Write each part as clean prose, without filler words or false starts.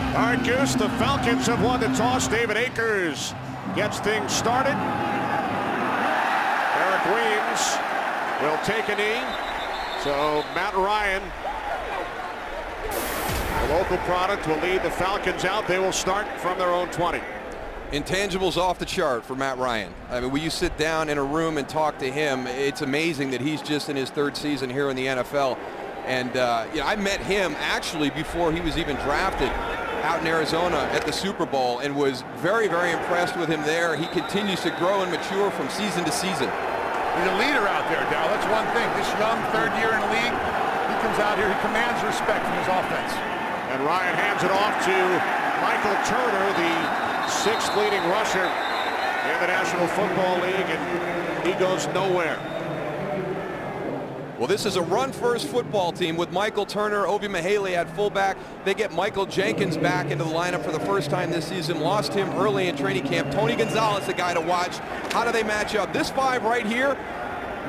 All right, Goose, the Falcons have won the toss. David Akers gets things started. Eric Weems will take a knee. So Matt Ryan, the local product, will lead the Falcons out. They will start from their own 20. Intangibles off the chart for Matt Ryan. I mean, when you sit down in a room and talk to him, it's amazing that he's just in his third season here in the NFL. And I met him actually before he was even drafted out in Arizona at the Super Bowl, and was very, very impressed with him there. He continues to grow and mature from season to season. He's a leader out there, Dow. That's one thing. This young, third year in the league, he comes out here, he commands respect from his offense. And Ryan hands it off to Michael Turner, the sixth leading rusher in the National Football League, and he goes nowhere. Well, this is a run-first football team with Michael Turner, Obi Mihaly at fullback. They get Michael Jenkins back into the lineup for the first time this season. Lost him early in training camp. Tony Gonzalez, the guy to watch. How do they match up? This five right here,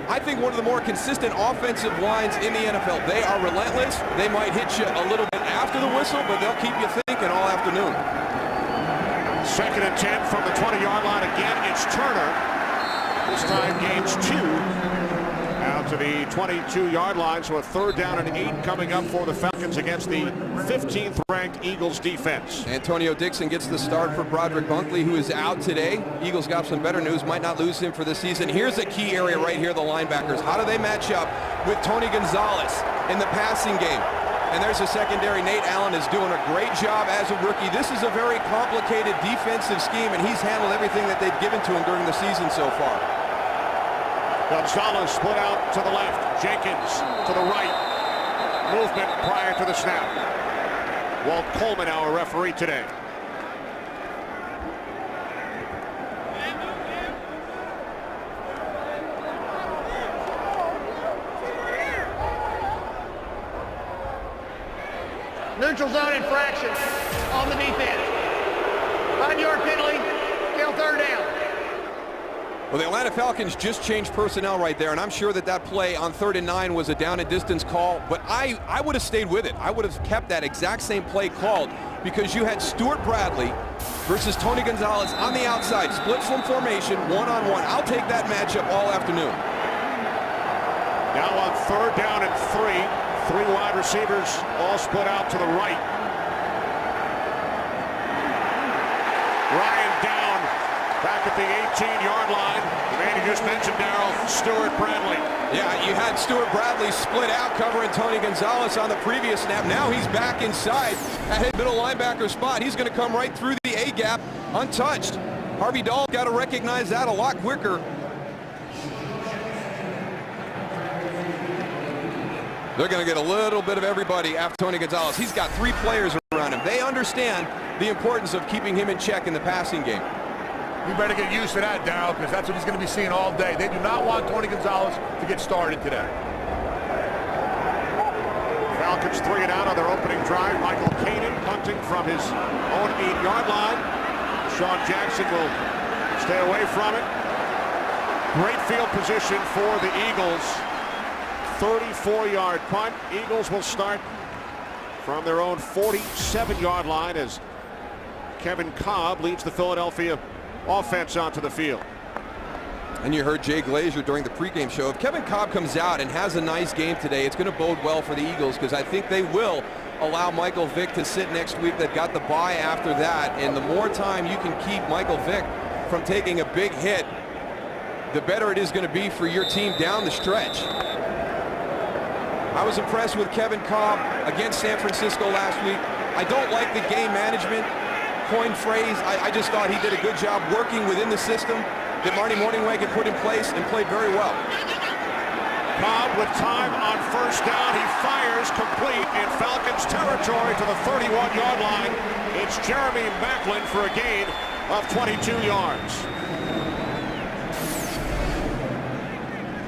I think one of the more consistent offensive lines in the NFL. They are relentless. They might hit you a little bit after the whistle, but they'll keep you thinking all afternoon. 2nd and 10 from the 20-yard line. Again, it's Turner. This time gains 2. Out to the 22-yard line, so a 3rd down and 8 coming up for the Falcons against the 15th-ranked Eagles defense. Antonio Dixon gets the start for Broderick Bunkley, who is out today. Eagles got some better news, might not lose him for the season. Here's a key area right here, the linebackers. How do they match up with Tony Gonzalez in the passing game? And there's a secondary. Nate Allen is doing a great job as a rookie. This is a very complicated defensive scheme, and he's handled everything that they've given to him during the season so far. Gonzalez split out to the left. Jenkins to the right. Movement prior to the snap. Walt Coleman, our referee today. Neutral zone infraction on the defense. 5-yard penalty, still 3rd down. Well, the Atlanta Falcons just changed personnel right there, and I'm sure that that play on 3rd and 9 was a down and distance call, but I would have stayed with it. I would have kept that exact same play called, because you had Stuart Bradley versus Tony Gonzalez on the outside, split from formation, one-on-one. I'll take that matchup all afternoon. Now on 3rd down and 3, 3 wide receivers all split out to the right. Ryan down back at the 18-yard line. The man you just mentioned, Darryl, Stuart Bradley. Yeah, you had Stuart Bradley split out covering Tony Gonzalez on the previous snap. Now he's back inside at his middle linebacker spot. He's going to come right through the A-gap untouched. Harvey Dahl got to recognize that a lot quicker. They're going to get a little bit of everybody after Tony Gonzalez. He's got 3 players around him. They understand the importance of keeping him in check in the passing game. You better get used to that, Darryl, because that's what he's going to be seeing all day. They do not want Tony Gonzalez to get started today. Falcons 3 and out on their opening drive. Michael Kanan punting from his own 8-yard line. Sean Jackson will stay away from it. Great field position for the Eagles. 34-yard punt. Eagles will start from their own 47-yard line as Kevin Cobb leads the Philadelphia offense onto the field. And you heard Jay Glazer during the pregame show. If Kevin Cobb comes out and has a nice game today, it's going to bode well for the Eagles, because I think they will allow Michael Vick to sit next week. They've got the bye after that, and the more time you can keep Michael Vick from taking a big hit, the better it is going to be for your team down the stretch. I was impressed with Kevin Cobb against San Francisco last week. I don't like the game management coin phrase. I just thought he did a good job working within the system that Marty Mornhinweg had put in place, and played very well. Cobb with time on 1st down. He fires complete in Falcons territory to the 31-yard line. It's Jeremy Maclin for a gain of 22 yards.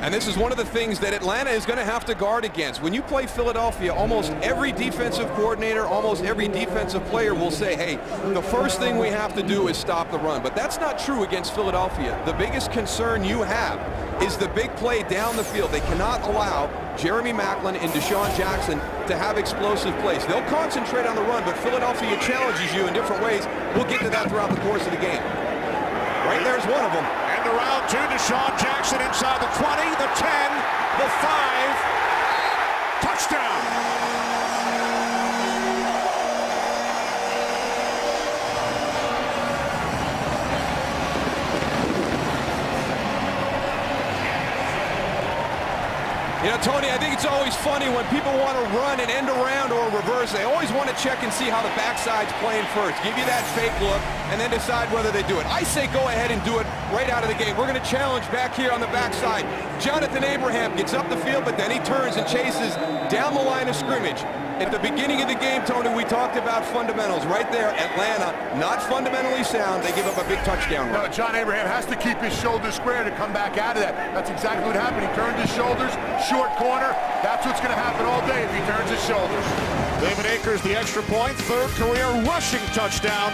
And this is one of the things that Atlanta is going to have to guard against. When you play Philadelphia, almost every defensive coordinator, almost every defensive player will say, hey, the first thing we have to do is stop the run. But that's not true against Philadelphia. The biggest concern you have is the big play down the field. They cannot allow Jeremy Maclin and Deshaun Jackson to have explosive plays. They'll concentrate on the run, but Philadelphia challenges you in different ways. We'll get to that throughout the course of the game. Right there's one of them. And the round two, Deshaun Jackson inside the 20, the 10, the 5. Touchdown. You know, Tony, I think it's always funny when people want to run an end around or a reverse. They always want to check and see how the backside's playing first. Give you that fake look and then decide whether they do it. I say go ahead and do it right out of the game. We're going to challenge back here on the backside. Jonathan Abraham gets up the field, but then he turns and chases down the line of scrimmage. At the beginning of the game, Tony, we talked about fundamentals. Right there, Atlanta, not fundamentally sound. They give up a big touchdown run. No, John Abraham has to keep his shoulders square to come back out of that. That's exactly what happened. He turned his shoulders, short corner. That's what's going to happen all day if he turns his shoulders. David Akers, the extra point, third career rushing touchdown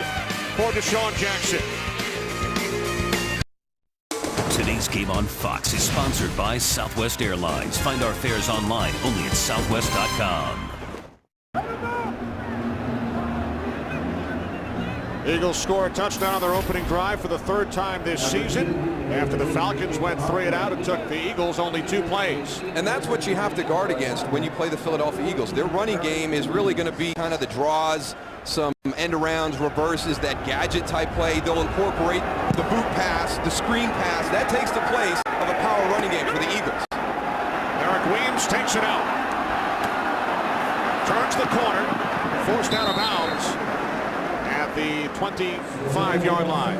for Deshaun Jackson. Today's Game on Fox is sponsored by Southwest Airlines. Find our fares online only at southwest.com. Eagles score a touchdown on their opening drive for the third time this season. After the Falcons went 3 and out, it took the Eagles only 2 plays. And that's what you have to guard against when you play the Philadelphia Eagles. Their running game is really going to be kind of the draws, some end arounds, reverses, that gadget type play. They'll incorporate the boot pass, the screen pass. That takes the place of a power running game for the Eagles. Eric Weems takes it out. Turns the corner, forced out of bounds at the 25-yard line.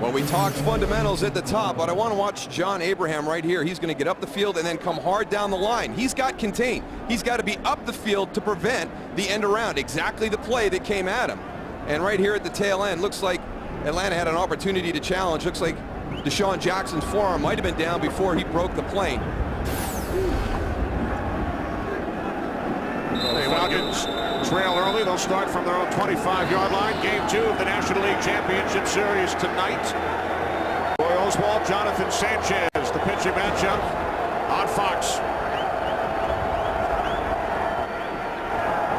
Well, we talked fundamentals at the top, but I want to watch John Abraham right here. He's going to get up the field and then come hard down the line. He's got contained. He's got to be up the field to prevent the end around, exactly the play that came at him. And right here at the tail end, looks like Atlanta had an opportunity to challenge. Looks like Deshaun Jackson's forearm might have been down before he broke the plane. The Falcons trail early. They'll start from their own 25-yard line. Game 2 of the National League Championship Series tonight. Roy Oswalt, Jonathan Sanchez, the pitching matchup on Fox.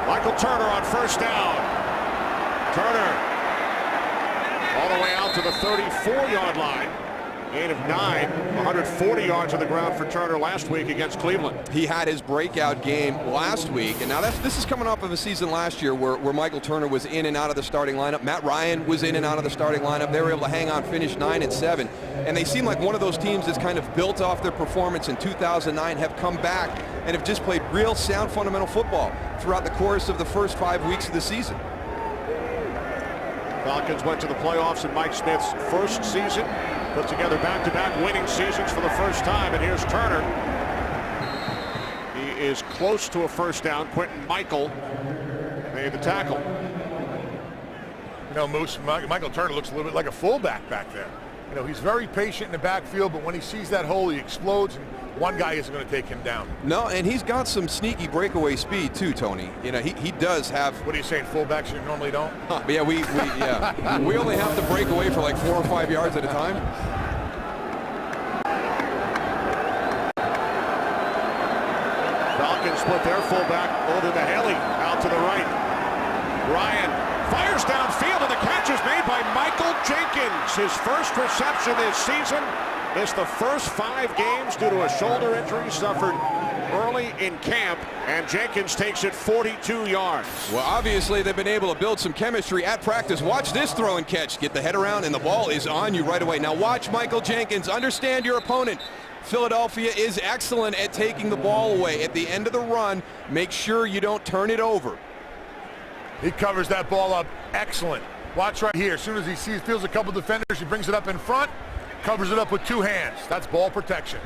Michael Turner on first down. Turner all the way out to the 34-yard line. Gain of 9, 140 yards on the ground for Turner last week against Cleveland. He had his breakout game last week, and now this is coming off of a season last year where Michael Turner was in and out of the starting lineup. Matt Ryan was in and out of the starting lineup. They were able to hang on, finish 9-7, and they seem like one of those teams that's kind of built off their performance in 2009, have come back and have just played real sound fundamental football throughout the course of the first 5 weeks of the season. Falcons went to the playoffs in Mike Smith's first season. Put together back-to-back winning seasons for the first time, and here's Turner. He is close to a first down. Quentin Michael made the tackle. You know, Moose, Michael Turner looks a little bit like a fullback back there. You know, he's very patient in the backfield, but when he sees that hole, he explodes, and one guy isn't going to take him down. No, and he's got some sneaky breakaway speed too, Tony. You know, he does have. What are you saying, fullbacks you normally don't? But yeah, we only have to break away for like 4 or 5 yards at a time. Falcons split their fullback over to Haley, out to the right. Ryan fires downfield, and the catch is made by Michael Jenkins. His first reception this season. Missed the first 5 games due to a shoulder injury suffered early in camp, and Jenkins takes it 42 yards. Well, obviously they've been able to build some chemistry at practice. Watch this throw and catch. Get the head around, and the ball is on you right away. Now watch Michael Jenkins. Understand your opponent. Philadelphia is excellent at taking the ball away. At the end of the run, make sure you don't turn it over. He covers that ball up. Excellent. Watch right here. As soon as he feels a couple defenders, he brings it up in front. Covers it up with 2 hands. That's ball protection.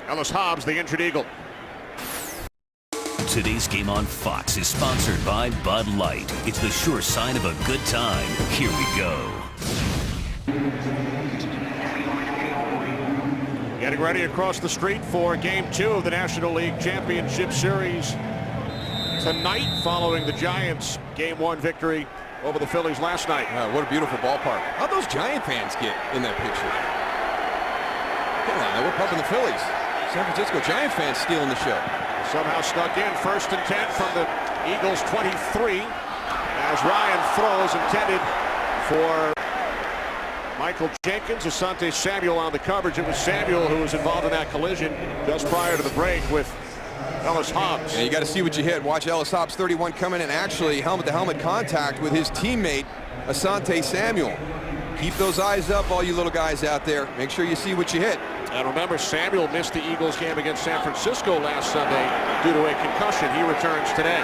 Ellis Hobbs, the injured Eagle. Today's Game on Fox is sponsored by Bud Light. It's the sure sign of a good time. Here we go. Getting ready across the street for Game 2 of the National League Championship Series tonight, following the Giants' Game 1 victory over the Phillies last night. What a beautiful ballpark. How'd those Giant fans get in that picture? Come on, we're pumping the Phillies. San Francisco Giant fans stealing the show. Somehow snuck in. 1st and 10 from the Eagles' 23 as Ryan throws, intended for Michael Jenkins. Asante Samuel on the coverage. It was Samuel who was involved in that collision just prior to the break with Ellis Hobbs. Yeah, you got to see what you hit. Watch Ellis Hobbs, 31, coming in actually helmet-to-helmet contact with his teammate Asante Samuel. Keep those eyes up, all you little guys out there. Make sure you see what you hit. And remember, Samuel missed the Eagles game against San Francisco last Sunday due to a concussion. He returns today.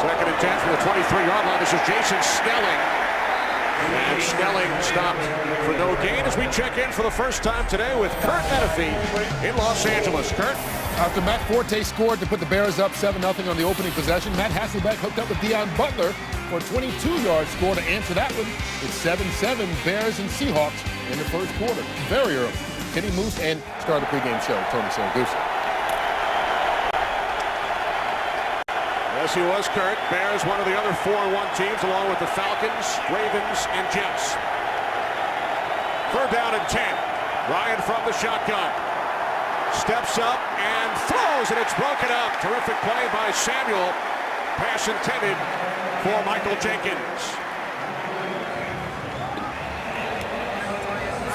Second and 10 from the 23-yard line. This is Jason Snelling. And Snelling stopped for no gain as we check in for the first time today with Kurt Menefee in Los Angeles. Kurt? After Matt Forte scored to put the Bears up 7-0 on the opening possession, Matt Hasselbeck hooked up with Deion Butler for a 22-yard score to answer that one. It's 7-7 Bears and Seahawks in the first quarter. Very early. Kenny Moose and started the pregame show, Tony Saragusa. Yes, he was, Kurt. Bears, one of the other 4-1 teams, along with the Falcons, Ravens, and Jets. 3rd down and 10. Ryan from the shotgun. Steps up and throws, and it's broken up. Terrific play by Samuel. Pass intended for Michael Jenkins.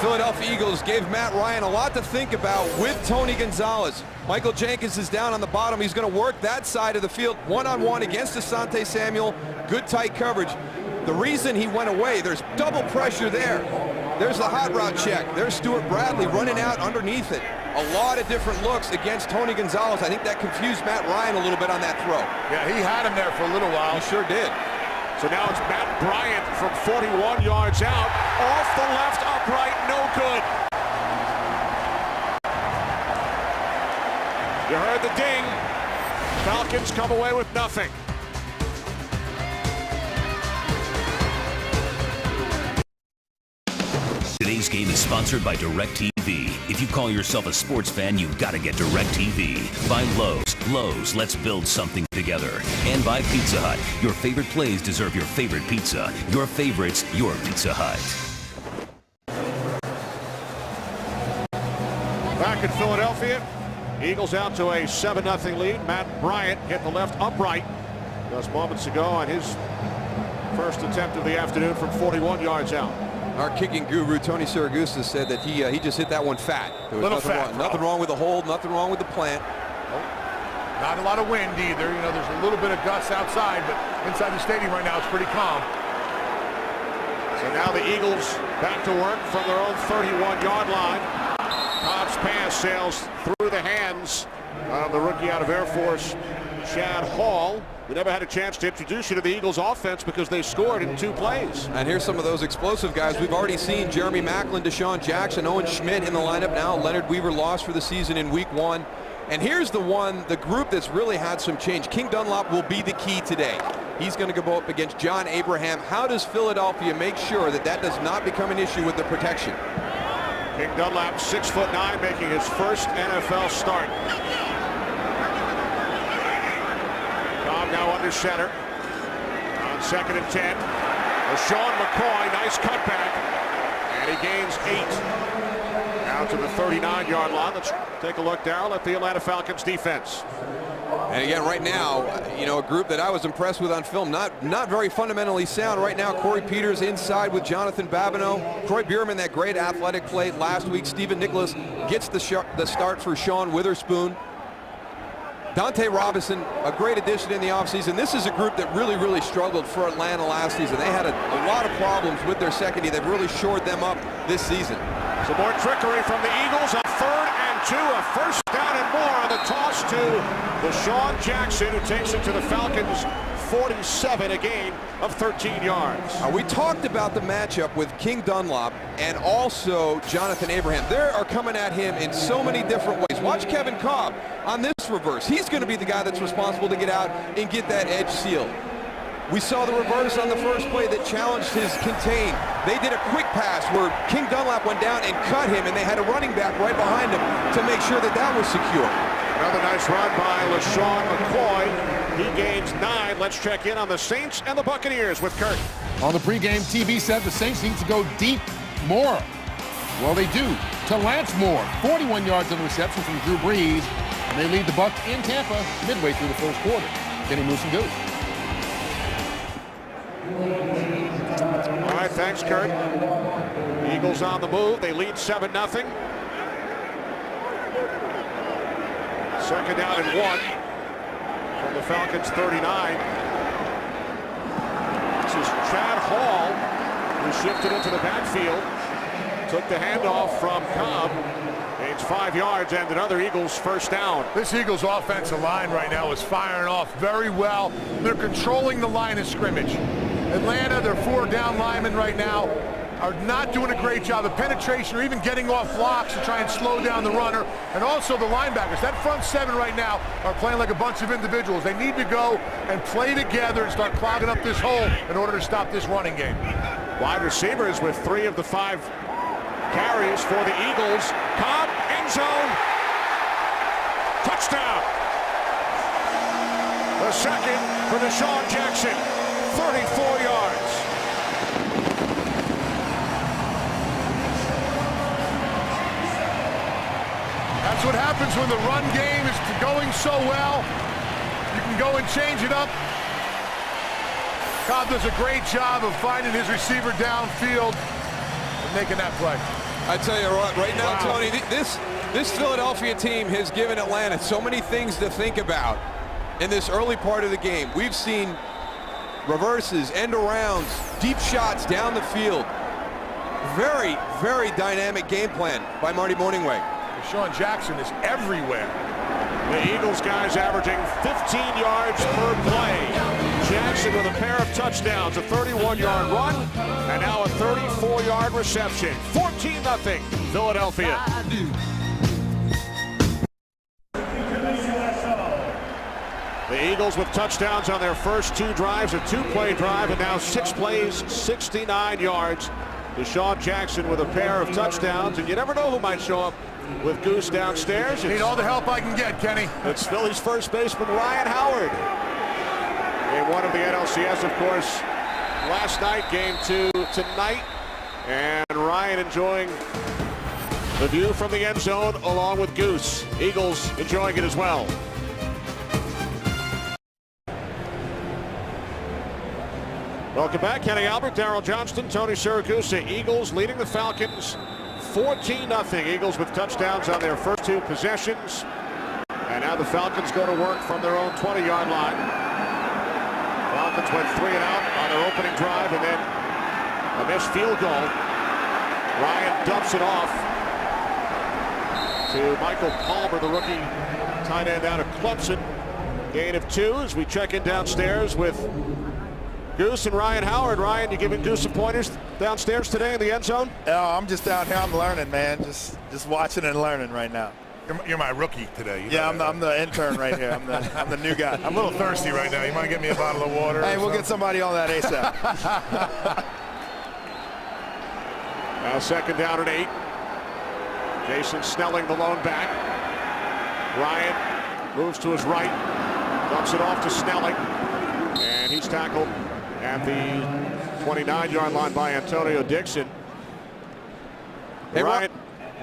Philadelphia Eagles gave Matt Ryan a lot to think about with Tony Gonzalez. Michael Jenkins is down on the bottom. He's going to work that side of the field one-on-one against Asante Samuel. Good tight coverage. The reason he went away, there's double pressure there. There's the hot route check. There's Stuart Bradley running out underneath it. A lot of different looks against Tony Gonzalez. I think that confused Matt Ryan a little bit on that throw. Yeah, he had him there for a little while. He sure did. So now it's Matt Bryant from 41 yards out. Off the left upright, no good. You heard the ding. Falcons come away with nothing. Today's game is sponsored by DirecTV. If you call yourself a sports fan, you've got to get DirecTV. By Lowe's. Lowe's, let's build something together. And by Pizza Hut. Your favorite plays deserve your favorite pizza. Your favorites, your Pizza Hut. Back in Philadelphia, Eagles out to a 7-0 lead. Matt Bryant hit the left upright just moments ago on his first attempt of the afternoon from 41 yards out. Our kicking guru, Tony Saragusa, said that he just hit that one fat. There was nothing wrong with the hold, nothing wrong with the plant. Not a lot of wind either. You know, there's a little bit of gusts outside, but inside the stadium right now it's pretty calm. So now the Eagles back to work from their own 31-yard line. Cobb's pass sails through the hands of the rookie out of Air Force, Chad Hall. We never had a chance to introduce you to the Eagles offense because they scored in 2 plays. And here's some of those explosive guys. We've already seen Jeremy Maclin, Deshaun Jackson, Owen Schmidt in the lineup now. Leonard Weaver lost for the season in week 1. And here's the group that's really had some change. King Dunlop will be the key today. He's going to go up against John Abraham. How does Philadelphia make sure that that does not become an issue with the protection? King Dunlap, 6'9", making his first NFL start. Cobb now under center. On 2nd and 10. LaShawn McCoy, nice cutback. And he gains 8. Out to the 39-yard line. Let's take a look, Darryl, at the Atlanta Falcons defense. And again, right now, you know, a group that I was impressed with on film, not very fundamentally sound. Right now, Corey Peters inside with Jonathan Babineau. Troy Bierman, that great athletic play last week. Stephen Nicholas gets the start for Sean Witherspoon. Dante Robinson, a great addition in the offseason. This is a group that really struggled for Atlanta last season. They had a lot of problems with their secondary. They've really shored them up this season. Some more trickery from the Eagles. A 3rd and 2, a first down and more on the toss to Deshaun Jackson, who takes it to the Falcons' 47, a gain of 13 yards. We talked about the matchup with King Dunlop and also Jonathan Abraham. They are coming at him in so many different ways. Watch Kevin Cobb on this reverse. He's going to be the guy that's responsible to get out and get that edge sealed. We saw the reverse on the first play that challenged his contain. They did a quick pass where King Dunlop went down and cut him, and they had a running back right behind him to make sure that that was secure. Another nice run by LaShawn McCoy. He gains 9. Let's check in on the Saints and the Buccaneers with Kurt. On the pregame TV set, the Saints need to go deep more. Well, they do. To Lance Moore, 41 yards on the reception from Drew Brees. And they lead the Bucs in Tampa midway through the first quarter. Kenny Moose and Goose. All right, thanks, Kurt. Eagles on the move. They lead 7-0. Second down and 1 from the Falcons 39. This is Chad Hall, who shifted into the backfield. Took the handoff from Cobb. Gains 5 yards and another Eagles first down. This Eagles offensive line right now is firing off very well. They're controlling the line of scrimmage. Atlanta, their 4 down linemen right now, are not doing a great job of penetration or even getting off blocks to try and slow down the runner. And also the linebackers. That front 7 right now are playing like a bunch of individuals. They need to go and play together and start clogging up this hole in order to stop this running game. Wide receivers with 3 of the 5 carries for the Eagles. Cobb, end zone. Touchdown. The second for DeSean Jackson. 34 yards. That's what happens when the run game is going so well. You can go and change it up. Cobb does a great job of finding his receiver downfield and making that play. I tell you what, right now, Wow. Tony, this Philadelphia team has given Atlanta so many things to think about in this early part of the game. We've seen reverses, end arounds, deep shots down the field. Very, very dynamic game plan by Marty Morningway. DeSean Jackson is everywhere. The Eagles guys averaging 15 yards per play. Jackson with a pair of touchdowns, a 31-yard run, and now a 34-yard reception. 14-0 Philadelphia. The Eagles with touchdowns on their first 2 drives, a 2-play drive, and now 6 plays, 69 yards. DeSean Jackson with a pair of touchdowns, and you never know who might show up with Goose downstairs. Need all the help I can get, Kenny. It's Philly's first baseman, Ryan Howard. Game 1 of the NLCS, of course, last night. Game 2 tonight. And Ryan enjoying the view from the end zone along with Goose. Eagles enjoying it as well. Welcome back. Kenny Albert, Darryl Johnston, Tony Siragusa. Eagles leading the Falcons 14-0. Eagles with touchdowns on their first 2 possessions. And now the Falcons go to work from their own 20-yard line. Falcons went 3 and out on their opening drive, and then a missed field goal. Ryan dumps it off to Michael Palmer, the rookie tight end out of Clemson. Gain of 2 as we check in downstairs with Goose and Ryan Howard. Ryan, you giving Goose some pointers downstairs today in the end zone? I'm just out here. I'm learning, man. Just watching and learning right now. You're my rookie today. Yeah, I'm the intern right here. I'm the new guy. I'm a little thirsty right now. You might get me a bottle of water? Hey, we'll get somebody on that ASAP. Now second down and 8. Jason Snelling, the lone back. Ryan moves to his right, dumps it off to Snelling, and he's tackled at the 29-yard line by Antonio Dixon. Hey, Ryan.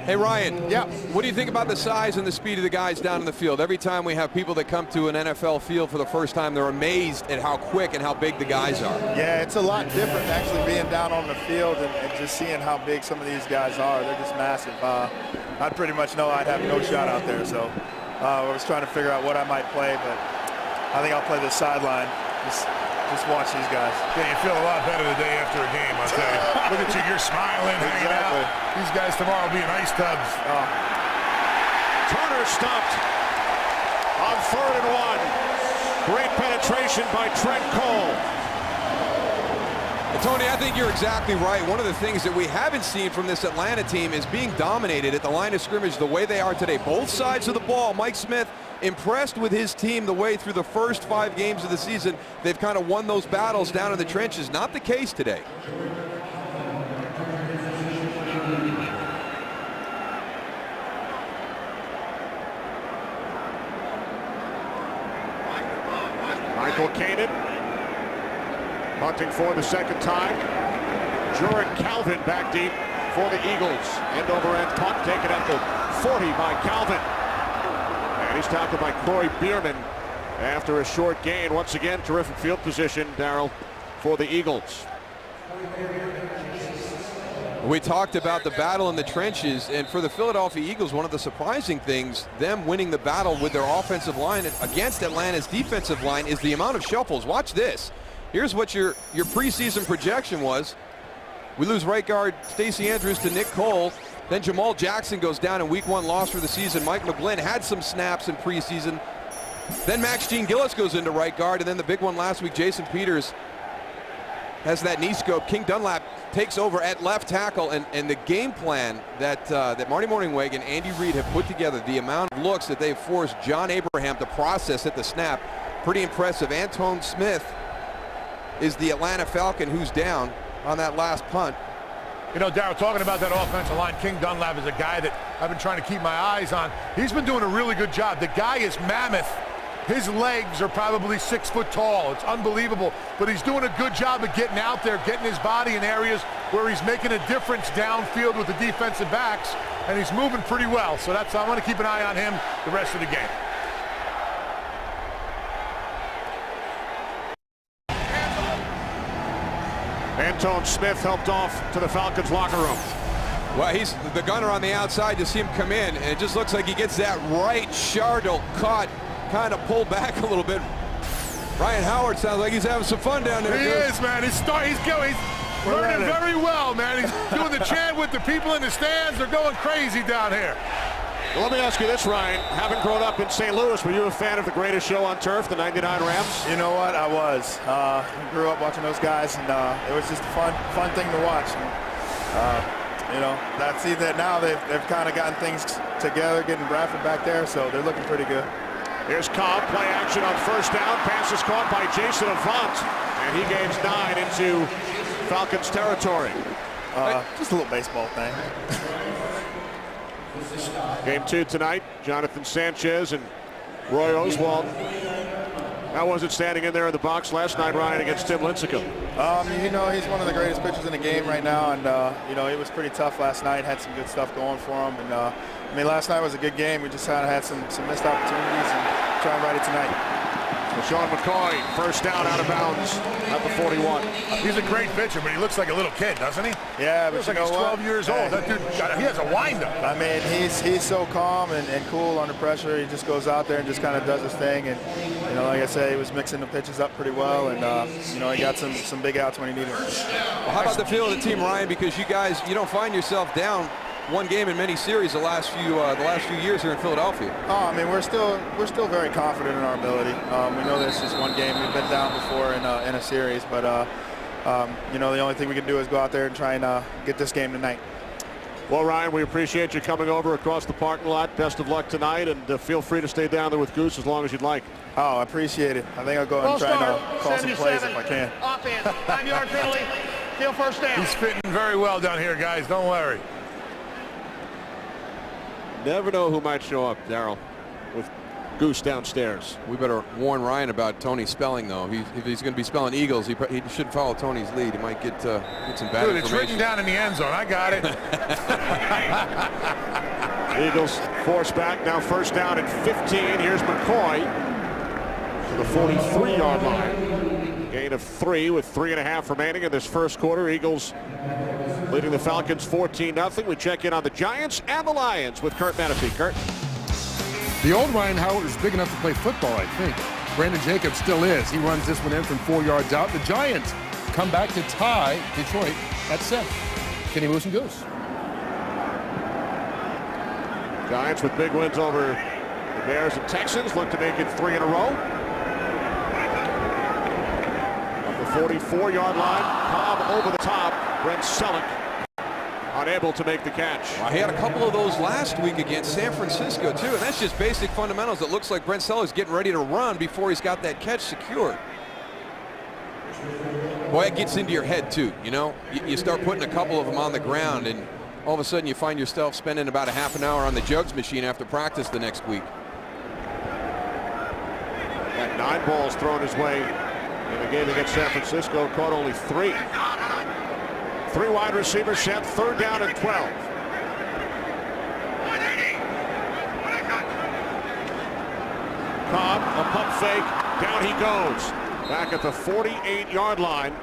Hey, Ryan. Yeah. What do you think about the size and the speed of the guys down in the field? Every time we have people that come to an NFL field for the first time, they're amazed at how quick and how big the guys are. Yeah, it's a lot different actually being down on the field and just seeing how big some of these guys are. They're just massive. I'd pretty much know I'd have no shot out there, so I was trying to figure out what I might play, but I think I'll play the sideline. Just watch these guys. Yeah, you feel a lot better the day after a game, I'll tell you. Look at you, you're smiling, hanging out. These guys tomorrow will be in ice tubs. Turner stopped on 3rd and 1. Great penetration by Trent Cole. And Tony, I think you're exactly right. One of the things that we haven't seen from this Atlanta team is being dominated at the line of scrimmage the way they are today. Both sides of the ball. Mike Smith impressed with his team the way through the first 5 games of the season. They've kind of won those battles down in the trenches. Not the case today. Michael Kanan punting for the second time. Jordan Calvin back deep for the Eagles. End over end punt taken at the 40 by Calvin. And he's tackled by Corey Bierman after a short gain. Once again, terrific field position, Darryl, for the Eagles. We talked about the battle in the trenches, and for the Philadelphia Eagles, one of the surprising things, them winning the battle with their offensive line against Atlanta's defensive line, is the amount of shuffles. Watch this. Here's what your preseason projection was. We lose right guard Stacey Andrews to Nick Cole. Then Jamal Jackson goes down in week 1, loss for the season. Mike McGlynn had some snaps in preseason. Then Max Jean Gillis goes into right guard, and then the big one last week, Jason Peters has that knee scope. King Dunlap takes over at left tackle, and the game plan that Marty Mornhinweg and Andy Reid have put together, the amount of looks that they've forced John Abraham to process at the snap, pretty impressive. Antone Smith is the Atlanta Falcon who's down on that last punt. You know, Darryl, talking about that offensive line, King Dunlap is a guy that I've been trying to keep my eyes on. He's been doing a really good job. The guy is mammoth. His legs are probably 6 foot tall. It's unbelievable, but he's doing a good job of getting out there, getting his body in areas where he's making a difference downfield with the defensive backs, and he's moving pretty well. So that's, I want to keep an eye on him the rest of the game. Antone Smith helped off to the Falcons locker room. Well, he's the gunner on the outside. To see him come in, and it just looks like he gets that right shoulder caught, kind of pulled back a little bit. Ryan Howard sounds like he's having some fun down there. He is, man. He's learning very well, man. He's doing the chant with the people in the stands. They're going crazy down here. Well, let me ask you this, Ryan. Having grown up in St. Louis, were you a fan of the greatest show on turf, the '99 Rams? You know what? I was. I grew up watching those guys, and it was just a fun thing to watch. And, you know, that's either now they've kind of gotten things together, getting Bradford back there, so they're looking pretty good. Here's Cobb, play action on first down. Pass is caught by Jason Avant, and he gains 9 into Falcons territory. Just a little baseball thing. Game 2 tonight, Jonathan Sanchez and Roy Oswald. How was it standing in there in the box last night, Ryan, against Tim Lincecum? You know, he's one of the greatest pitchers in the game right now, and you know, it was pretty tough last night. Had some good stuff going for him, and I mean, last night was a good game. We just had some missed opportunities, and try and ride it tonight. Sean McCoy, first down out of bounds at the 41. He's a great pitcher, but he looks like a little kid, doesn't he? Yeah, but looks like he's 12 years old. That dude, he has a windup. I mean, he's so calm and cool under pressure. He just goes out there and just kind of does his thing. And you know, like I say, he was mixing the pitches up pretty well, and you know, he got some big outs when he needed them. Well, how about the feel of the team, Ryan? Because you guys, you don't find yourself down one game in many series the last few years here in Philadelphia. Oh, I mean, we're still very confident in our ability. We know this is one game. We've been down before in a series, but you know, the only thing we can do is go out there and try and get this game tonight. Well, Ryan, we appreciate you coming over across the parking lot. Best of luck tonight, and feel free to stay down there with Goose as long as you'd like. Oh, I appreciate it. I think I'll go and try and call some plays if I can. Offense, 9-yard penalty, still first down. He's fitting very well down here, guys. Don't worry. Never know who might show up, Darryl, with Goose downstairs. We better warn Ryan about Tony's spelling, though. If he's going to be spelling Eagles, he should follow Tony's lead. He might get some bad information. It's written down in the end zone. I got it. Eagles force back, now first down at 15. Here's McCoy to the 43-yard line. Gain of 3 with 3.5 remaining in this first quarter. Eagles leading the Falcons 14-0. We check in on the Giants and the Lions with Kurt Menefee. Kurt. The old Ryan Howard is big enough to play football, I think. Brandon Jacobs still is. He runs this one in from 4 yards out. The Giants come back to tie Detroit at 7. Kenny Moose and Goose. Giants with big wins over the Bears and Texans look to make it 3 in a row. 44-yard line. Cobb over the top. Brent Selleck unable to make the catch. Well, he had a couple of those last week against San Francisco, too, and that's just basic fundamentals. It looks like Brent Selleck's getting ready to run before he's got that catch secured. Boy, it gets into your head, too, you know? You start putting a couple of them on the ground, and all of a sudden you find yourself spending about a half an hour on the jugs machine after practice the next week. Got 9 balls thrown his way in the game against San Francisco, caught only 3. 3 wide receivers set, 3rd down and 12. Cobb, a pump fake, down he goes. Back at the 48-yard line.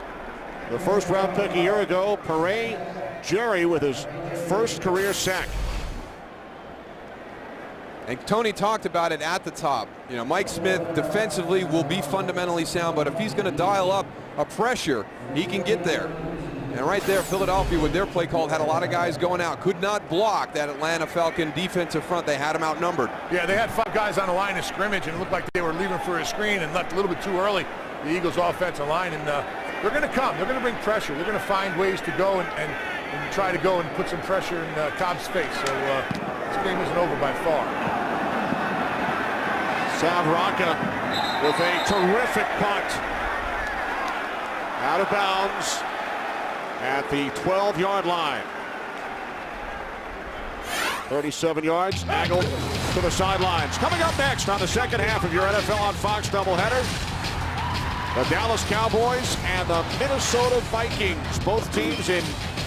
The first-round pick a year ago, Pere Jerry with his first career sack. And Tony talked about it at the top. You know, Mike Smith defensively will be fundamentally sound, but if he's going to dial up a pressure, he can get there. And right there, Philadelphia, with their play call, had a lot of guys going out. Could not block that Atlanta Falcon defensive front. They had them outnumbered. Yeah, they had 5 guys on the line of scrimmage, and it looked like they were leaving for a screen and left a little bit too early, the Eagles' offensive line. And they're going to come. They're going to bring pressure. They're going to find ways to go and try to go and put some pressure in Cobb's face. So this game isn't over by far. Savraka with a terrific punt. Out of bounds at the 12-yard line. 37 yards, angled to the sidelines. Coming up next on the second half of your NFL on Fox doubleheader, the Dallas Cowboys and the Minnesota Vikings. Both teams in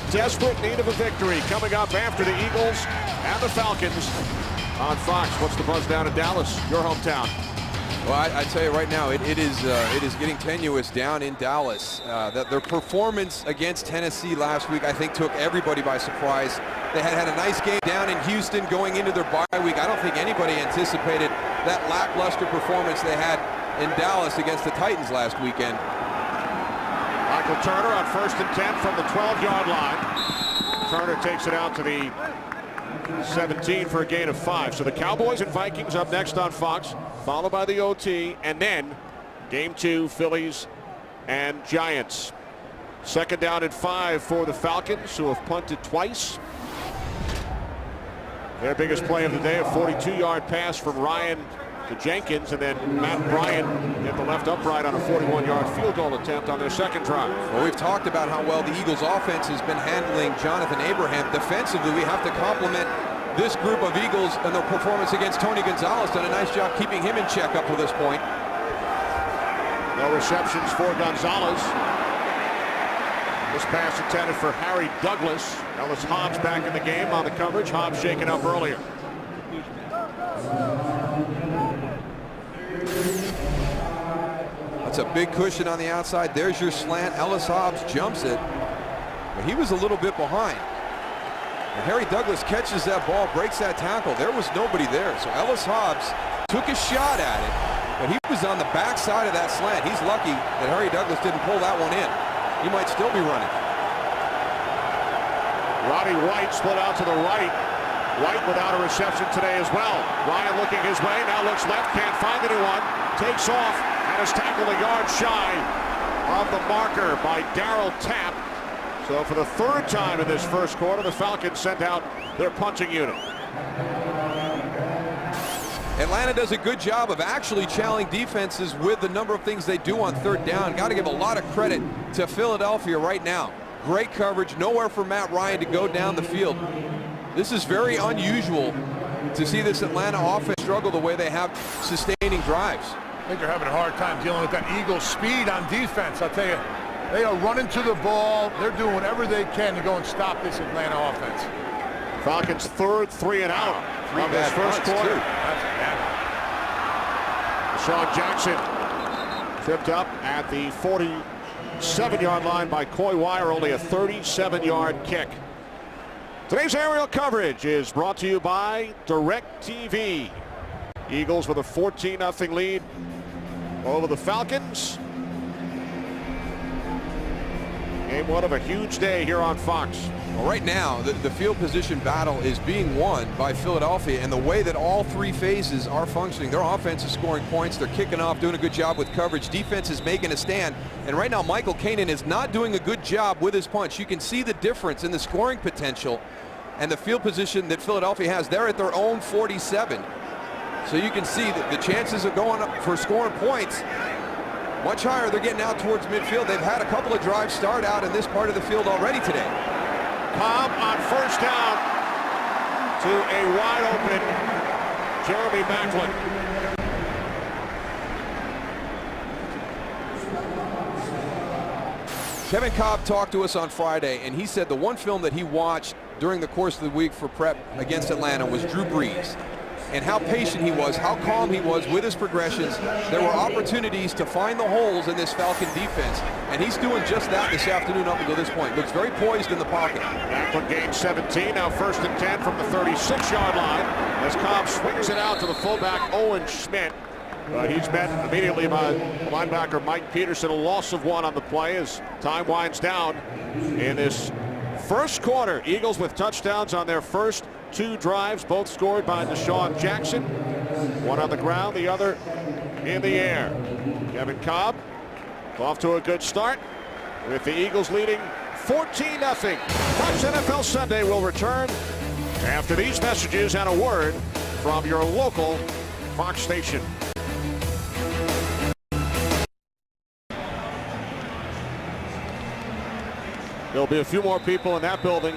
desperate need of a victory. Coming up after the Eagles and the Falcons on Fox. What's the buzz down in Dallas, your hometown? Well, I tell you right now, it is getting tenuous down in Dallas. Their performance against Tennessee last week, I think, took everybody by surprise. They had a nice game down in Houston going into their bye week. I don't think anybody anticipated that lackluster performance they had in Dallas against the Titans last weekend. Michael Turner on 1st and 10 from the 12-yard line. Turner takes it out to the 17 for a gain of 5. So the Cowboys and Vikings up next on Fox, followed by the OT, and then game 2, Phillies and Giants. 2nd down and 5 for the Falcons, who have punted twice. Their biggest play of the day, a 42-yard pass from Ryan to Jenkins, and then Matt Bryant hit the left upright on a 41-yard field goal attempt on their second drive. Well, we've talked about how well the Eagles offense has been handling Jonathan Abraham. Defensively, we have to compliment this group of Eagles and their performance against Tony Gonzalez. Done a nice job keeping him in check up to this point. No receptions for Gonzalez. This pass intended for Harry Douglas. Ellis Hobbs back in the game on the coverage. Hobbs shaken up earlier. That's a big cushion on the outside. There's your slant. Ellis Hobbs jumps it, but he was a little bit behind. And Harry Douglas catches that ball, breaks that tackle. There was nobody there, so Ellis Hobbs took a shot at it, but he was on the back side of that slant. He's lucky that Harry Douglas didn't pull that one in. He might still be running. Roddy White split out to the right. White without a reception today as well. Ryan looking his way, now looks left, can't find anyone. Takes off and is tackled a yard shy of the marker by Darryl Tapp. So for the 3rd time in this first quarter, the Falcons sent out their punting unit. Atlanta does a good job of actually challenging defenses with the number of things they do on 3rd down. Got to give a lot of credit to Philadelphia right now. Great coverage, nowhere for Matt Ryan to go down the field. This is very unusual to see this Atlanta offense struggle the way they have sustaining drives. I think they're having a hard time dealing with that Eagles speed on defense. I'll tell you, they are running to the ball. They're doing whatever they can to go and stop this Atlanta offense. Falcons' 3rd 3 and out of this first quarter. Deshaun Jackson tripped up at the 47-yard line by Coy Wire, only a 37-yard kick. Today's aerial coverage is brought to you by DirecTV. Eagles with a 14-0 lead over the Falcons. Game 1 of a huge day here on Fox. Well, right now, the field position battle is being won by Philadelphia, and the way that all three phases are functioning, their offense is scoring points, they're kicking off, doing a good job with coverage, defense is making a stand, and right now Michael Kanan is not doing a good job with his punch. You can see the difference in the scoring potential and the field position that Philadelphia has. They're at their own 47. So you can see that the chances of going up for scoring points much higher. They're getting out towards midfield. They've had a couple of drives start out in this part of the field already today. Cobb on first down to a wide open Jeremy Maclin. Kevin Cobb talked to us on Friday, and he said the one film that he watched during the course of the week for prep against Atlanta was Drew Brees, and how patient he was, how calm he was with his progressions. There were opportunities to find the holes in this Falcon defense, and he's doing just that this afternoon up until this point. Looks very poised in the pocket. Maclin gained 17, now 1st and 10 from the 36-yard line as Cobb swings it out to the fullback Owen Schmidt. He's met immediately by linebacker Mike Peterson. A loss of 1 on the play as time winds down in this first quarter. Eagles with touchdowns on their first 2 drives, both scored by Deshaun Jackson. One on the ground, the other in the air. Kevin Cobb off to a good start with the Eagles leading 14-0. Fox NFL Sunday will return after these messages and a word from your local Fox station. There'll be a few more people in that building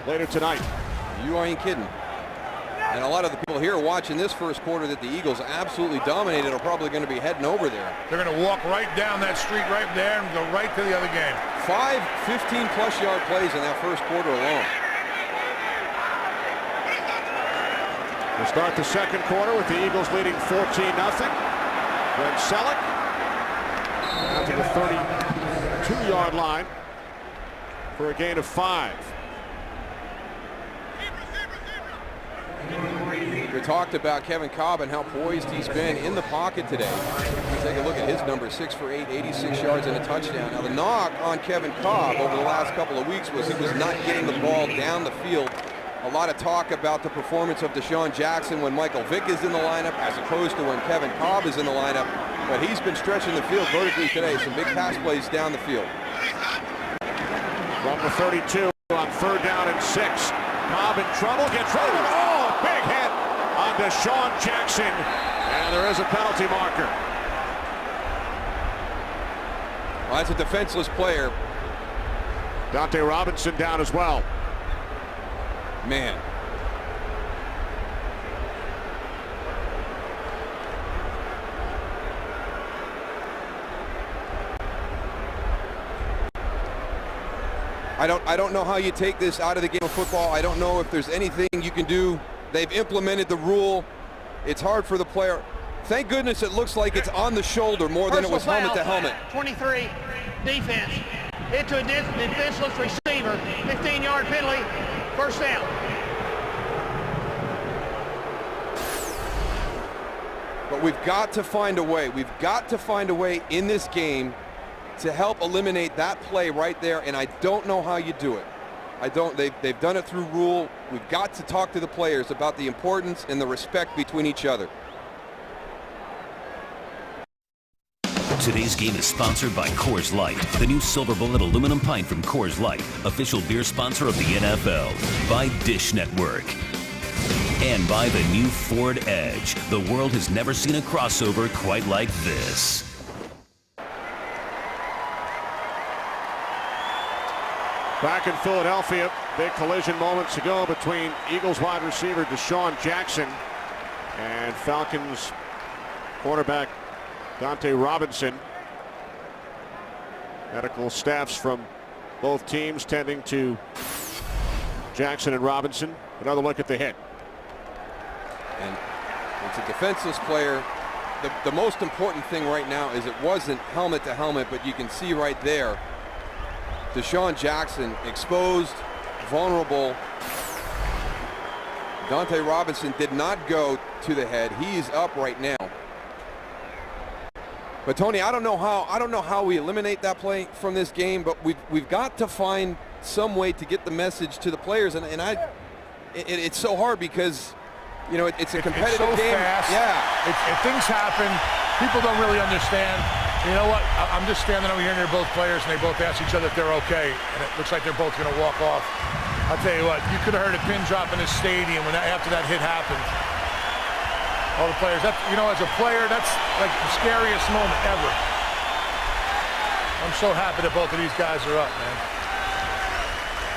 later tonight. You ain't kidding. And a lot of the people here watching this first quarter that the Eagles absolutely dominated are probably going to be heading over there. They're going to walk right down that street right there and go right to the other game. 5 15-plus yard plays in that first quarter alone. We'll start the second quarter with the Eagles leading 14-0. Greg Selleck down to the 32-yard line for a gain of 5. We talked about Kevin Cobb and how poised he's been in the pocket today. Take a look at his numbers: 6 for 8, 86 yards and a touchdown. Now the knock on Kevin Cobb over the last couple of weeks was he was not getting the ball down the field. A lot of talk about the performance of Deshaun Jackson when Michael Vick is in the lineup as opposed to when Kevin Cobb is in the lineup. But he's been stretching the field vertically today. Some big pass plays down the field. From the 32 on 3rd down and 6. Cobb in trouble, gets rid of it. Oh, a big hit on Deshaun Jackson. And there is a penalty marker. Well, that's a defenseless player. Dante Robinson down as well. Man. I don't know how you take this out of the game of football. I don't know if there's anything you can do. They've implemented the rule. It's hard for the player. Thank goodness it looks like it's on the shoulder more than it was helmet to helmet. 23, defense. Hit to a defenseless receiver. 15-yard penalty. First down. But we've got to find a way. We've got to find a way in this game to help eliminate that play right there, and I don't know how you do it. They've done it through rule. We've got to talk to the players about the importance and the respect between each other. Today's game is sponsored by Coors Light, the new Silver Bullet aluminum pint from Coors Light, official beer sponsor of the NFL, by Dish Network, and by the new Ford Edge. The world has never seen a crossover quite like this. Back in Philadelphia, big collision moments ago between Eagles wide receiver Deshaun Jackson and Falcons quarterback Dante Robinson. Medical staffs from both teams tending to Jackson and Robinson. Another look at the hit. And it's a defenseless player. The most important thing right now is it wasn't helmet to helmet, but you can see right there Deshaun Jackson exposed, vulnerable. Dante Robinson did not go to the head. He's up right now. But Tony, I don't know how we eliminate that play from this game, but we've got to find some way to get the message to the players. And it's so hard because, you know, it's a competitive it's so game. Fast. Yeah. Things happen. People don't really understand. You know what? I'm just standing over here and they're both players, and they both ask each other if they're okay. And it looks like they're both going to walk off. I'll tell you what, you could have heard a pin drop in the stadium after that hit happened. All the players, you know, as a player, that's like the scariest moment ever. I'm so happy that both of these guys are up, man.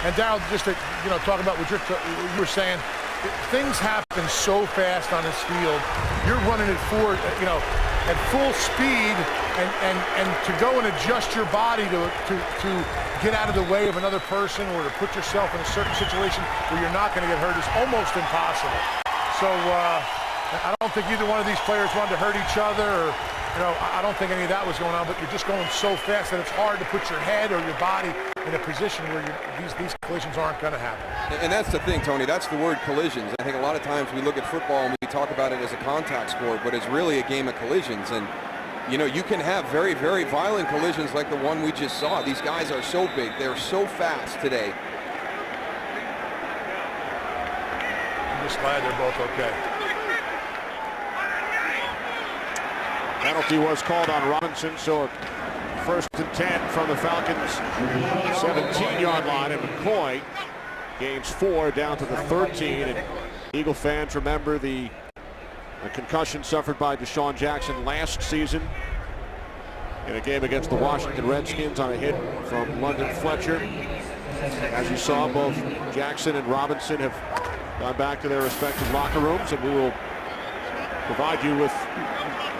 And Darryl, just to, you know, talk about what you were saying, things happen so fast on this field. You're running it forward, you know, at full speed, and to go and adjust your body to get out of the way of another person or to put yourself in a certain situation where you're not going to get hurt is almost impossible. So I don't think either one of these players wanted to hurt each other, or, you know, I don't think any of that was going on, but you're just going so fast that it's hard to put your head or your body in a position where these collisions aren't going to happen. And that's the thing, Tony, that's the word collisions. I think a lot of times we look at football and we talk about it as a contact sport, but it's really a game of collisions. And, you know, you can have very, very violent collisions like the one we just saw. These guys are so big. They're so fast today. I'm just glad they're both okay. Penalty was called on Robinson, so first and 10 from the Falcons 17-yard line, and McCoy gains 4 down to the 13. And Eagle fans remember the concussion suffered by Deshaun Jackson last season in a game against the Washington Redskins on a hit from London Fletcher. As you saw, both Jackson and Robinson have gone back to their respective locker rooms, and we will provide you with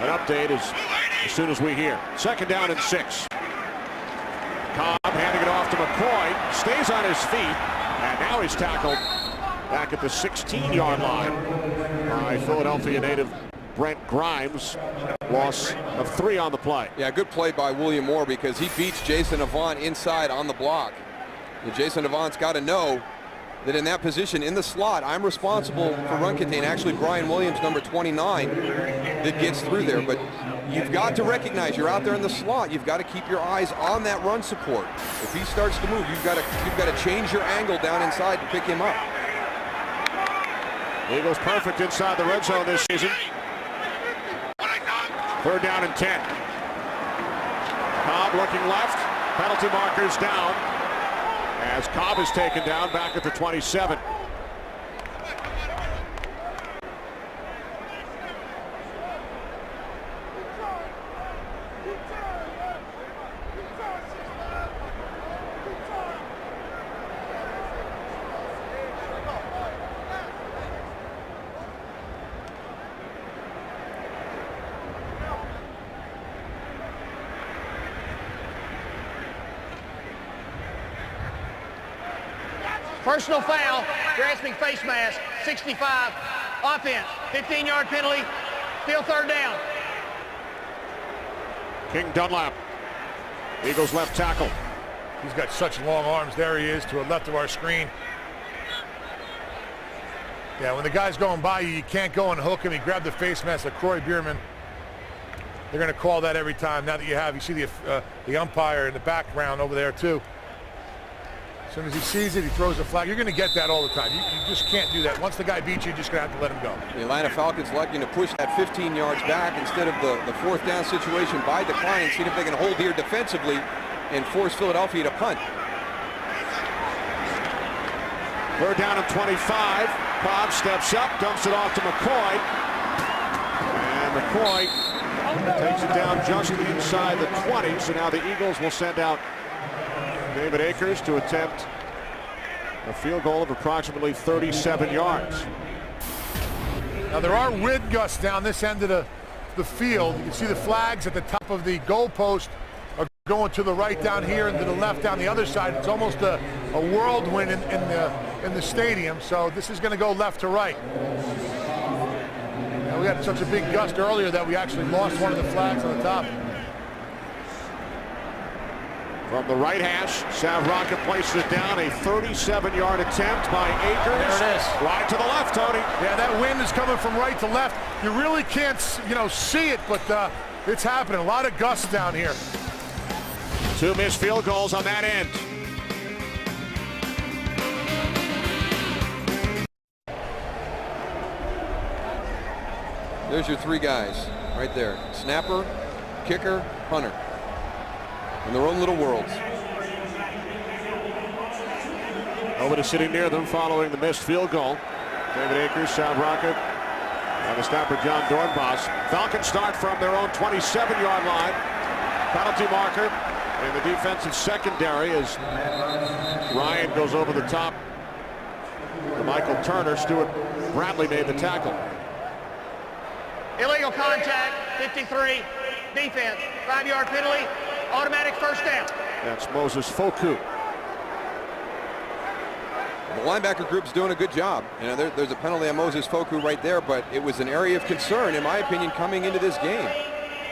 an update as soon as we hear. Second down and 6. Cobb handing it off to McCoy, stays on his feet, and now he's tackled back at the 16-yard line by Philadelphia native Brent Grimes. Loss of 3 on the play. Yeah, good play by William Moore because he beats Jason Avant inside on the block. And Jason Avant's got to know that in that position in the slot, I'm responsible for run contain. Actually, Brian Williams, number 29, that gets through there. But you've got to recognize you're out there in the slot. You've got to keep your eyes on that run support. If he starts to move, you've got to change your angle down inside to pick him up. Eagles perfect inside the red zone this season. Third down and 10. Cobb looking left. Penalty markers down as Cobb is taken down back at the 27. Personal foul, grasping face mask, 65, offense, 15-yard penalty, still third down. King Dunlap, Eagles left tackle. He's got such long arms. There he is to the left of our screen. Yeah, when the guy's going by you, you can't go and hook him. He grabbed the face mask like Croy Bierman. They're going to call that every time. Now that you see the umpire in the background over there too. As soon as he sees it, he throws a flag. You're going to get that all the time. You just can't do that. Once the guy beats you, you're just going to have to let him go. The Atlanta Falcons looking to push that 15 yards back instead of the fourth down situation by declining, see if they can hold here defensively and force Philadelphia to punt. Third down and 25. Cobb steps up, dumps it off to McCoy. And McCoy takes it down just inside the 20. So now the Eagles will send out David Akers to attempt a field goal of approximately 37 yards. Now there are wind gusts down this end of the field. You can see the flags at the top of the goalpost are going to the right down here and to the left down the other side. It's almost a whirlwind in the stadium, so this is going to go left to right. Now we had such a big gust earlier that we actually lost one of the flags on the top. From the right hash, Sav Rocket places it down. A 37-yard attempt by Akers. There it is. Right to the left, Tony. Yeah, that wind is coming from right to left. You really can't, see it, but it's happening. A lot of gusts down here. 2 missed field goals on that end. There's your three guys right there. Snapper, kicker, punter. In their own little worlds. Nobody sitting near them following the missed field goal. David Akers, South Rocket, and the snapper John Dornbos. Falcons start from their own 27-yard line. Penalty marker in the defensive secondary as Ryan goes over the top to Michael Turner. Stuart Bradley made the tackle. Illegal contact, 53. Defense, 5-yard penalty, automatic first down. That's Moses Foku. The linebacker group's doing a good job. You know, there's a penalty on Moses Foku right there, but it was an area of concern, in my opinion, coming into this game.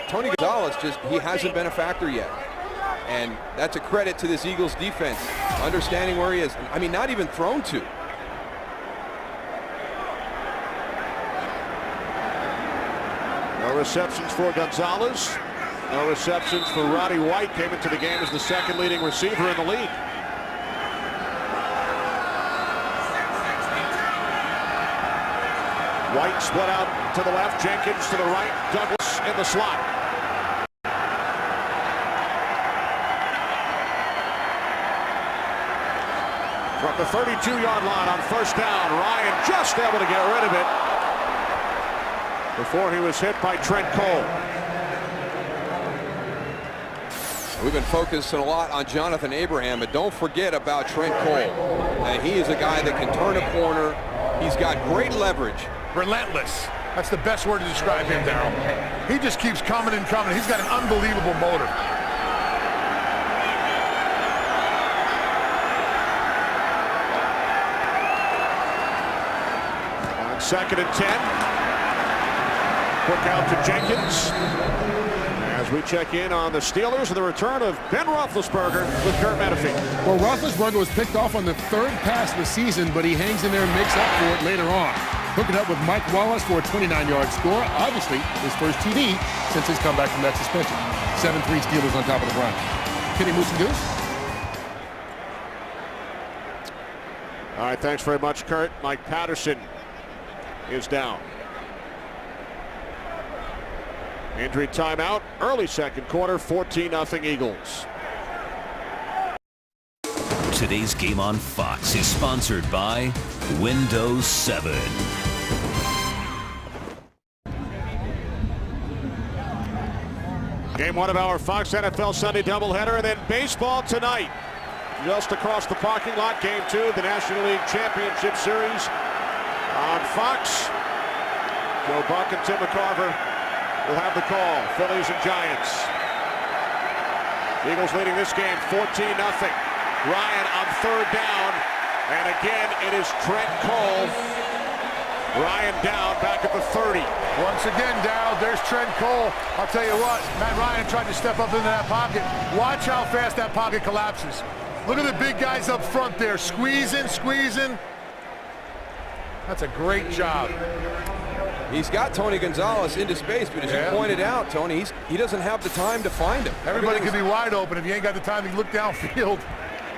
Tony Gonzalez he hasn't been a factor yet. And that's a credit to this Eagles defense, understanding where he is. I mean, not even thrown to. No receptions for Gonzalez. No receptions for Roddy White. Came into the game as the second leading receiver in the league. White split out to the left, Jenkins to the right, Douglas in the slot. From the 32-yard line on first down, Ryan just able to get rid of it before he was hit by Trent Cole. We've been focusing a lot on Jonathan Abraham, but don't forget about Trent Cole. He is a guy that can turn a corner. He's got great leverage. Relentless. That's the best word to describe him, Darryl. He just keeps coming and coming. He's got an unbelievable motor. On 2nd and 10. Quick out to Jenkins. As we check in on the Steelers and the return of Ben Roethlisberger with Kurt Menefee. Well, Roethlisberger was picked off on the 3rd pass of the season, but he hangs in there and makes up for it later on. Hooking up with Mike Wallace for a 29-yard score. Obviously, his first TD since his comeback from that suspension. 7-3 Steelers on top of the Browns. Kenny Moose and Goose. All right, thanks very much, Kurt. Mike Patterson is down. Injury timeout, early second quarter, 14-0 Eagles. Today's game on Fox is sponsored by Windows 7. Game one of our Fox NFL Sunday doubleheader, and then baseball tonight. Just across the parking lot, game 2 of the National League Championship Series on Fox. Joe Buck and Tim McCarver will have the call. Phillies and Giants. Eagles leading this game 14-0. Ryan on 3rd down, and again it is Trent Cole. Ryan down back at the 30. Once again, Darryl, there's Trent Cole. I'll tell you what, Matt Ryan tried to step up into that pocket. Watch how fast that pocket collapses. Look at the big guys up front there, squeezing. That's a great job. He's got Tony Gonzalez into space, but as you pointed out, Tony, he doesn't have the time to find him. Everybody could be wide open. If you ain't got the time to look downfield,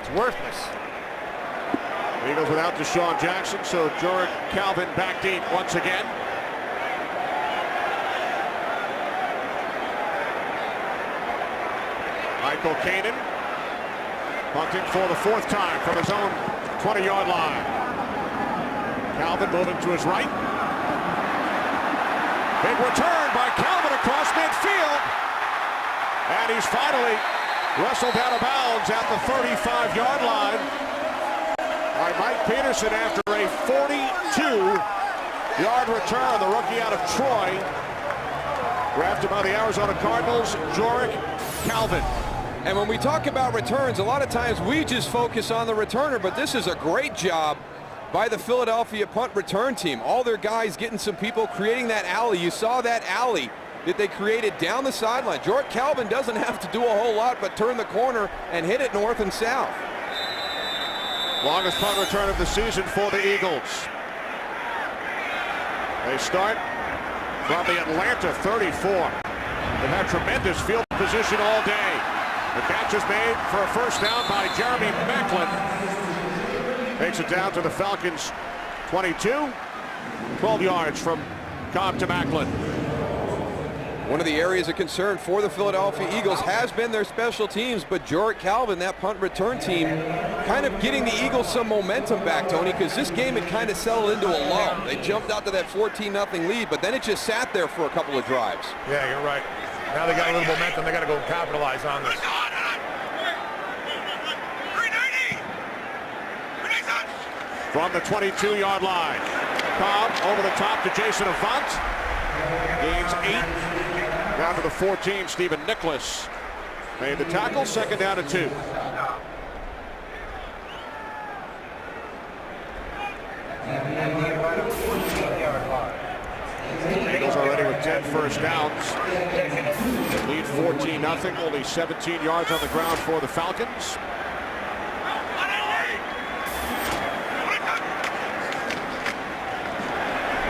it's worthless. Eagles without Deshaun Jackson, so Jordan Calvin back deep once again. Michael Kanan punting for the 4th time from his own 20-yard line. Calvin moving to his right. Big return by Calvin across midfield. And he's finally wrestled out of bounds at the 35-yard line by Mike Peterson after a 42-yard return. The rookie out of Troy. Drafted by the Arizona Cardinals, Jordan Calvin. And when we talk about returns, a lot of times we just focus on the returner, but this is a great job by the Philadelphia punt return team. All their guys getting some people, creating that alley. You saw that alley that they created down the sideline. Jordan Calvin doesn't have to do a whole lot but turn the corner and hit it north and south. Longest punt return of the season for the Eagles. They start from the Atlanta 34. They've had tremendous field position all day. The catch is made for a first down by Jeremy Maclin. Takes it down to the Falcons 22. 12 yards from Cobb to Macklin. One of the areas of concern for the Philadelphia Eagles has been their special teams, but Jorrick Calvin, that punt return team, kind of getting the Eagles some momentum back, Tony, because this game had kind of settled into a lull. They jumped out to that 14-0 lead, but then it just sat there for a couple of drives. Yeah, you're right. Now they got a little momentum. They got to go capitalize on this. From the 22-yard line. Cobb over the top to Jason Avant. Gains 8. Down to the 14, Stephen Nicholas made the tackle. Second down and 2. Eagles already with 10 first downs. Lead 14-0. Only 17 yards on the ground for the Falcons.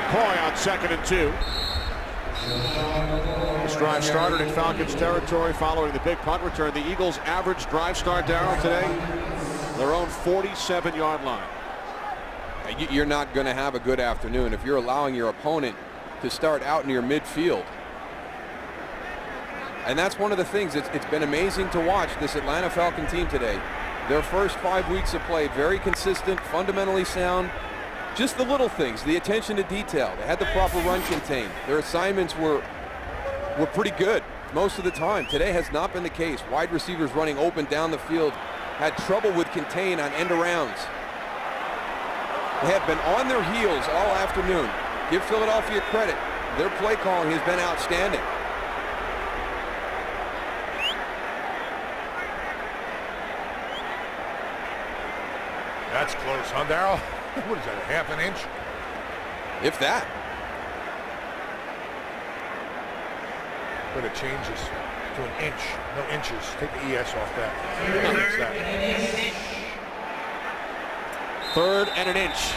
McCoy on second and 2. This drive started in Falcons territory following the big punt return. The Eagles' average drive start, Darryl, today, their own 47-yard line. You're not going to have a good afternoon if you're allowing your opponent to start out near midfield. And that's one of the things. It's been amazing to watch this Atlanta Falcon team today. Their first 5 weeks of play, very consistent, fundamentally sound. Just the little things, the attention to detail. They had the proper run contained. Their assignments were pretty good most of the time. Today has not been the case. Wide receivers running open down the field had trouble with contain on end arounds. They have been on their heels all afternoon. Give Philadelphia credit. Their play calling has been outstanding. That's close, huh, Darryl? What is that, a half an inch? If that. But it changes to an inch, no inches. Take the ES off that. Third and an inch.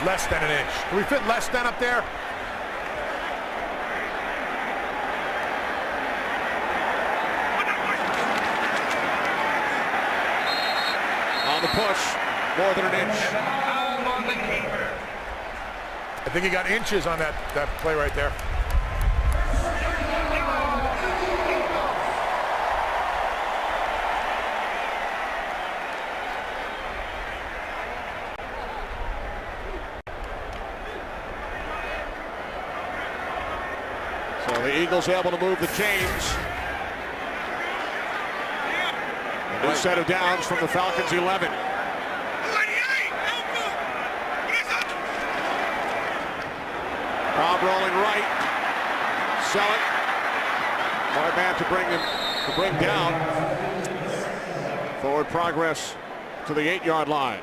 Less than an inch. Can we fit less than up there? On the push, more than an inch. I think he got inches on that play right there. So the Eagles able to move the chains. A new set of downs from the Falcons 11. Cobb rolling right. Sell it. Hard man to bring down. Forward progress to the 8-yard line.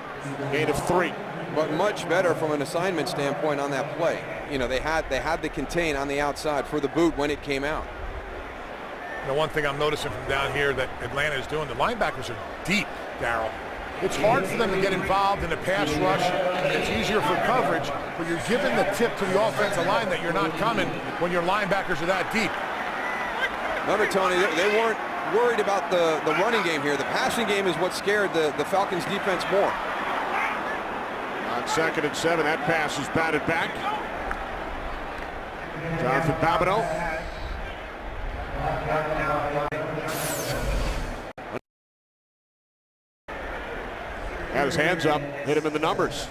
Gain of 3. But much better from an assignment standpoint on that play. You know, they had the contain on the outside for the boot when it came out. The one thing I'm noticing from down here that Atlanta is doing, the linebackers are deep, Darryl. It's hard for them to get involved in a pass rush. It's easier for coverage, but you're giving the tip to the offensive line that you're not coming when your linebackers are that deep. Remember, Tony, they weren't worried about the running game here. The passing game is what scared the Falcons defense more. On second and 7, that pass is batted back. Jonathan Babineau. Had his hands up, hit him in the numbers.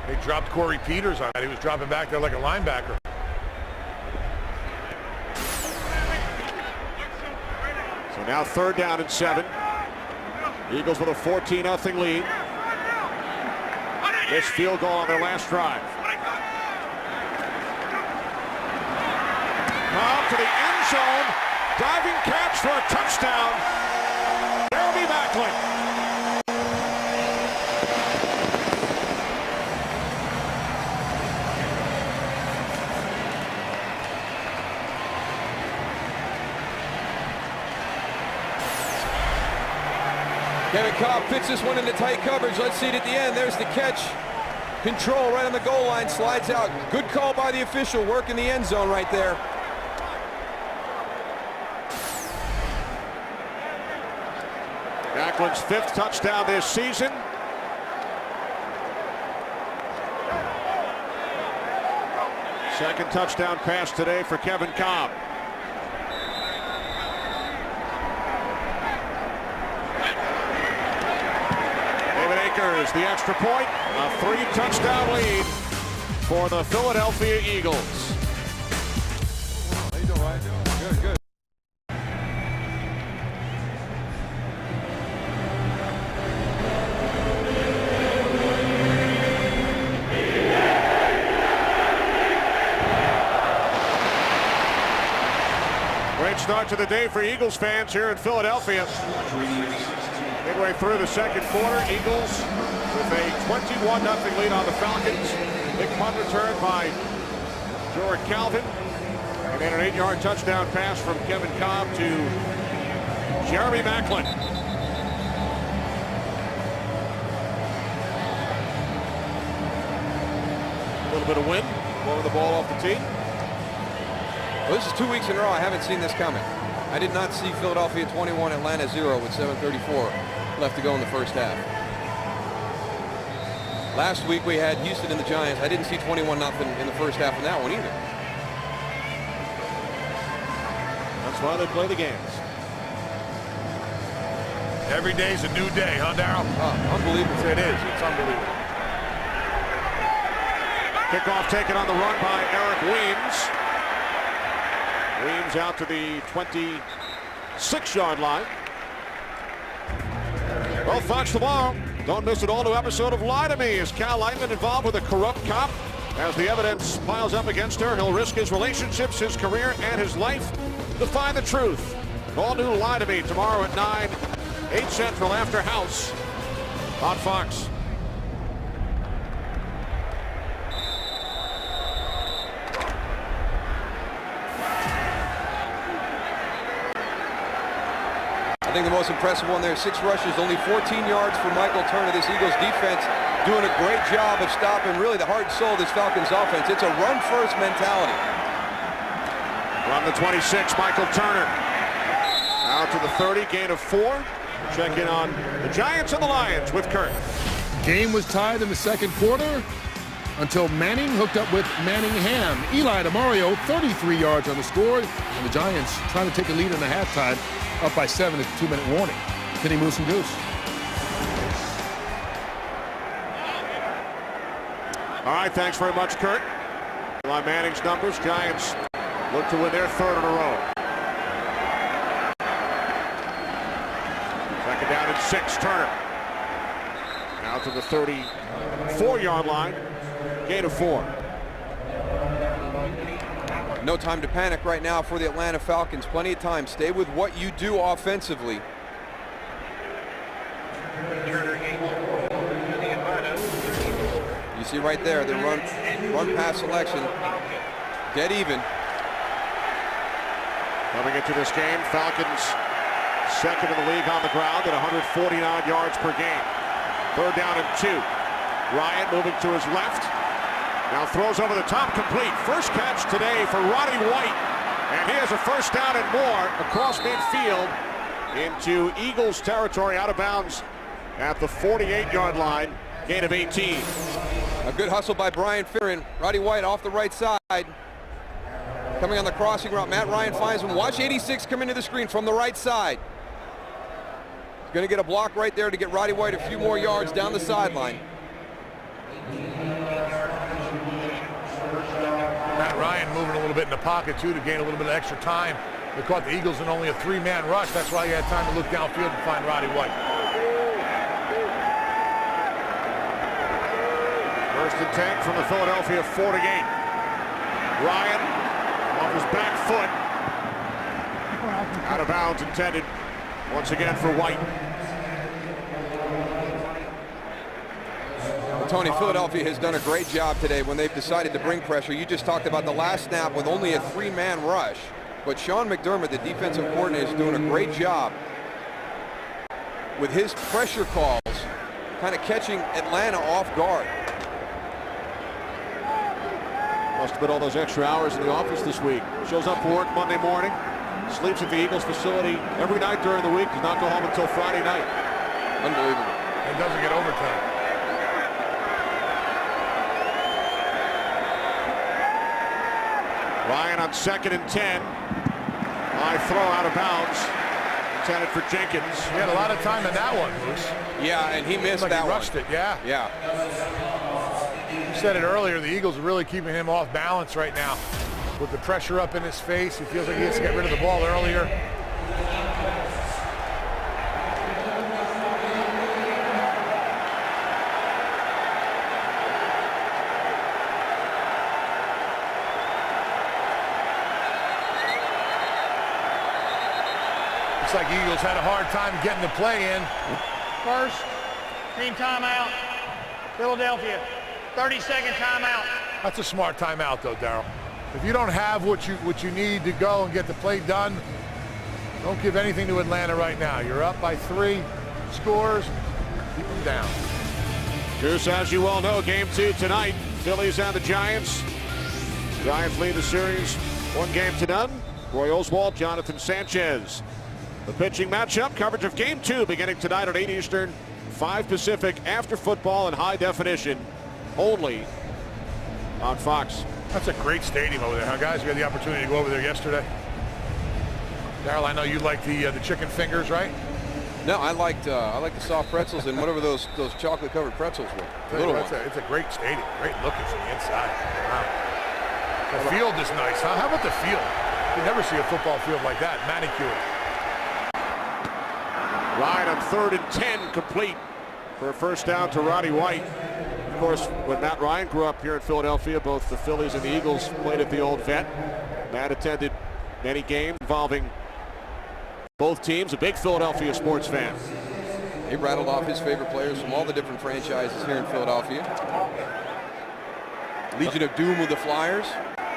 They dropped Corey Peters on that. He was dropping back there like a linebacker. So now third down and 7. Eagles with a 14-0 lead. This field goal on their last drive. Cobb to the end zone. Diving catch for a touchdown. Jeremy Macklin. Kevin Cobb fits this one into tight coverage. Let's see it at the end. There's the catch. Control right on the goal line. Slides out. Good call by the official. Work in the end zone right there. Macklin's 5th touchdown this season. Second touchdown pass today for Kevin Cobb. David Akers, the extra point, a 3-touchdown lead for the Philadelphia Eagles. How you doing, Ryan? Good, good. Great start to the day for Eagles fans here in Philadelphia. Midway through the second quarter, Eagles with a 21-0 lead on the Falcons. Big punt return by Jordan Calvin. And then an 8-yard touchdown pass from Kevin Cobb to Jeremy Maclin. A little bit of wind, blowing the ball off the tee. Well, this is 2 weeks in a row I haven't seen this coming. I did not see Philadelphia 21, Atlanta 0 with 7:34 left to go in the first half. Last week we had Houston and the Giants. I didn't see 21-0 in the first half in that one either. That's why they play the games. Every day's a new day, huh, Darryl? Unbelievable. It is. It's unbelievable. Kickoff taken on the run by Eric Weems. Weems out to the 26-yard line. Well, Fox tomorrow. Don't miss an all-new episode of Lie to Me. Is Cal Lightman involved with a corrupt cop? As the evidence piles up against her, he'll risk his relationships, his career, and his life to find the truth. All-new Lie to Me tomorrow at 9, 8 Central after House on Fox. I think the most impressive one there, 6 rushes, only 14 yards for Michael Turner. This Eagles defense doing a great job of stopping really the heart and soul of this Falcons offense. It's a run-first mentality. From the 26, Michael Turner. Out to the 30, gain of 4. Check in on the Giants and the Lions with Kurt. Game was tied in the second quarter until Manning hooked up with Manningham. Eli DeMario, 33 yards on the score, and the Giants trying to take a lead in the halftime, up by 7 at the 2-minute warning. Penny Moose and Goose. All right, thanks very much, Kurt. Eli Manning's numbers, Giants look to win their 3rd in a row. Second down and 6, Turner. Now to the 34-yard line, gain of 4. No time to panic right now for the Atlanta Falcons. Plenty of time. Stay with what you do offensively. You see right there, the run pass selection. Dead even. Coming into this game, Falcons second in the league on the ground at 149 yards per game. 3rd down and 2. Ryan moving to his left. Now throws over the top, complete. First catch today for Roddy White. And he has a first down and more across midfield into Eagles territory, out of bounds at the 48-yard line. Gain of 18. A good hustle by Brian Fearon. Roddy White off the right side. Coming on the crossing route. Matt Ryan finds him. Watch 86 come into the screen from the right side. He's going to get a block right there to get Roddy White a few more yards down the sideline. Matt Ryan moving a little bit in the pocket, too, to gain a little bit of extra time. They caught the Eagles in only a 3-man rush. That's why he had time to look downfield and find Roddy White. 1st and 10 from the Philadelphia 48. Ryan off his back foot. Out of bounds intended once again for White. Tony, Philadelphia has done a great job today when they've decided to bring pressure. You just talked about the last snap with only a 3-man rush. But Sean McDermott, the defensive coordinator, is doing a great job with his pressure calls, kind of catching Atlanta off guard. Must have been all those extra hours in the office this week. Shows up for work Monday morning, sleeps at the Eagles facility every night during the week, does not go home until Friday night. Unbelievable. And doesn't get overtime. Ryan on 2nd and 10. High throw out of bounds. Intended for Jenkins. He had a lot of time in that one, Moose. Yeah, and he missed that He rushed it, yeah. Yeah. You said it earlier, the Eagles are really keeping him off balance right now. With the pressure up in his face, he feels like he has to get rid of the ball earlier. Looks like Eagles had a hard time getting the play in. First, team timeout. Philadelphia, 30-second timeout. That's a smart timeout, though, Darryl. If you don't have what you need to go and get the play done, don't give anything to Atlanta right now. You're up by 3 scores. Keep them down. Goose, as you well know, game 2 tonight. Phillies and the Giants. Giants lead the series 1-0. Roy Oswalt, Jonathan Sanchez. The pitching matchup, coverage of game 2 beginning tonight at 8 Eastern, 5 Pacific, after football in high definition, only on Fox. That's a great stadium over there, huh, guys? You had the opportunity to go over there yesterday. Darryl, I know you like the chicken fingers, right? No, I like the soft pretzels and whatever those chocolate covered pretzels were. Little ones. It's a great stadium. Great looking from the inside. Wow. The field is nice, huh? How about the field? You never see a football field like that, manicured. Ryan on 3rd and 10, complete for a first down to Roddy White. Of course, when Matt Ryan grew up here in Philadelphia, both the Phillies and the Eagles played at the old Vet. Matt attended many games involving both teams, a big Philadelphia sports fan. He rattled off his favorite players from all the different franchises here in Philadelphia. Legion of Doom with the Flyers.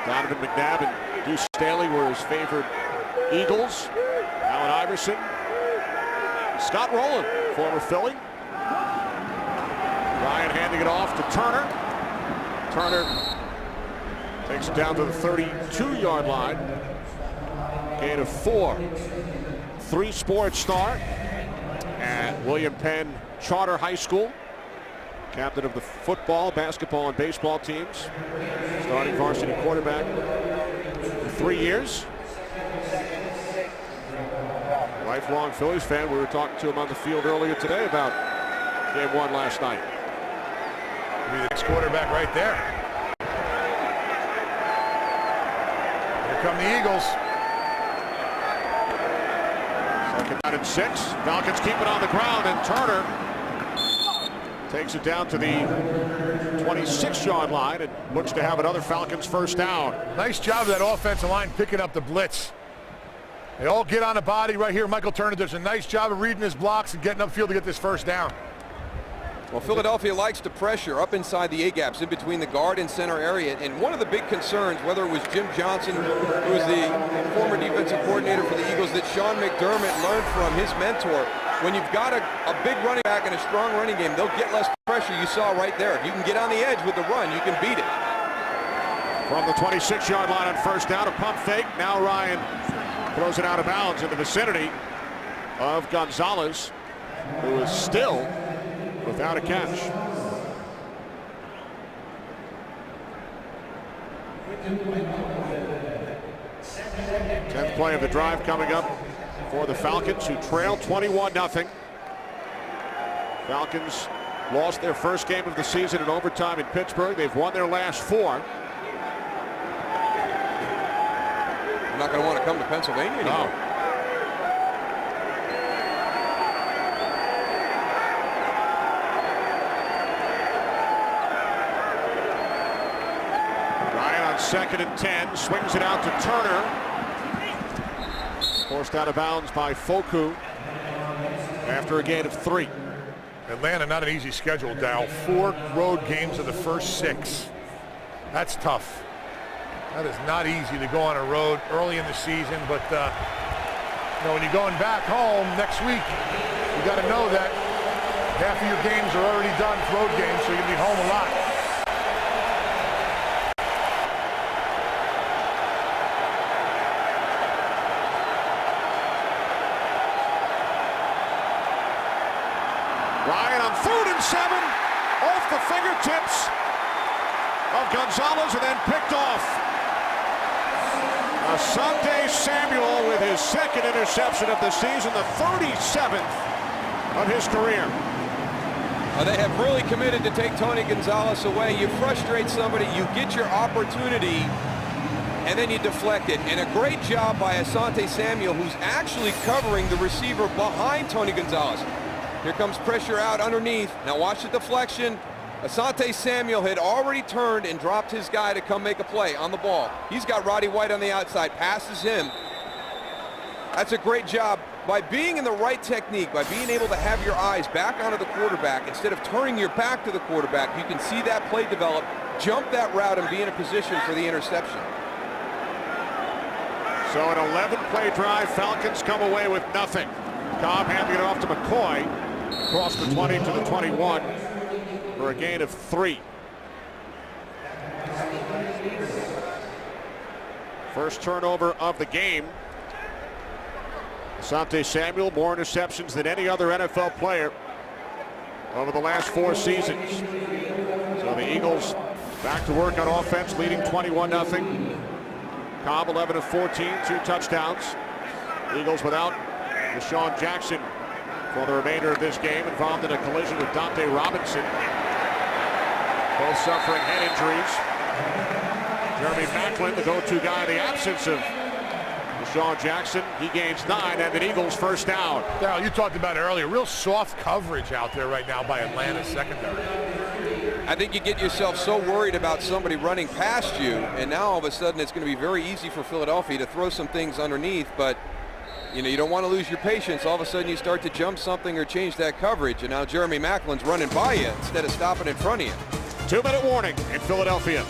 Donovan McNabb and Deuce Staley were his favorite Eagles. Allen Iverson. Scott Rowland, former Philly. Ryan handing it off to Turner. Turner takes it down to the 32-yard line. Gain of 4. 3 sports star at William Penn Charter High School. Captain of the football, basketball, and baseball teams. Starting varsity quarterback for 3 years. Lifelong Phillies fan. We were talking to him on the field earlier today about game 1 last night. Be the next quarterback right there. Here come the Eagles. 2nd down and 6. Falcons keep it on the ground, and Turner takes it down to the 26-yard line and looks to have another Falcons first down. Nice job of that offensive line picking up the blitz. They all get on the body right here. Michael Turner does a nice job of reading his blocks and getting upfield to get this first down. Well, Philadelphia likes to pressure up inside the A-gaps in between the guard and center area. And one of the big concerns, whether it was Jim Johnson, who was the former defensive coordinator for the Eagles, that Sean McDermott learned from his mentor. When you've got a big running back and a strong running game, they'll get less pressure. You saw right there. If you can get on the edge with the run, you can beat it. From the 26-yard line on first down, a pump fake. Now Ryan throws it out of bounds in the vicinity of Gonzalez, who is still without a catch. Tenth play of the drive coming up for the Falcons, who trail 21-0. Falcons lost their first game of the season in overtime in Pittsburgh. They've won their last 4. They're not going to want to come to Pennsylvania anymore. No. Ryan on 2nd and 10, swings it out to Turner. Forced out of bounds by Foku after a gain of 3. Atlanta, not an easy schedule, Dow. 4 road games of the first 6. That's tough. That is not easy to go on a road early in the season, but you know, when you're going back home next week, you got to know that half of your games are already done, road games, so you're going to be home a lot. Ryan on 3rd and 7, off the fingertips of Gonzalez and then picked off. Asante Samuel with his second interception of the season, the 37th of his career. They have really committed to take Tony Gonzalez away. You frustrate somebody, you get your opportunity, and then you deflect it. And a great job by Asante Samuel, who's actually covering the receiver behind Tony Gonzalez. Here comes pressure out underneath. Now watch the deflection. Asante Samuel had already turned and dropped his guy to come make a play on the ball. He's got Roddy White on the outside, passes him. That's a great job. By being in the right technique, by being able to have your eyes back onto the quarterback instead of turning your back to the quarterback, you can see that play develop, jump that route, and be in a position for the interception. So an 11-play drive, Falcons come away with nothing. Cobb handing it off to McCoy across the 20 to the 21 for a gain of 3. First turnover of the game. Asante Samuel, more interceptions than any other NFL player over the last 4 seasons. So the Eagles back to work on offense, leading 21-0. Cobb 11 of 14, 2 touchdowns. Eagles without Deshaun Jackson for the remainder of this game, involved in a collision with Dante Robinson. Both suffering head injuries. Jeremy Maclin, the go-to guy in the absence of Deshaun Jackson. He gains 9, and the Eagles first down. Darryl, you talked about it earlier. Real soft coverage out there right now by Atlanta's secondary. I think you get yourself so worried about somebody running past you, and now all of a sudden it's going to be very easy for Philadelphia to throw some things underneath, but you don't want to lose your patience. All of a sudden you start to jump something or change that coverage, and now Jeremy Maclin's running by you instead of stopping in front of you. 2-minute warning in Philadelphia.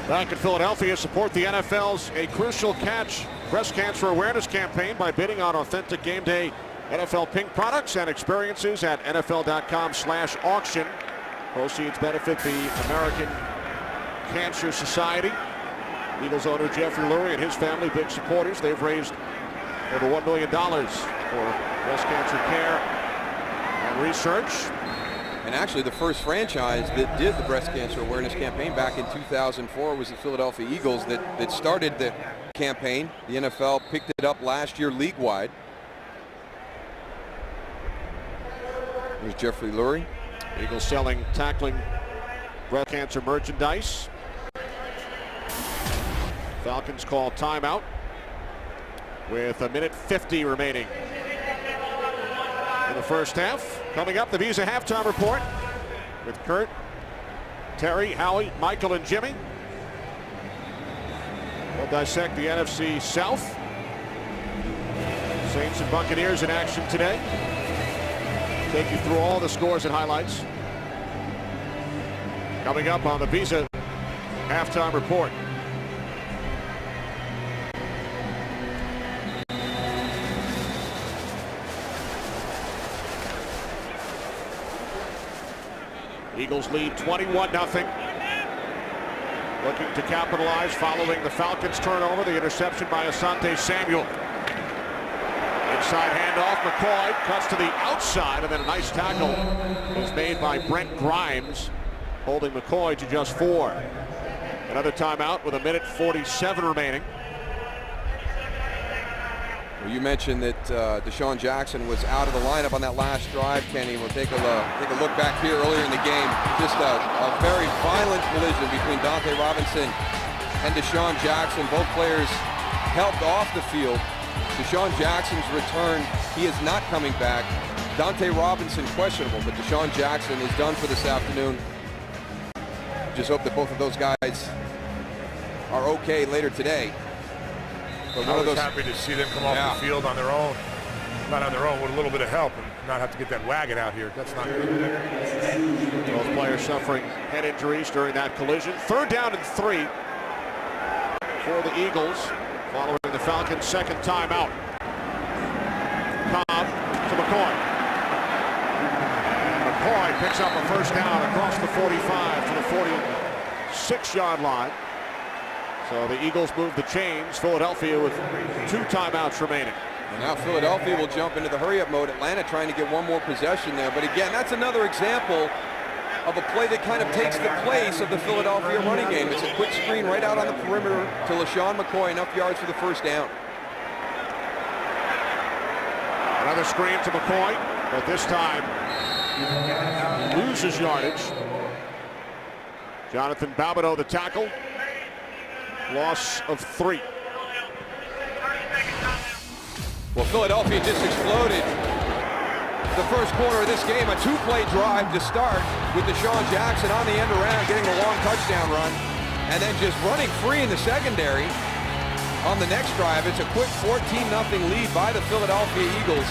Back in Philadelphia, support the NFL's A Crucial Catch breast cancer awareness campaign by bidding on authentic game day NFL pink products and experiences at NFL.com/auction. Proceeds benefit the American Cancer Society. Eagles owner Jeffrey Lurie and his family, big supporters. They've raised over $1 million for breast cancer care and research. And actually the first franchise that did the breast cancer awareness campaign back in 2004 was the Philadelphia Eagles that started the campaign. The NFL picked it up last year league-wide. There's Jeffrey Lurie. Eagles selling tackling breast cancer merchandise. Falcons call timeout with 1:50 remaining in the first half. Coming up, the Visa halftime report with Kurt, Terry, Howie, Michael, and Jimmy. We'll dissect the NFC South. Saints and Buccaneers in action today. Take you through all the scores and highlights. Coming up on the Visa halftime report. Eagles lead 21-0. Looking to capitalize following the Falcons turnover, the interception by Asante Samuel. Inside handoff, McCoy cuts to the outside, and then a nice tackle is made by Brent Grimes, holding McCoy to just 4. Another timeout with 1:47 remaining. Well, you mentioned that Deshaun Jackson was out of the lineup on that last drive, Kenny. We'll take a look back here earlier in the game. Just a very violent collision between Dante Robinson and Deshaun Jackson. Both players helped off the field. Deshaun Jackson's return, he is not coming back. Dante Robinson questionable, but Deshaun Jackson is done for this afternoon. Just hope that both of those guys are okay later today. But I was happy to see them come off the field on their own. Not on their own, with a little bit of help, and not have to get that wagon out here. That's not good. Both players suffering head injuries during that collision. 3rd down and 3 for the Eagles following the Falcons' second timeout. Cobb to McCoy. McCoy picks up a first down across the 45 to the 46-yard line. So the Eagles move the chains. Philadelphia with 2 timeouts remaining. And now Philadelphia will jump into the hurry-up mode. Atlanta trying to get one more possession there. But again, that's another example of a play that kind of takes the place of the Philadelphia running game. It's a quick screen right out on the perimeter to LaShawn McCoy, enough yards for the first down. Another screen to McCoy, but this time loses yardage. Jonathan Babineau, the tackle. Loss of 3. Well, Philadelphia just exploded the first quarter of this game. A 2-play drive to start with Deshaun Jackson on the end around, getting a long touchdown run, and then just running free in the secondary on the next drive. It's a quick 14-0 lead by the Philadelphia Eagles.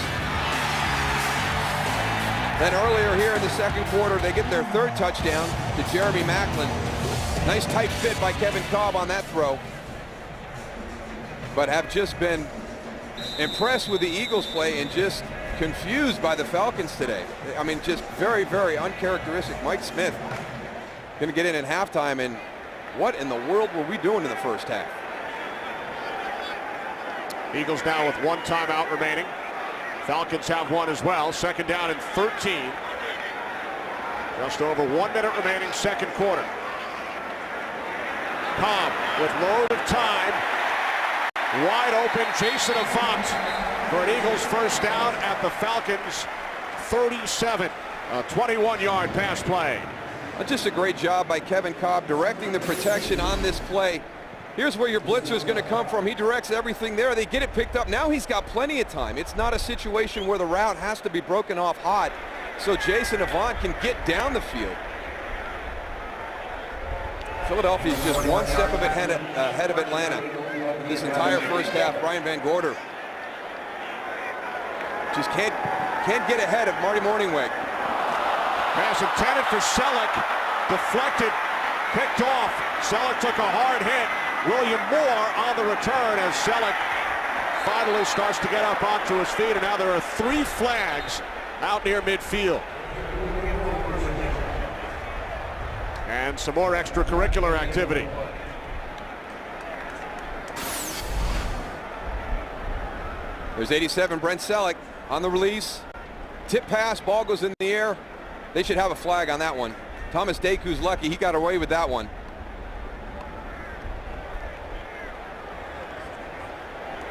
Then earlier here in the second quarter, they get their third touchdown to Jeremy Maclin. Nice tight fit by Kevin Cobb on that throw. But have just been impressed with the Eagles play and just confused by the Falcons today. I mean, just very, very uncharacteristic. Mike Smith going to get in at halftime, and what in the world were we doing in the first half? Eagles now with 1 timeout remaining. Falcons have 1 as well. Second down and 13. Just over 1 minute remaining, second quarter. Cobb with load of time. Wide open, Jason Avant for an Eagles first down at the Falcons 37. A 21-yard pass play. Just a great job by Kevin Cobb directing the protection on this play. Here's where your blitzer is going to come from. He directs everything there. They get it picked up. Now he's got plenty of time. It's not a situation where the route has to be broken off hot, so Jason Avant can get down the field. Philadelphia is just 1 step ahead of Atlanta this entire first half. Brian Van Gorder just can't get ahead of Marty Morningweg. Pass intended for Selleck, deflected, picked off. Selleck took a hard hit. William Moore on the return as Selleck finally starts to get up onto his feet, and now there are 3 flags out near midfield. And some more extracurricular activity. There's 87, Brent Selleck on the release. Tip pass, ball goes in the air. They should have a flag on that one. Thomas Daku's lucky, he got away with that one.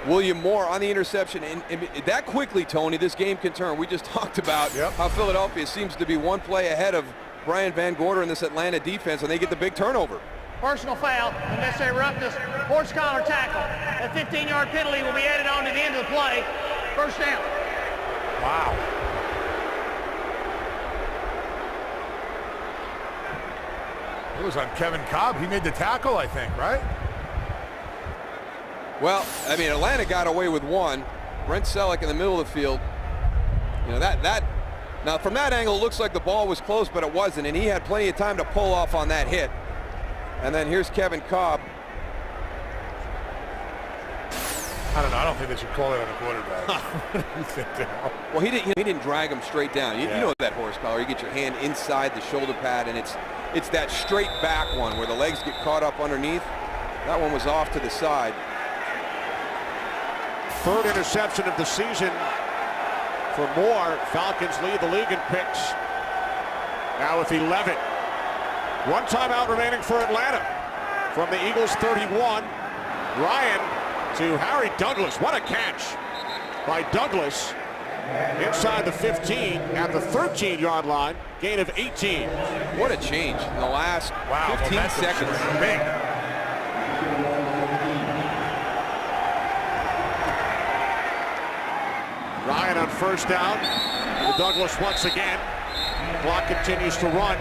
William Moore on the interception, and that quickly, Tony, this game can turn. We just talked about how Philadelphia seems to be 1 play ahead of Brian Van Gorder in this Atlanta defense, and they get the big turnover. Personal foul, unnecessary roughness, horse collar tackle. A 15-yard penalty will be added on to the end of the play. First down. Wow. It was on Kevin Cobb. He made the tackle, I think, right? Well, I mean, Atlanta got away with 1. Brent Selleck in the middle of the field. You know, now from that angle, it looks like the ball was close, but it wasn't, and he had plenty of time to pull off on that hit. And then here's Kevin Cobb. I don't know. I don't think they should call it on the quarterback. Well, he didn't drag him straight down. You know that horse collar. You get your hand inside the shoulder pad, and it's that straight back one where the legs get caught up underneath. That one was off to the side. 3rd interception of the season for Moore. Falcons lead the league in picks. Now with 11. 1 timeout remaining for Atlanta. From the Eagles 31, Ryan to Harry Douglas. What a catch by Douglas inside the 15 at the 13-yard line. Gain of 18. What a change in the last 15 seconds. Big. Ryan on first down. Douglas once again. Clock continues to run.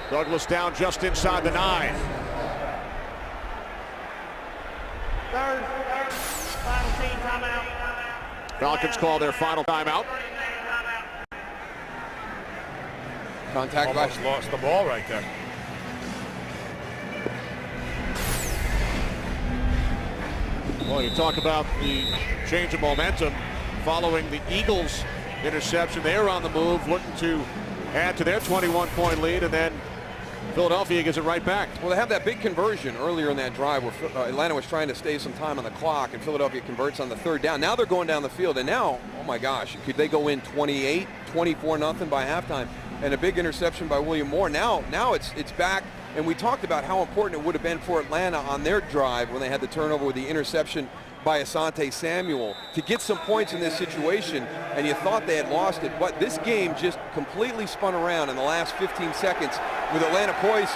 Douglas down just inside the 9. Third, final team timeout. Falcons call their final timeout. Contact Almost lost the ball right there. Well, you talk about the change of momentum following the Eagles interception. They were on the move, looking to add to their 21-point lead, and then Philadelphia gets it right back. Well, they have that big conversion earlier in that drive where Atlanta was trying to stay some time on the clock, and Philadelphia converts on the third down. Now they're going down the field, and now, oh my gosh, could they go in 28, 24-0 by halftime? And a big interception by William Moore. Now it's back, and we talked about how important it would have been for Atlanta on their drive when they had the turnover with the interception by Asante Samuel to get some points in this situation, and you thought they had lost it. But this game just completely spun around in the last 15 seconds with Atlanta poised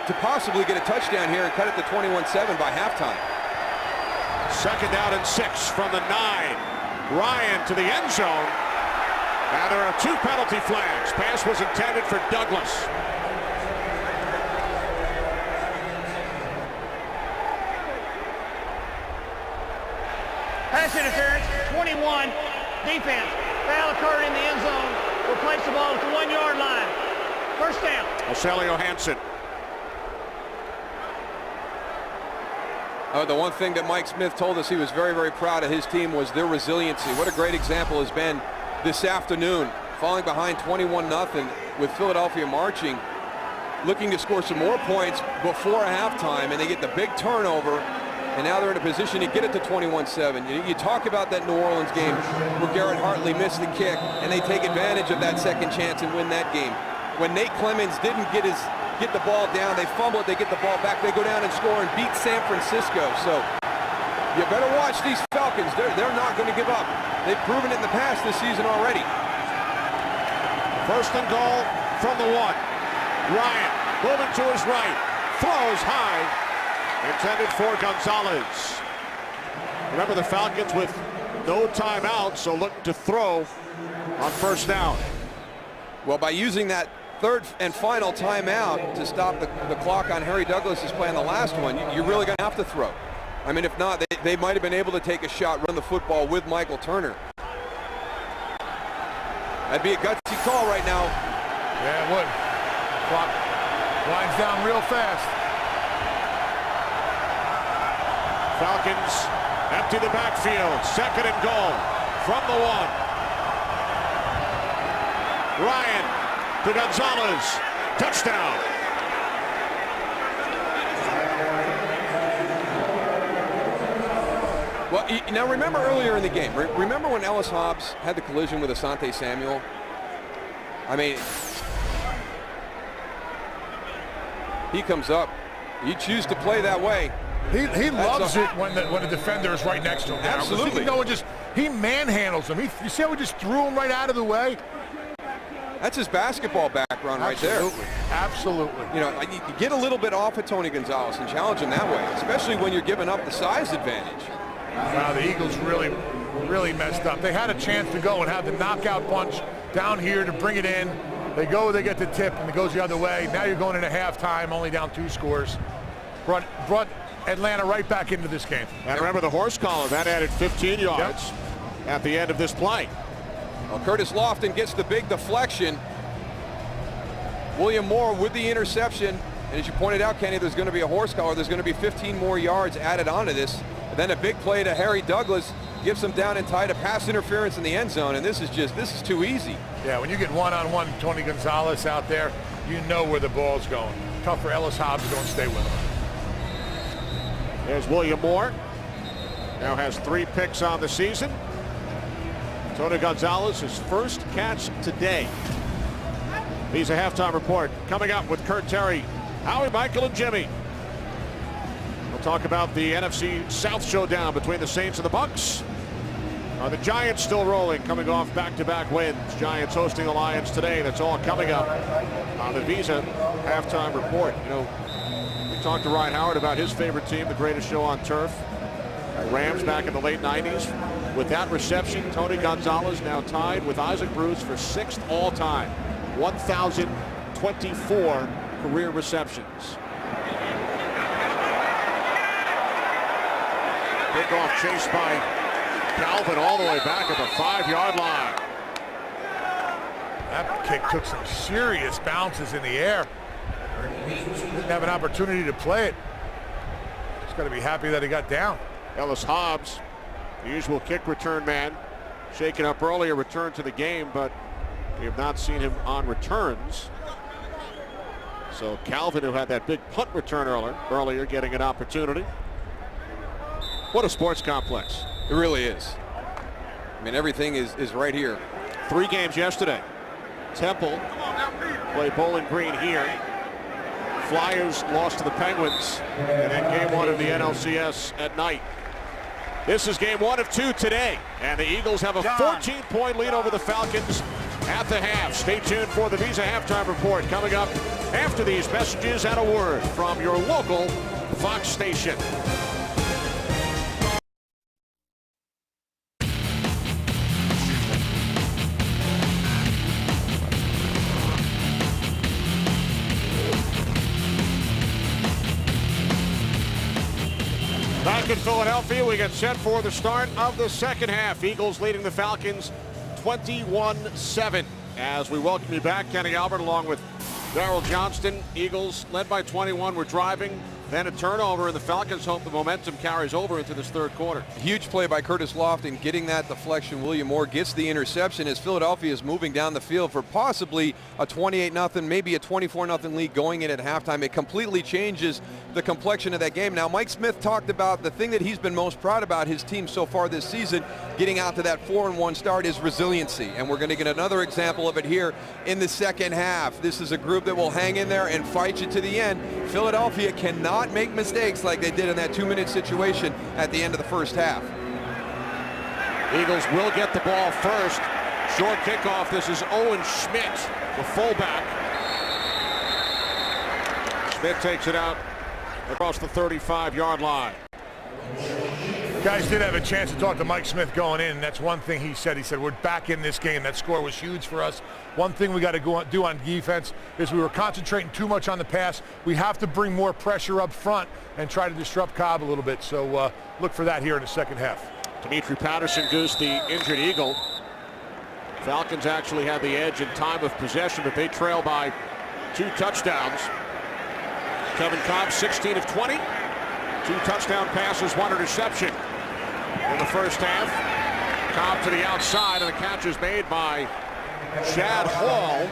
to possibly get a touchdown here and cut it to 21-7 by halftime. 2nd down and 6 from the 9. Ryan to the end zone. And there are 2 penalty flags. Pass was intended for Douglas. Pass interference, 21, defense. Foul occurred in the end zone. Will place the ball at the 1-yard line. First down. Ocelio Hansen. The one thing that Mike Smith told us he was very, very proud of his team was their resiliency. What a great example has been this afternoon, falling behind 21-0 with Philadelphia marching, looking to score some more points before halftime, and they get the big turnover. And now they're in a position to get it to 21-7. You talk about that New Orleans game where Garrett Hartley missed the kick, and they take advantage of that second chance and win that game. When Nate Clemens didn't get the ball down, they fumble it, they get the ball back, they go down and score and beat San Francisco. So you better watch these Falcons. They're not going to give up. They've proven it in the past this season already. 1st and goal from the 1. Ryan moving to his right, throws high. Intended for Gonzalez. Remember, the Falcons with no timeout, so looking to throw on 1st down. Well, by using that 3rd and final timeout to stop the clock on Harry Douglas's play on the last one, you're really going to have to throw. I mean, if not, they might have been able to take a shot, run the football with Michael Turner. That'd be a gutsy call right now. Yeah, it would. Clock winds down real fast. Falcons empty the backfield. 2nd and goal from the 1. Ryan to Gonzalez. Touchdown. Well, now remember earlier in the game, remember when Ellis Hobbs had the collision with Asante Samuel? I mean, he comes up. You choose to play that way. He loves it when the defender is right next to him. Absolutely. He can go and he manhandles him. You see how he just threw him right out of the way? That's his basketball background right there. Absolutely. You know, you get a little bit off of Tony Gonzalez and challenge him that way, especially when you're giving up the size advantage. Wow, the Eagles really messed up. They had a chance to go and have the knockout punch down here to bring it in. They go, they get the tip, and it goes the other way. Now you're going into halftime, only down 2 scores. Brought Atlanta right back into this game. And remember the horse collar, that added 15 yards at the end of this play. Well, Curtis Lofton gets the big deflection. William Moore with the interception. And as you pointed out, Kenny, there's going to be a horse collar. There's going to be 15 more yards added onto this. And then a big play to Harry Douglas gives them down and tight, a pass interference in the end zone. And this is too easy. Yeah, when you get one-on-one Tony Gonzalez out there, you know where the ball's going. Tough for Ellis Hobbs to go and stay with him. There's William Moore. Now has 3 picks on the season. Tony Gonzalez, his first catch today. He's a halftime report coming up with Kurt Terry, Howie, Michael, and Jimmy. We'll talk about the NFC South showdown between the Saints and the Bucks. Are the Giants still rolling, coming off back-to-back wins? Giants hosting the Lions today. That's all coming up on the Visa halftime report. You know, we talked to Ryan Howard about his favorite team, the greatest show on turf. Rams back in the late 90s. With that reception, Tony Gonzalez now tied with Isaac Bruce for 6th all-time. 1,024 career receptions. Kickoff chased by Calvin all the way back at the 5-yard line. That kick took some serious bounces in the air. Didn't have an opportunity to play it. Just got to be happy that he got down. Ellis Hobbs, the usual kick return man, shaken up earlier, returned to the game, but we have not seen him on returns So Calvin, who had that big punt return earlier, getting an opportunity. What a sports complex. It really is. I mean, everything is right here. 3 games yesterday. Temple played Bowling Green here. Flyers lost to the Penguins. And then game 1 of the NLCS at night. This is game 1 of 2 today. And the Eagles have a 14-point lead over the Falcons at the half. Stay tuned for the Visa Halftime Report coming up after these messages and a word from your local Fox station. Back in Philadelphia, we get set for the start of the second half. Eagles leading the Falcons 21-7. As we welcome you back, Kenny Albert along with Darryl Johnston. Eagles led by 21 were driving. Then a turnover, and the Falcons hope the momentum carries over into this third quarter. Huge play by Curtis Lofton, getting that deflection. William Moore gets the interception as Philadelphia is moving down the field for possibly a 28-0, maybe a 24-0 lead going in at halftime. It completely changes the complexion of that game. Now, Mike Smith talked about the thing that he's been most proud about his team so far this season, getting out to that 4-1 start, is resiliency. And we're going to get another example of it here in the second half. This is a group that will hang in there and fight you to the end. Philadelphia cannot make mistakes like they did in that 2-minute situation at the end of the first half. Eagles will get the ball first. Short kickoff. This is Owen Schmidt, the fullback. Schmidt takes it out across the 35-yard line. Guys did have a chance to talk to Mike Smith going in. That's one thing he said. He said, we're back in this game. That score was huge for us. One thing we got to do on defense is we were concentrating too much on the pass. We have to bring more pressure up front and try to disrupt Cobb a little bit. So look for that here in the second half. Demetri Patterson goes the injured Eagle. Falcons actually had the edge in time of possession, but they trail by 2 touchdowns. Kevin Cobb, 16 of 20. 2 touchdown passes, 1 interception in the first half. Cobb to the outside, and the catch is made by Chad Hall,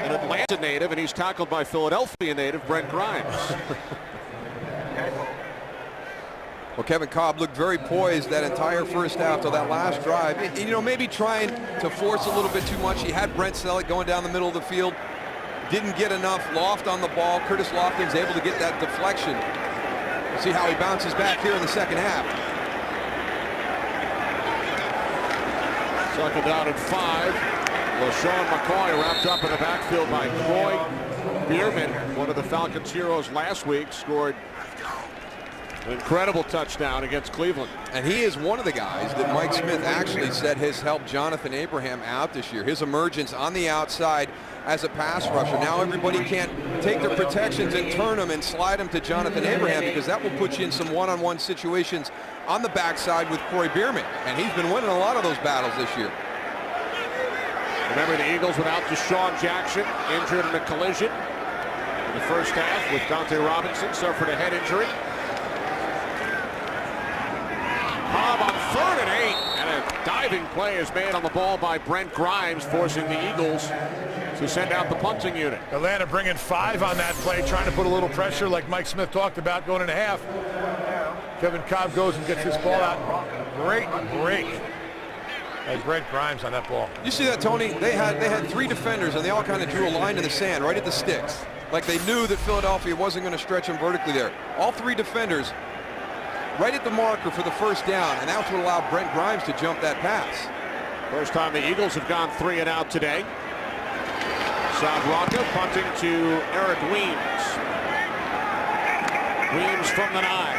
an Atlanta native, and he's tackled by Philadelphia native Brent Grimes. Well, Kevin Cobb looked very poised that entire first half till that last drive. You know, maybe trying to force a little bit too much. He had Brent Selleck going down the middle of the field. Didn't get enough loft on the ball. Curtis Lofton's able to get that deflection. We'll see how he bounces back here in the second half. Second down and 5. LaShawn McCoy wrapped up in the backfield by Troy Bierman, one of the Falcons' heroes last week, scored an incredible touchdown against Cleveland. And he is one of the guys that Mike Smith actually said has helped Jonathan Abraham out this year. His emergence on the outside as a pass rusher. Now everybody can't take their protections and turn them and slide them to Jonathan Abraham, because that will put you in some one-on-one situations on the backside with Troy Bierman. And he's been winning a lot of those battles this year. Remember, the Eagles without Deshaun Jackson, injured in a collision in the first half with Dante Robinson, suffered a head injury. Cobb on 3rd and 8, and a diving play is made on the ball by Brent Grimes, forcing the Eagles to send out the punting unit. Atlanta bringing 5 on that play, trying to put a little pressure like Mike Smith talked about going into half. Kevin Cobb goes and gets this ball out. Great break by Brent Grimes on that ball. You see that, Tony? They had 3 defenders, and they all kind of drew a line in the sand right at the sticks. Like they knew that Philadelphia wasn't going to stretch them vertically there. All 3 defenders right at the marker for the first down, and that's what allowed Brent Grimes to jump that pass. First time the Eagles have gone 3 and out today. South Rocca punting to Eric Weems. Weems from the 9.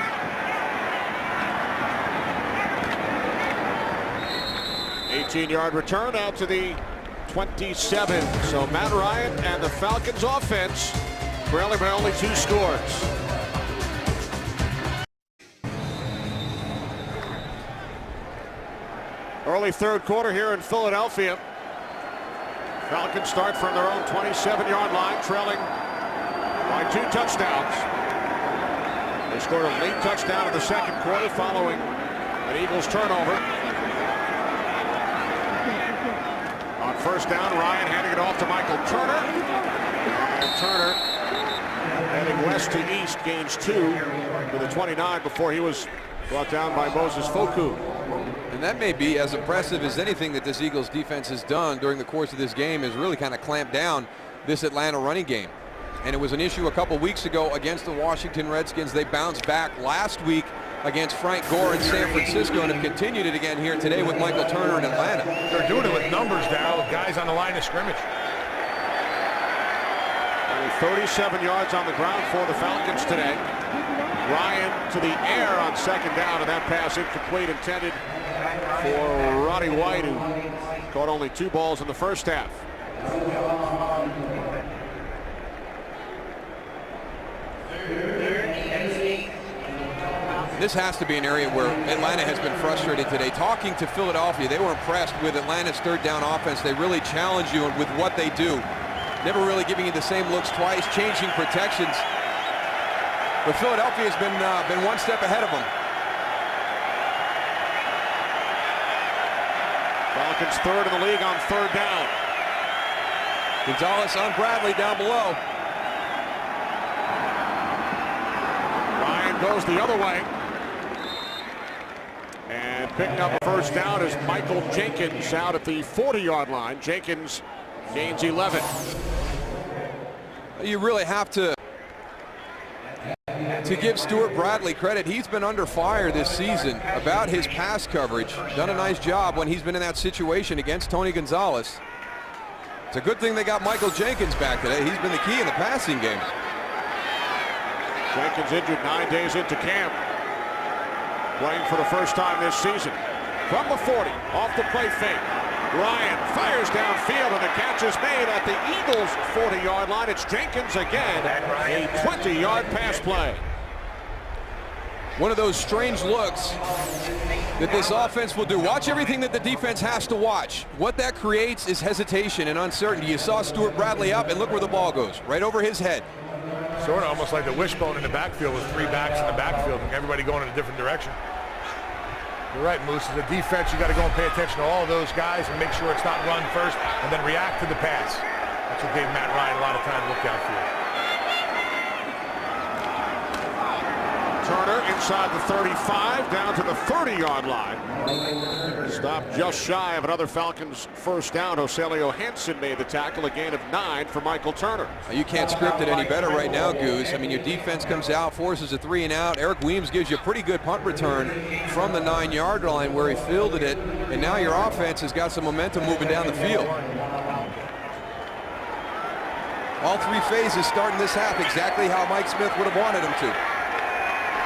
Eighteen-yard return out to the 27. So Matt Ryan and the Falcons offense trailing by only 2 scores. Early third quarter here in Philadelphia. Falcons start from their own 27-yard line, trailing by 2 touchdowns. They scored a late touchdown in the second quarter following an Eagles turnover. On first down, Ryan handing it off to Michael Turner. And Turner Heading west to east, gains 2 to the 29 before he was brought down by Moses Foku. And that may be as impressive as anything that this Eagles defense has done during the course of this game, is really kind of clamp down this Atlanta running game. And it was an issue a couple weeks ago against the Washington Redskins. They bounced back last week against Frank Gore in San Francisco and have continued it again here today with Michael Turner in Atlanta. They're doing it with numbers, Darryl, with guys on the line of scrimmage. Only 37 yards on the ground for the Falcons today. Ryan to the air on second down, and that pass incomplete, intended for Roddy White, who caught only 2 balls in the first half. This has to be an area where Atlanta has been frustrated today. Talking to Philadelphia, they were impressed with Atlanta's third down offense. They really challenge you with what they do. Never really giving you the same looks twice, changing protections. But Philadelphia has been one step ahead of them. Falcons third in the league on third down. Gonzalez on Bradley down below. Ryan goes the other way. And picking up a first down is Michael Jenkins out at the 40-yard line. Jenkins gains 11. You really have to give Stuart Bradley credit. He's been under fire this season about his pass coverage. Done a nice job when he's been in that situation against Tony Gonzalez. It's a good thing they got Michael Jenkins back today. He's been the key in the passing game. Jenkins injured 9 days into camp, playing for the first time this season. From the 40, off the play fake. Ryan fires downfield, and the catch is made at the Eagles' 40-yard line. It's Jenkins again, a 20-yard pass play. One of those strange looks that this offense will do. Watch everything that the defense has to watch. What that creates is hesitation and uncertainty. You saw Stuart Bradley up, and look where the ball goes, right over his head. Sort of almost like the wishbone in the backfield with 3 backs in the backfield and everybody going in a different direction. You're right, Moose. As a defense, you got to go and pay attention to all of those guys and make sure it's not run first and then react to the pass. That's what gave Matt Ryan a lot of time to look out for. Turner inside the 35, down to the 30-yard line. Stopped just shy of another Falcons first down. Joselio Hansen made the tackle, a gain of 9 for Michael Turner. You can't script it any better right now, Goose. I mean, your defense comes out, forces a 3 and out. Eric Weems gives you a pretty good punt return from the 9-yard line where he fielded it, and now your offense has got some momentum moving down the field. All 3 phases starting this half exactly how Mike Smith would have wanted them to.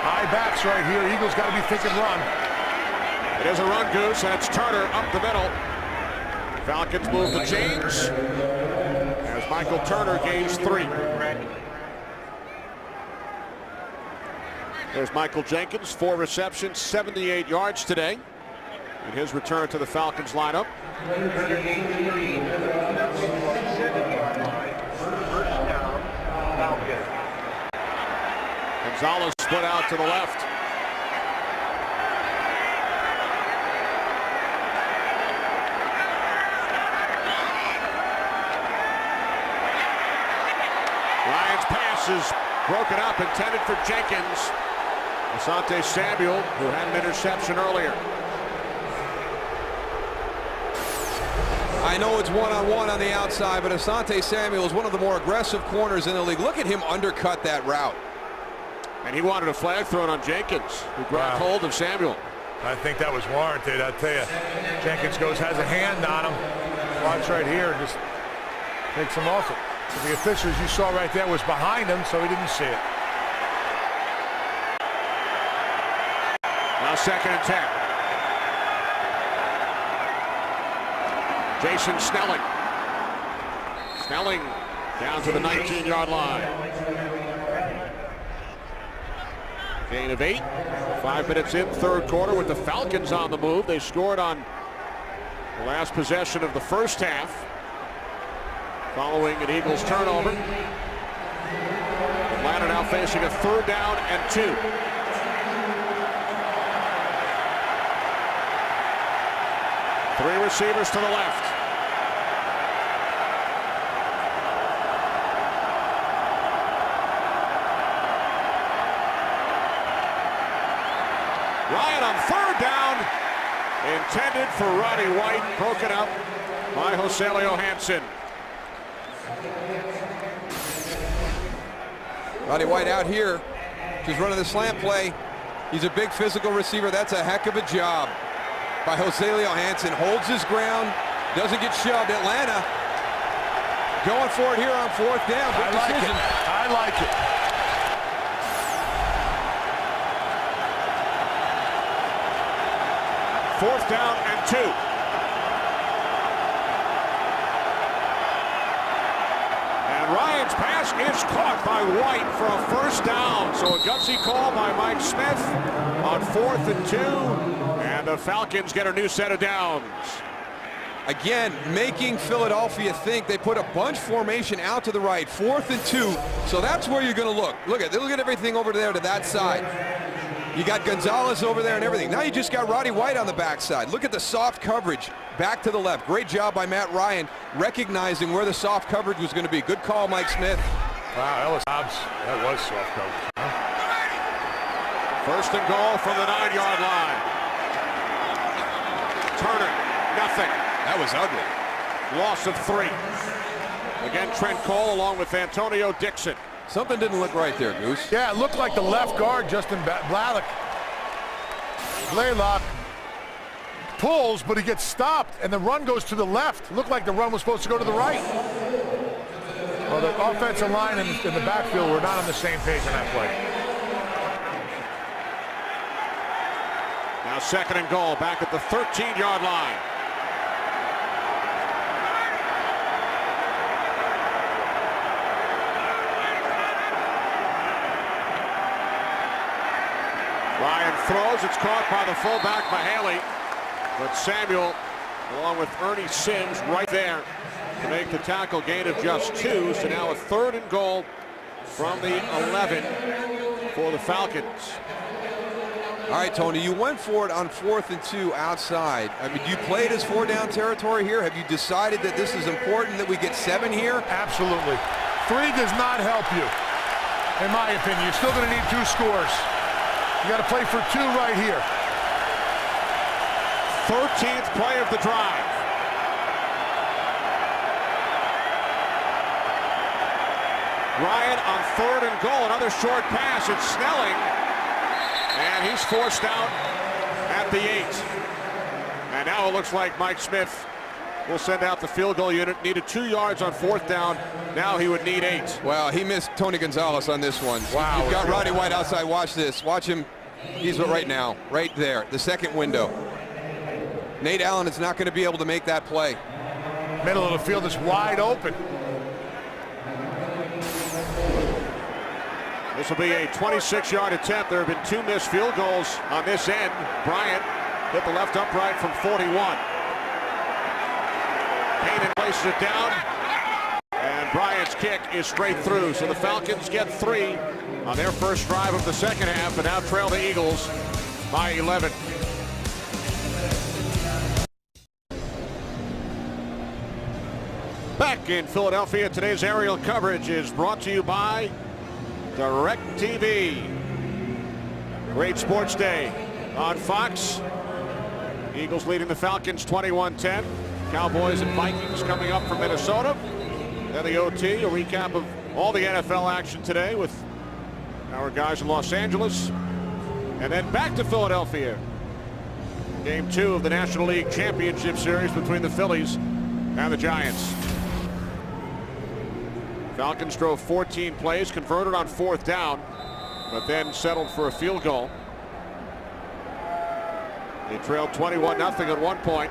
High backs right here. Eagles got to be thinking run. It is a run, Goose, and it's Turner up the middle. Falcons move the chains as Michael Turner gains 3. There's Michael Jenkins, 4 receptions, 78 yards today in his return to the Falcons lineup. Gonzalez split out to the left. Ryan's pass is broken up, intended for Jenkins. Asante Samuel, who had an interception earlier. I know it's one-on-one on the outside, but Asante Samuel is one of the more aggressive corners in the league. Look at him undercut that route. And he wanted a flag thrown on Jenkins, who grabbed hold of Samuel. I think that was warranted. I'll tell you, Jenkins has a hand on him. Watch right here and just takes him off it. The officials you saw right there was behind him, so he didn't see it. Now 2nd and 10. Jason Snelling. Snelling down to the 19-yard line. Gain of 8. 5 minutes in, 3rd quarter with the Falcons on the move. They scored on the last possession of the first half, following an Eagles turnover. Atlanta now facing a 3rd down and 2. Three receivers to the left. Ryan on third down. Intended for Roddy White. Broken up by Joselio Hansen. Roddy White out here, just running the slant play. He's a big physical receiver. That's a heck of a job by Joselio Hansen. Holds his ground, doesn't get shoved. Atlanta going for it here on fourth down. Good decision. I like it. Fourth down and 2. And Ryan's pass is caught by White for a first down. So a gutsy call by Mike Smith on 4th and 2. And the Falcons get a new set of downs. Again, making Philadelphia think. They put a bunch formation out to the right, 4th and 2. So that's where you're going to look. Look at everything over there to that side. You got Gonzalez over there and everything. Now you just got Roddy White on the backside. Look at the soft coverage back to the left. Great job by Matt Ryan recognizing where the soft coverage was going to be. Good call, Mike Smith. Wow, that was Hobbs. That was soft coverage. Huh? First and goal from the 9-yard line. Turner, nothing. That was ugly. Loss of 3. Again, Trent Cole along with Antonio Dixon. Something didn't look right there, Goose. Yeah, it looked like the left guard, Justin Blaylock pulls, but he gets stopped, and the run goes to the left. Looked like the run was supposed to go to the right. Well, the offensive line and the backfield were not on the same page on that play. Now second and goal, back at the 13-yard line. Ryan throws, it's caught by the fullback Mahaley, but Samuel, along with Ernie Sims, right there to make the tackle, gain of just 2. So now a third and goal from the 11 for the Falcons. All right, Tony, you went for it on 4th and 2 outside. I mean, you played as 4-down territory here. Have you decided that this is important that we get 7 here? Absolutely. 3 does not help you, in my opinion. You're still going to need 2 scores. You got to play for 2 right here. 13th play of the drive. Ryan on third and goal. Another short pass. It's Snelling. And he's forced out at the 8. And now it looks like Mike Smith will send out the field goal unit. Needed 2 yards on 4th down. Now he would need 8. Well, he missed Tony Gonzalez on this one. Wow. You've got Roddy White outside. Watch this. Watch him. He's right now, right there, the second window. Nate Allen is not going to be able to make that play. Middle of the field is wide open. This will be a 26-yard attempt. There have been 2 missed field goals on this end. Bryant hit the left upright from 41. Payton places it down. And Bryant's kick is straight through. So the Falcons get 3 on their first drive of the second half, and now trail the Eagles by 11. Back in Philadelphia, today's aerial coverage is brought to you by DirecTV. Great sports day on Fox. Eagles leading the Falcons 21-10. Cowboys and Vikings coming up from Minnesota. Then the OT, a recap of all the NFL action today with our guys in Los Angeles. And then back to Philadelphia. Game 2 of the National League Championship Series between the Phillies and the Giants. Falcons drove 14 plays, converted on 4th down, but then settled for a field goal. They trailed 21-0 at one point.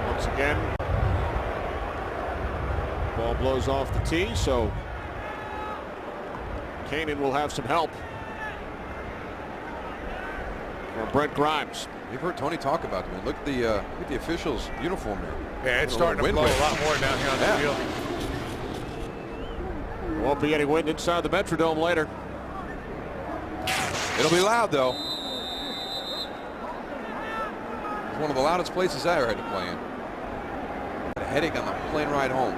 Once again, ball blows off the tee, so Kanan will have some help for Brent Grimes. You've heard Tony talk about them. Look at the officials' uniform there. Yeah, it's starting to blow a lot more down here on the field. There won't be any wind inside the Metrodome later. It'll be loud, though. It's one of the loudest places I ever had to play in. Had a headache on the plane ride home.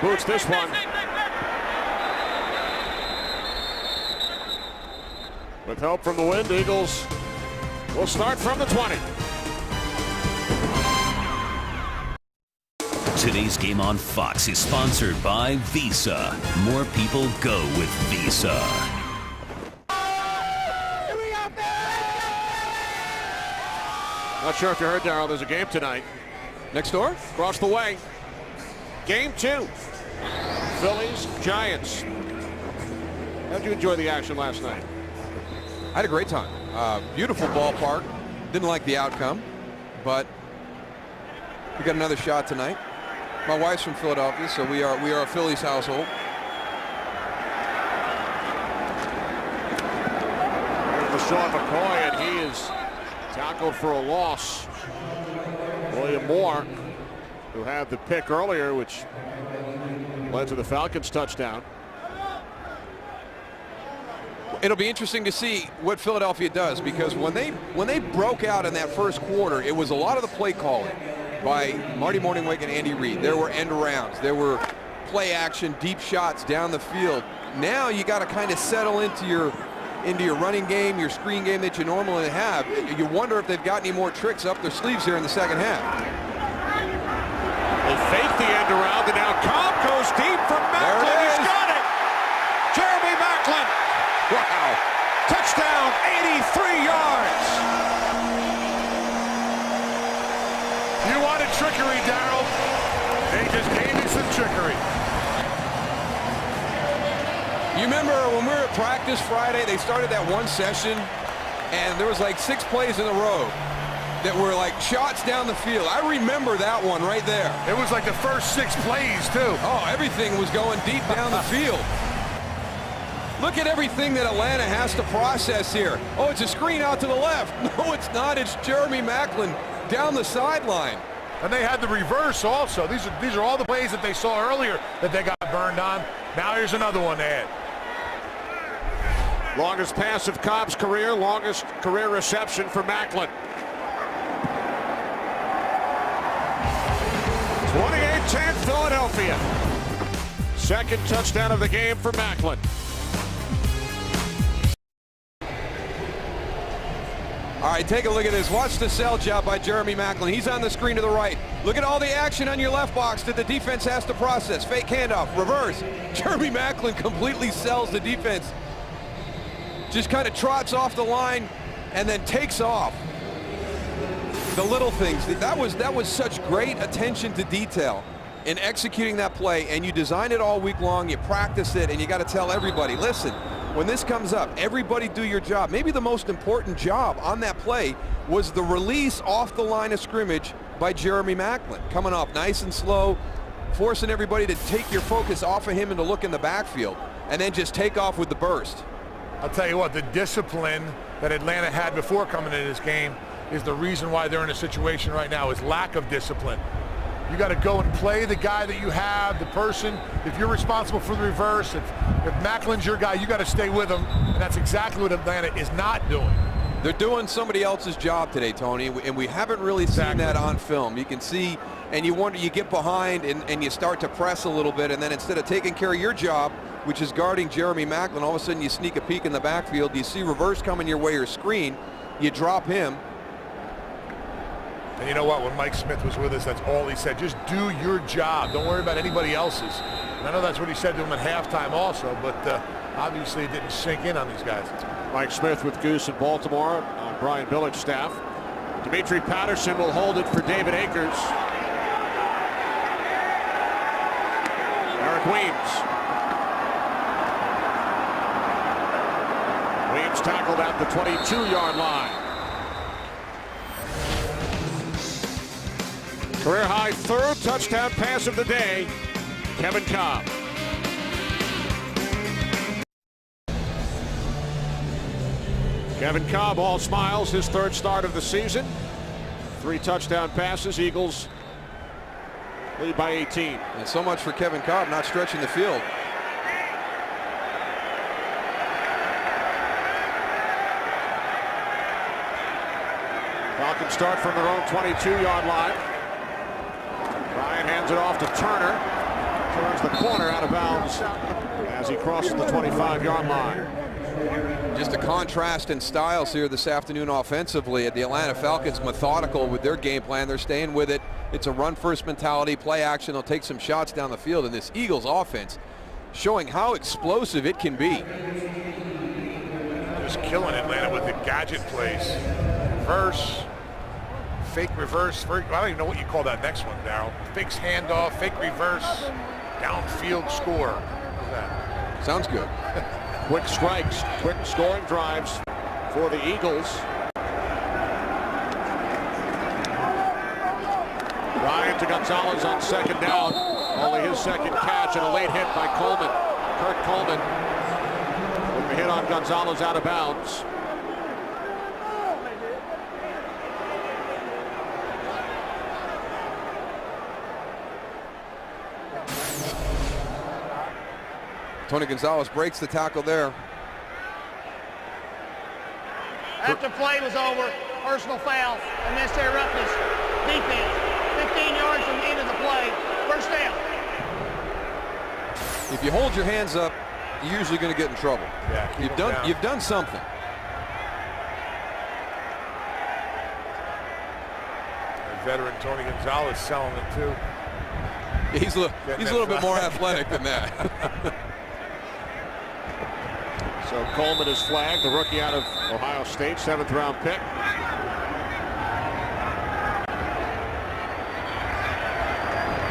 boots this one. With help from the wind, Eagles will start from the 20. Today's game on Fox is sponsored by Visa. More people go with Visa. Not sure if you heard, Darryl, there's a game tonight. Next door? Across the way. Game 2. Phillies, Giants. How'd you enjoy the action last night? I had a great time. Beautiful ballpark. Didn't like the outcome, but we got another shot tonight. My wife's from Philadelphia, so we are a Phillies household. Here's Sean McCoy, and he is tackled for a loss. William Moore, who had the pick earlier, which led to the Falcons touchdown. It'll be interesting to see what Philadelphia does, because when they broke out in that first quarter, it was a lot of the play calling by Marty Morningwake and Andy Reid. There were end arounds, there were play action, deep shots down the field. Now you got to kind of settle into your running game, your screen game that you normally have. You wonder if they've got any more tricks up their sleeves here in the second half. They fake the end around, and now Cobb goes deep from Macklin. He's got it. Jeremy Macklin. Wow. Touchdown, 83 yards. You wanted trickery, Darryl. They just gave you some trickery. You remember when we were at practice Friday, they started that one session, and there was like 6 plays in a row that were like shots down the field. I remember that one right there. It was like the first 6 plays, too. Oh, everything was going deep down the field. Look at everything that Atlanta has to process here. Oh, it's a screen out to the left. No, it's not. It's Jeremy Macklin down the sideline. And they had the reverse also. These are all the plays that they saw earlier that they got burned on. Now here's another one they had. Longest pass of Cobb's career, longest career reception for Macklin. 28-10 Philadelphia. Second touchdown of the game for Macklin. All right, take a look at this. Watch the sell job by Jeremy Macklin. He's on the screen to the right. Look at all the action on your left box that the defense has to process. Fake handoff, reverse. Jeremy Macklin completely sells the defense. Just kind of trots off the line and then takes off. The little things. That was such great attention to detail in executing that play, and you design it all week long, you practice it, and you got to tell everybody, listen, when this comes up, everybody do your job. Maybe the most important job on that play was the release off the line of scrimmage by Jeremy Macklin. Coming off nice and slow, forcing everybody to take your focus off of him and to look in the backfield, and then just take off with the burst. I'll tell you what, the discipline that Atlanta had before coming into this game is the reason why they're in a situation right now, is lack of discipline. You got to go and play the guy that you have, the person. If you're responsible for the reverse, if Macklin's your guy, you got to stay with him, and that's exactly what Atlanta is not doing. They're doing somebody else's job today, Tony, and we haven't really seen that on film. You can see, and you wonder, you get behind and you start to press a little bit, and then instead of taking care of your job, which is guarding Jeremy Macklin, all of a sudden you sneak a peek in the backfield, you see reverse coming your way or screen, you drop him. And you know what, when Mike Smith was with us, that's all he said. Just do your job. Don't worry about anybody else's. And I know that's what he said to him at halftime also, but obviously it didn't sink in on these guys. Mike Smith with Goose in Baltimore on Brian Billick's staff. Dimitri Patterson will hold it for David Akers. Eric Weems. Weems tackled at the 22-yard line. Career high third touchdown pass of the day, Kevin Cobb. Kevin Cobb all smiles, his third start of the season. 3 touchdown passes, Eagles lead by 18. And so much for Kevin Cobb not stretching the field. Falcons start from their own 22-yard line. Ryan hands it off to Turner. Turns the corner out of bounds as he crosses the 25-yard line. Just a contrast in styles here this afternoon offensively. At the Atlanta Falcons, methodical with their game plan. They're staying with it. It's a run-first mentality, play action. They'll take some shots down the field. And this Eagles offense showing how explosive it can be. Just killing Atlanta with the gadget plays. Reverse, fake reverse. I don't even know what you call that next one, Darryl. Fakes handoff, fake reverse, downfield score. How's that? Sounds good. Quick strikes, quick scoring drives for the Eagles. Ryan to Gonzalez on second down. Only his second catch and a late hit by Coleman. Kurt Coleman with the hit on Gonzalez out of bounds. Tony Gonzalez breaks the tackle there. After play was over, personal foul, unnecessary roughness, defense, 15 yards from the end of the play, first down. If you hold your hands up, you're usually going to get in trouble. Yeah, You've done something. And veteran Tony Gonzalez selling it too. He's a little bit more athletic than that. So Coleman is flagged, the rookie out of Ohio State, 7th round pick.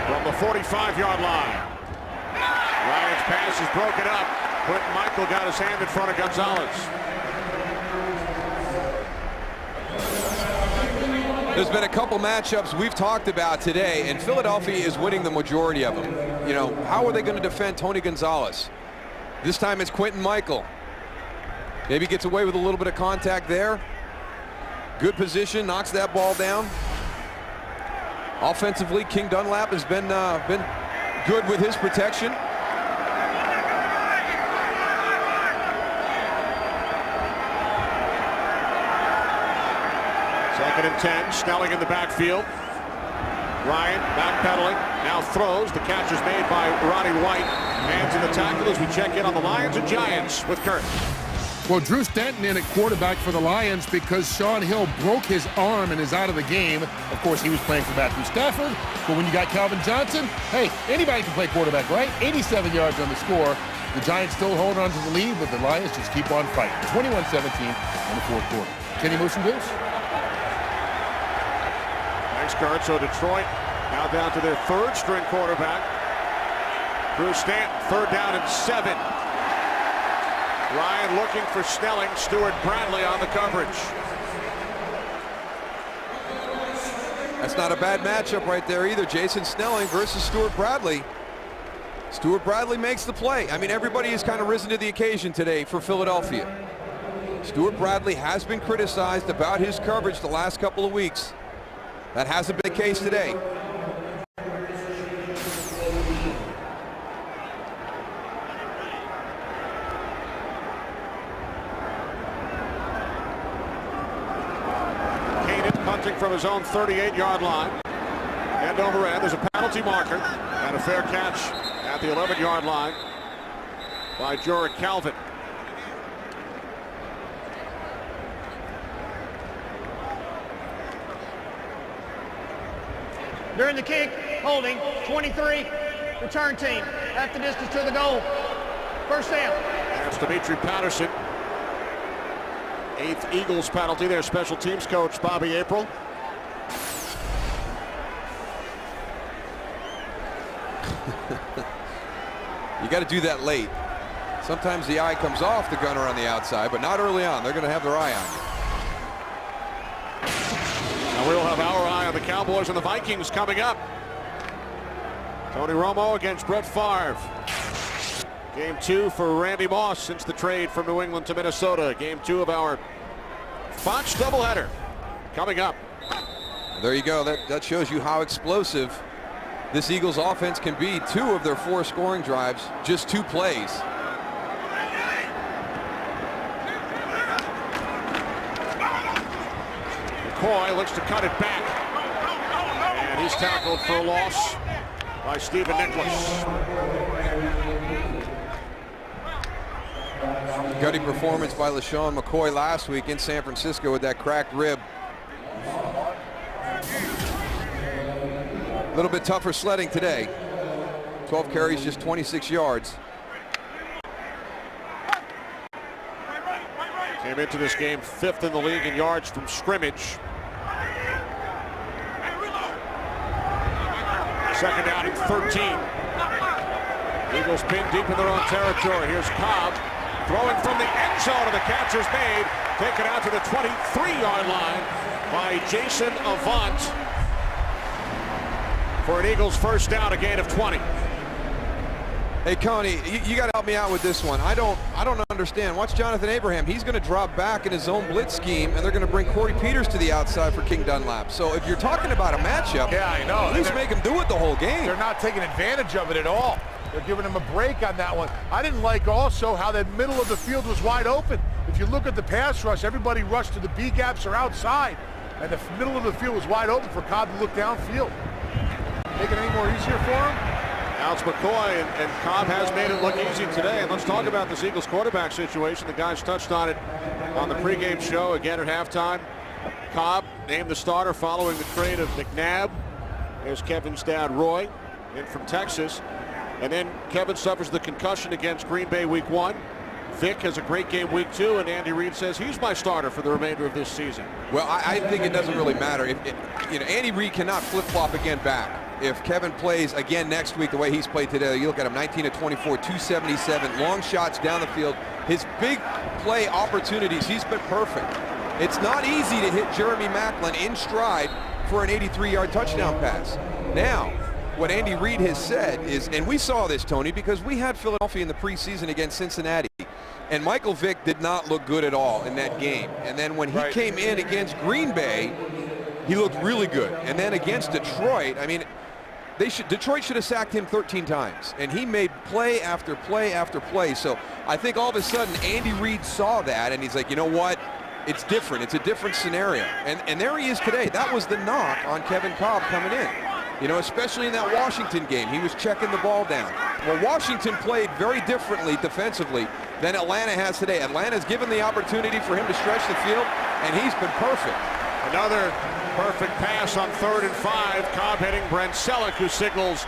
From the 45-yard line. Ryan's pass is broken up. Quentin Michael got his hand in front of Gonzalez. There's been a couple matchups we've talked about today, and Philadelphia is winning the majority of them. You know, how are they going to defend Tony Gonzalez? This time it's Quentin Michael. Maybe gets away with a little bit of contact there. Good position, knocks that ball down. Offensively, King Dunlap has been good with his protection. Second and 10, Snelling in the backfield. Ryan backpedaling, now throws. The catch is made by Roddy White. Hands in the tackle as we check in on the Lions and Giants with Kurt. Well, Drew Stanton in at quarterback for the Lions because Sean Hill broke his arm and is out of the game. Of course, he was playing for Matthew Stafford, but when you got Calvin Johnson, hey, anybody can play quarterback, right? 87 yards on the score. The Giants still hold on to the lead, but the Lions just keep on fighting. 21-17 in the fourth quarter. Kenny Moose and Goose. Thanks, Kurt. So Detroit now down to their third string quarterback. Drew Stanton, 3rd down and 7. Ryan looking for Snelling. Stuart Bradley on the coverage. That's not a bad matchup right there either. Jason Snelling versus Stuart Bradley. Stuart Bradley makes the play. I mean, everybody has kind of risen to the occasion today for Philadelphia. Stuart Bradley has been criticized about his coverage the last couple of weeks. That hasn't been the case today. Punting from his own 38-yard line. End over end. There's a penalty marker and a fair catch at the 11-yard line by Jorah Calvin. During the kick, holding, 23, return team, half the distance to the goal. First down. That's Dimitri Patterson. 8th Eagles penalty. Their special teams coach, Bobby April. You got to do that late. Sometimes the eye comes off the gunner on the outside, but not early on. They're going to have their eye on you. Now we'll have our eye on the Cowboys and the Vikings coming up. Tony Romo against Brett Favre. Game 2 for Randy Moss since the trade from New England to Minnesota. Game 2 of our Fox doubleheader coming up. There you go. That shows you how explosive this Eagles offense can be. 2 of their 4 scoring drives, just 2 plays. McCoy looks to cut it back. And he's tackled for a loss by Stephen Nicholas. Gutty performance by LaShawn McCoy last week in San Francisco with that cracked rib. A little bit tougher sledding today. 12 carries, just 26 yards. Came into this game 5th in the league in yards from scrimmage. Second down and 13. Eagles pinned deep in their own territory. Here's Cobb throwing from the end zone, and the catch is made. Taken out to the 23-yard line by Jason Avant for an Eagles first down, a gain of 20. Hey, Connie, you got to help me out with this one. I don't understand. Watch Jonathan Abraham. He's going to drop back in his own blitz scheme, and they're going to bring Corey Peters to the outside for King Dunlap. So if you're talking about a matchup, yeah, I know. At least make him do it the whole game. They're not taking advantage of it at all. They're giving him a break on that one. I didn't like also how that middle of the field was wide open. If you look at the pass rush, everybody rushed to the B gaps or outside, and the middle of the field was wide open for Cobb to look downfield. Make it any more easier for him? Now it's McCoy, and Cobb has made it look easy today. And let's talk about this Eagles quarterback situation. The guys touched on it on the pregame show again at halftime. Cobb named the starter following the trade of McNabb. There's Kevin's dad, Roy, in from Texas. And then Kevin suffers the concussion against Green Bay week 1. Vic has a great game week 2, and Andy Reid says he's my starter for the remainder of this season. Well, I think it doesn't really matter. Andy Reid cannot flip-flop again back. If Kevin plays again next week the way he's played today, you look at him 19 of 24, 277, long shots down the field. His big play opportunities, he's been perfect. It's not easy to hit Jeremy Maclin in stride for an 83-yard touchdown pass. Now, what Andy Reid has said is, and we saw this, Tony, because we had Philadelphia in the preseason against Cincinnati, and Michael Vick did not look good at all in that game. And then when he came in against Green Bay, he looked really good. And then against Detroit, I mean, Detroit should have sacked him 13 times, and he made play after play after play. So I think all of a sudden Andy Reid saw that, and he's like, you know what? It's different. It's a different scenario. And there he is today. That was the knock on Kevin Cobb coming in. You know, especially in that Washington game, he was checking the ball down. Well, Washington played very differently defensively than Atlanta has today. Atlanta's given the opportunity for him to stretch the field, and he's been perfect. Another perfect pass on 3rd and 5. Cobb hitting Brent Selleck, who signals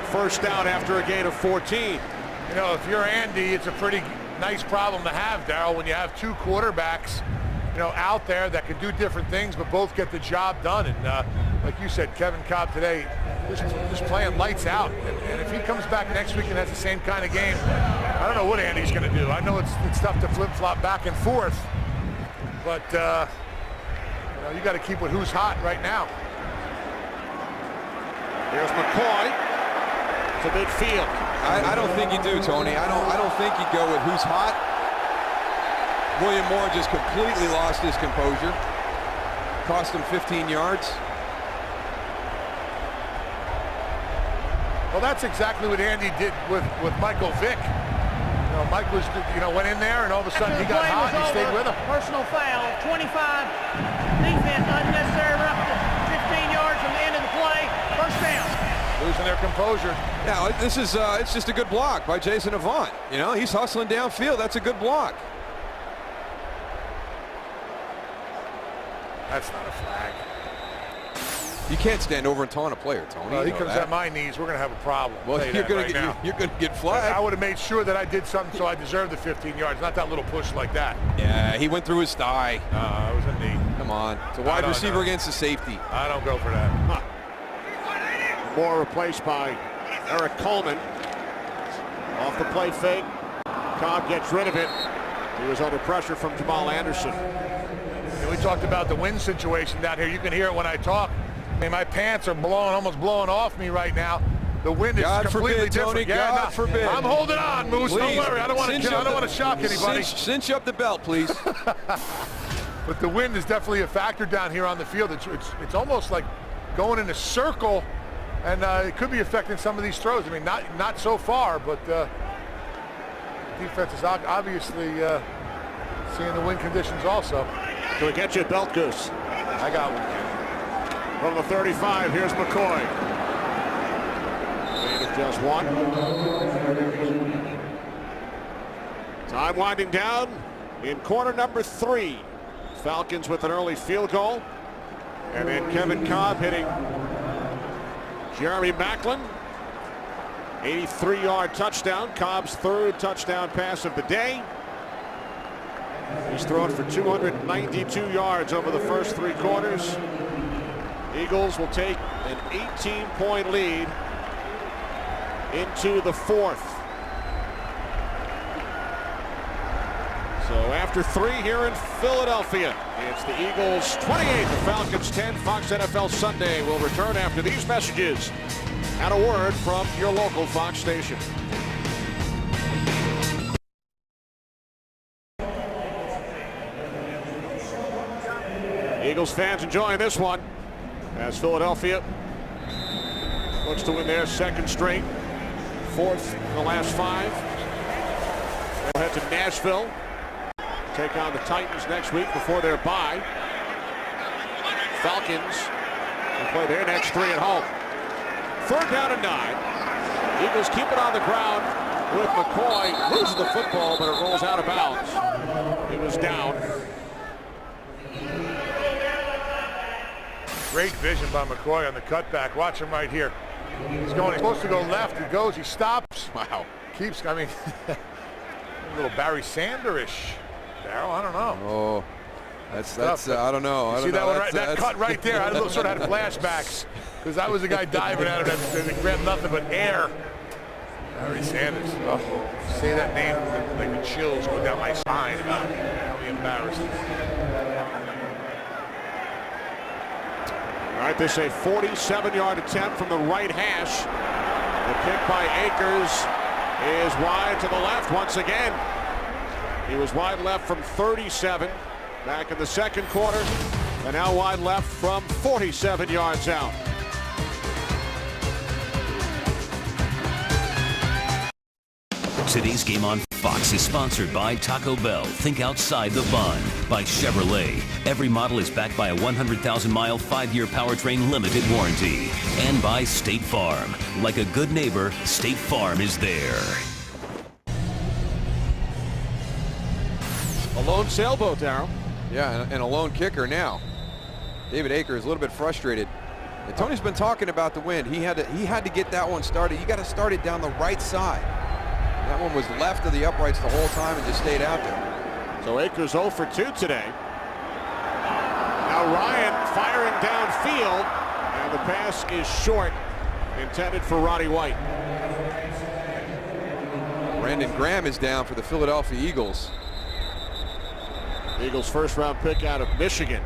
first down after a gain of 14. You know, if you're Andy, it's a pretty nice problem to have, Darryl, when you have two quarterbacks, you know, out there that can do different things, but both get the job done. And like you said, Kevin Cobb today just playing lights out. And if he comes back next week and has the same kind of game, I don't know what Andy's going to do. I know it's tough to flip-flop back and forth, but you got to keep with who's hot right now. Here's McCoy to midfield. I don't think you do, Tony. I don't think you go with who's hot. William Moore just completely lost his composure. Cost him 15 yards. Well, that's exactly what Andy did with Michael Vick. You know, Mike was, went in there, and all of a sudden he got hot and he stayed with him. Personal foul, 25. Defense, unnecessary roughness. 15 yards from the end of the play. First down. Losing their composure. Now, this is it's just a good block by Jason Avant. You know, he's hustling downfield. That's a good block. That's not a flag. You can't stand over and taunt a player, Tony. Well, he comes at my knees, we're going to have a problem. Well, you're going to get flagged. I would have made sure that I did something so I deserved the 15 yards, not that little push like that. Yeah, he went through his thigh. It was a knee. Come on. It's a wide receiver against a safety. I don't go for that. Moore replaced by Eric Coleman. Off the play fake. Cobb gets rid of it. He was under pressure from Jamal Anderson. We talked about the wind situation down here. You can hear it when I talk. I mean, my pants are almost blowing off me right now. The wind is completely different. Tony, God forbid. I'm holding on, Moose. Don't worry. I don't want to shock anybody. Cinch up the belt, please. But the wind is definitely a factor down here on the field. It's almost like going in a circle, and it could be affecting some of these throws. I mean, not so far, but defense is obviously seeing the wind conditions also. Can we get you a belt goose? I got one. From the 35, here's McCoy. just one. Time winding down in quarter number 3. Falcons with an early field goal. And then Kevin Cobb hitting Jeremy Maclin. 83-yard touchdown. Cobb's 3rd touchdown pass of the day. He's thrown for 292 yards over the first 3 quarters. Eagles will take an 18-point lead into the 4th. So after 3 here in Philadelphia, it's the Eagles 28, the Falcons 10. Fox NFL Sunday will return after these messages and a word from your local Fox station. Eagles fans enjoying this one as Philadelphia looks to win their 2nd straight, 4th in the last 5. They'll head to Nashville, take on the Titans next week before their bye. Falcons will play their next 3 at home. 3rd down and 9. Eagles keep it on the ground with McCoy. Loses the football, but it rolls out of bounds. He was down. Great vision by McCoy on the cutback. Watch him right here. He's supposed to go left. He goes, he stops. Wow. Keeps, I mean, a little Barry Sanders-ish. Darryl, I don't know. Oh, that's I don't know. You see that one right? That cut right there. I sort of had flashbacks because I was the guy diving at him and grabbed nothing but air. Barry Sanders. Oh, say that name, like the chills go down my spine. I'll be embarrassed. All right, this is a 47-yard attempt from the right hash. The kick by Akers is wide to the left once again. He was wide left from 37 back in the 2nd quarter, and now wide left from 47 yards out. Today's game on Fox is sponsored by Taco Bell. Think outside the bun. By Chevrolet. Every model is backed by a 100,000-mile, 5-year powertrain limited warranty. And by State Farm. Like a good neighbor, State Farm is there. A lone sailboat, Darryl. Yeah, and a lone kicker now. David Akers a little bit frustrated. And Tony's been talking about the wind. He had to get that one started. You got to start it down the right side. That one was left of the uprights the whole time and just stayed out there. So Akers 0 for 2 today. Now Ryan firing downfield, and the pass is short, intended for Roddy White. Brandon Graham is down for the Philadelphia Eagles. Eagles' 1st-round pick out of Michigan.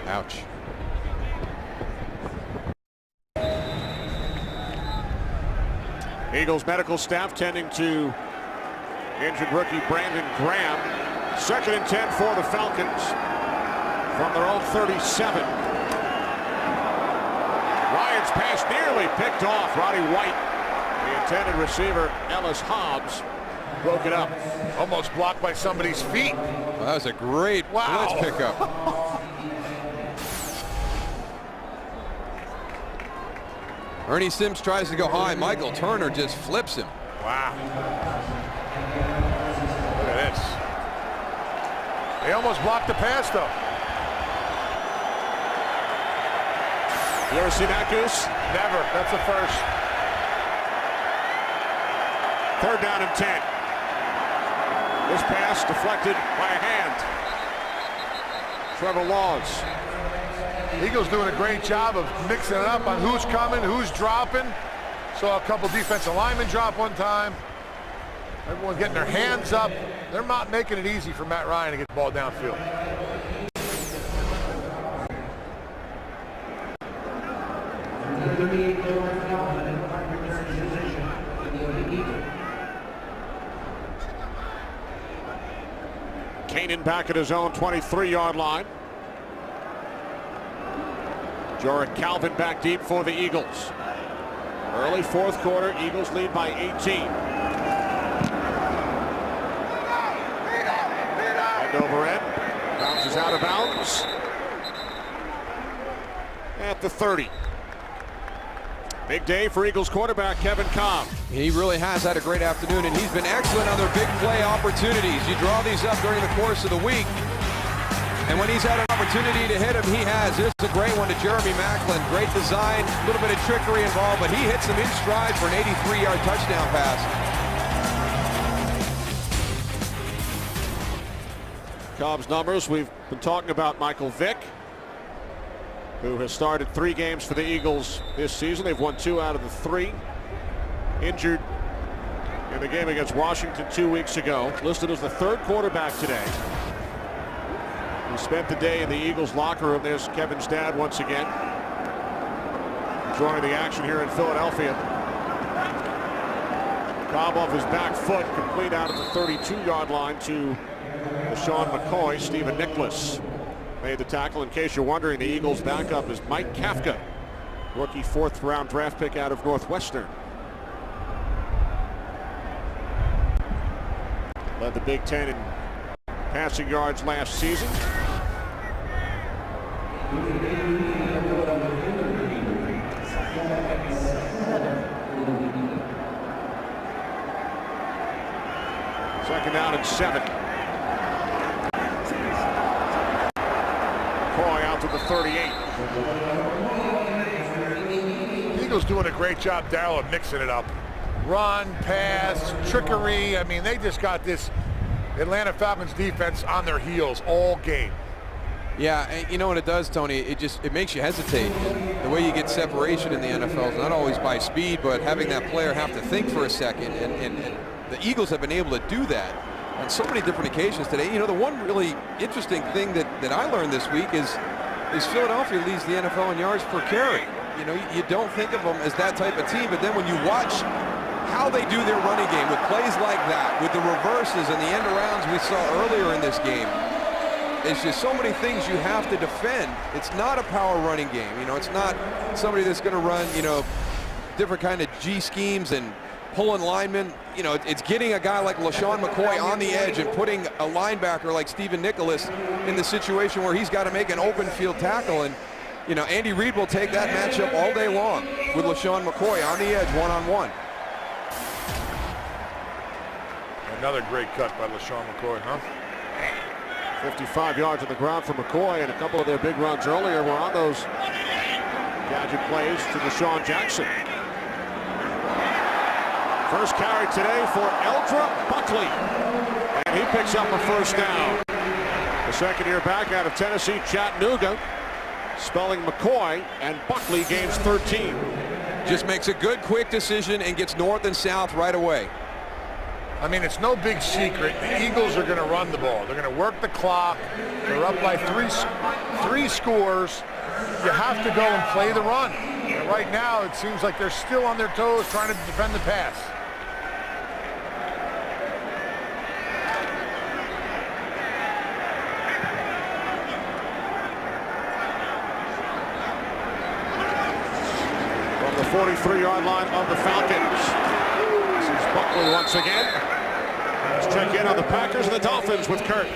Ouch. Eagles medical staff tending to injured rookie Brandon Graham. 2nd and 10 for the Falcons from their own 37. Ryan's pass nearly picked off. Roddy White, the intended receiver, Ellis Hobbs, broke it up. Almost blocked by somebody's feet. Well, that was a great blitz pickup. Ernie Sims tries to go high. Michael Turner just flips him. Wow. Look at this. They almost blocked the pass, though. You ever seen that, Goose? Never. That's the first. 3rd down and 10. This pass deflected by a hand. Trevor Laws. Eagles doing a great job of mixing it up on who's coming, who's dropping. Saw a couple defensive linemen drop one time. Everyone getting their hands up. They're not making it easy for Matt Ryan to get the ball downfield. Kanan back at his own 23-yard line. Jarrett Calvin back deep for the Eagles. Early fourth quarter, Eagles lead by 18. End over end. Bounces out of bounds. At the 30. Big day for Eagles quarterback Kevin Cobb. He really has had a great afternoon, and he's been excellent on their big play opportunities. You draw these up during the course of the week, and when he's had an opportunity to hit him, he has. This is a great one to Jeremy Maclin. Great design, a little bit of trickery involved, but he hits him in stride for an 83-yard touchdown pass. Cobb's numbers, we've been talking about Michael Vick, who has started 3 games for the Eagles this season. They've won 2 out of the 3. Injured in the game against Washington 2 weeks ago. Listed as the 3rd quarterback today. He spent the day in the Eagles locker room. There's Kevin's dad once again, enjoying the action here in Philadelphia. Cobb off his back foot, complete out at the 32-yard line to Sean McCoy. Stephen Nicholas made the tackle. In case you're wondering, the Eagles backup is Mike Kafka, rookie 4th-round draft pick out of Northwestern. Led the Big Ten in passing yards last season. Second down and 7. McCoy out to the 38. Eagles doing a great job, Darryl, of mixing it up. Run, pass, trickery. I mean, they just got this Atlanta Falcons defense on their heels all game. Yeah, and you know what it does, Tony? It makes you hesitate. The way you get separation in the NFL is not always by speed, but having that player have to think for a second. And the Eagles have been able to do that on so many different occasions today. You know, the one really interesting thing that I learned this week is Philadelphia leads the NFL in yards per carry. You know, you don't think of them as that type of team, but then when you watch how they do their running game with plays like that, with the reverses and the end arounds we saw earlier in this game, it's just so many things you have to defend. It's not a power running game. You know, it's not somebody that's going to run, you know, different kind of G schemes and pulling linemen. You know, it's getting a guy like LaShawn McCoy on the edge and putting a linebacker like Stephen Nicholas in the situation where he's got to make an open field tackle. And, you know, Andy Reid will take that matchup all day long with LaShawn McCoy on the edge, one-on-one. Another great cut by LaShawn McCoy, huh? 55 yards on the ground for McCoy, and a couple of their big runs earlier were on those gadget plays to Deshaun Jackson. First carry today for Eldra Buckley, and he picks up a first down. The second-year back out of Tennessee, Chattanooga, spelling McCoy, and Buckley gains 13. Just makes a good, quick decision and gets north and south right away. I mean, it's no big secret. The Eagles are going to run the ball. They're going to work the clock. They're up by three scores. You have to go and play the run. And right now, it seems like they're still on their toes trying to defend the pass. From the 43-yard line of the Falcons, this is Buckley once again. Let's check in on the Packers and the Dolphins with Kurt.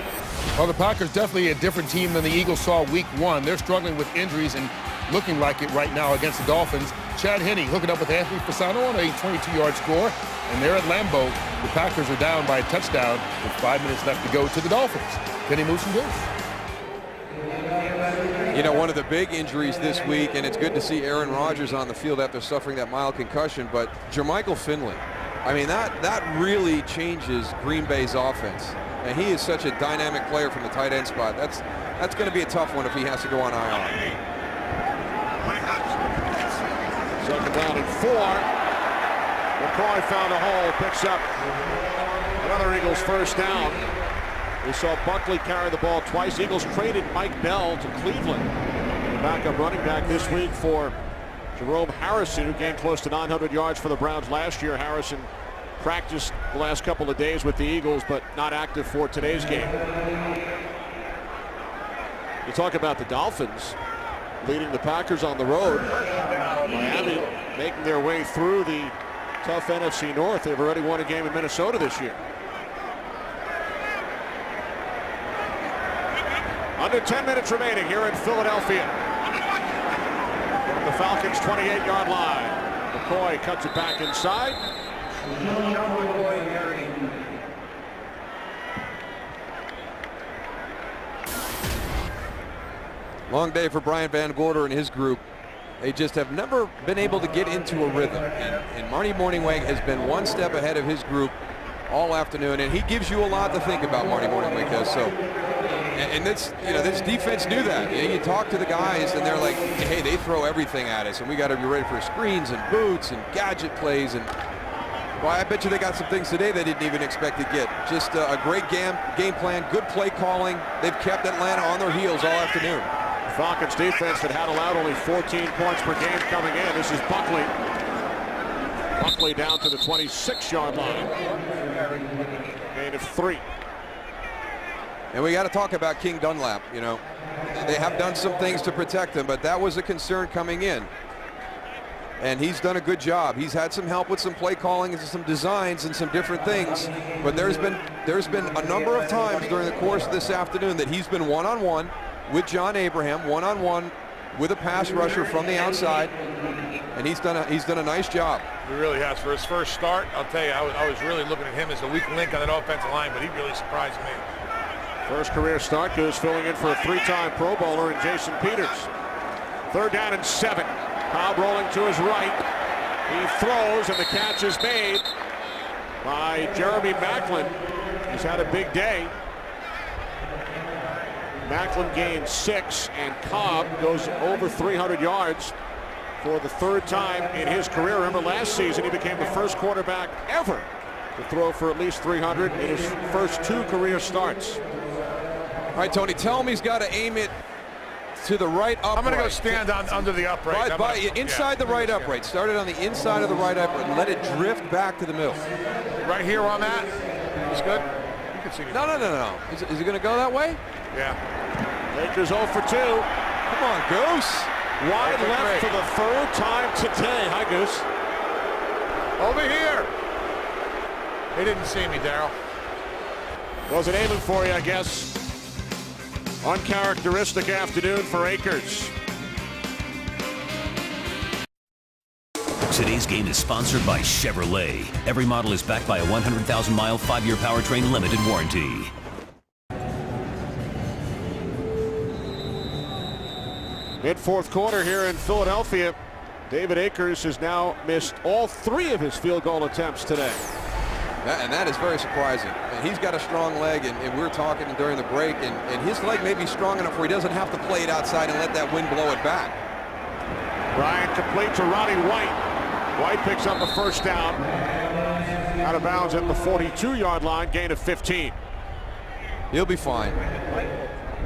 Well, the Packers definitely a different team than the Eagles saw week 1. They're struggling with injuries and looking like it right now against the Dolphins. Chad Henne hooking up with Anthony Fasano on a 22-yard score, and they're at Lambeau. The Packers are down by a touchdown with 5 minutes left to go to the Dolphins. Kenny Moose and Goose. You know, one of the big injuries this week, and it's good to see Aaron Rodgers on the field after suffering that mild concussion, but Jermichael Finley. I mean, that really changes Green Bay's offense. And he is such a dynamic player from the tight end spot. That's going to be a tough one if he has to go on IR. Second down and 4. McCoy found a hole, picks up another Eagles first down. We saw Buckley carry the ball twice. Eagles traded Mike Bell to Cleveland, the backup running back this week for Jerome Harrison, who gained close to 900 yards for the Browns last year. Harrison practiced the last couple of days with the Eagles, but not active for today's game. You talk about the Dolphins. leading the Packers on the road. Miami making their way through the tough NFC North. They've already won a game in Minnesota this year. Under 10 minutes remaining here in Philadelphia. From the Falcons' 28-yard line. McCoy cuts it back inside. Long day for Brian Van Gorder and his group. They just have never been able to get into a rhythm. And Marty Morningweg has been one step ahead of his group all afternoon. And he gives you a lot to think about, Marty Morningweg does. So, and this, this defense knew that. You talk to the guys and they're like, hey, they throw everything at us and we got to be ready for screens and boots and gadget plays. And well, I bet you they got some things today they didn't even expect to get. Just a great game plan, good play calling. They've kept Atlanta on their heels all afternoon. Falcons defense that had allowed only 14 points per game coming in. This is Buckley. Buckley down to the 26-yard line. Gain of 3. And we got to talk about King Dunlap. They have done some things to protect him, but that was a concern coming in. And he's done a good job. He's had some help with some play calling and some designs and some different things. But there's been a number of times during the course of this afternoon that he's been one-on-one with John Abraham, one-on-one with a pass rusher from the outside, and he's done a nice job. He really has. For his first start, I'll tell you, I was really looking at him as a weak link on that offensive line, but he really surprised me. First career start goes filling in for a 3-time Pro Bowler in Jason Peters. 3rd down and 7. Cobb rolling to his right. He throws, and the catch is made by Jeremy Maclin. He's had a big day. Maclin gains 6, and Cobb goes over 300 yards for the 3rd time in his career. Remember, last season he became the first quarterback ever to throw for at least 300 in his first 2 career starts. All right, Tony, tell him he's got to aim it to the right upright. I'm going to go stand under the upright. Inside the right upright. Start it on the inside of the right upright and let it drift back to the middle. Right here on that? It's good? You can see me. No. Is it going to go that way? Yeah. Lakers 0 for 2. Come on, Goose. Wide left for the 3rd time today. Hi, Goose. Over here. He didn't see me, Darryl. Wasn't aiming for you, I guess. Uncharacteristic afternoon for Akers. Today's game is sponsored by Chevrolet. Every model is backed by a 100,000-mile, 5-year powertrain limited warranty. Mid-4th quarter here in Philadelphia. David Akers has now missed all 3 of his field goal attempts today. And that is very surprising. And he's got a strong leg, and we were talking during the break, and his leg may be strong enough where he doesn't have to play it outside and let that wind blow it back. Bryant complete to Roddy White. White picks up a 1st down. Out of bounds at the 42-yard line, gain of 15. He'll be fine.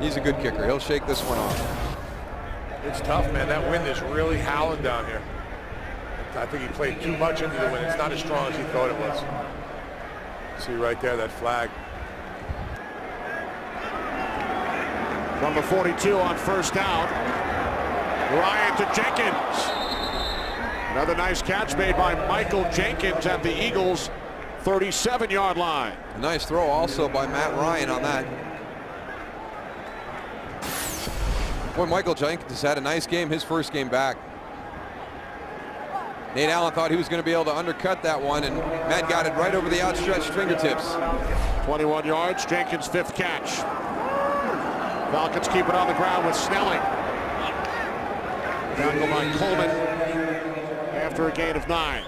He's a good kicker. He'll shake this one off. It's tough, man. That wind is really howling down here. I think he played too much into the wind. It's not as strong as he thought it was. See right there, that flag. From the 42 on 1st down. Ryan to Jenkins. Another nice catch made by Michael Jenkins at the Eagles' 37-yard line. A nice throw also by Matt Ryan on that. Boy, Michael Jenkins had a nice game, his first game back. Nate Allen thought he was going to be able to undercut that one, and Matt got it right over the outstretched fingertips. 21 yards, Jenkins' 5th catch. Falcons keep it on the ground with Snelling. Tackle by Coleman after a gain of 9.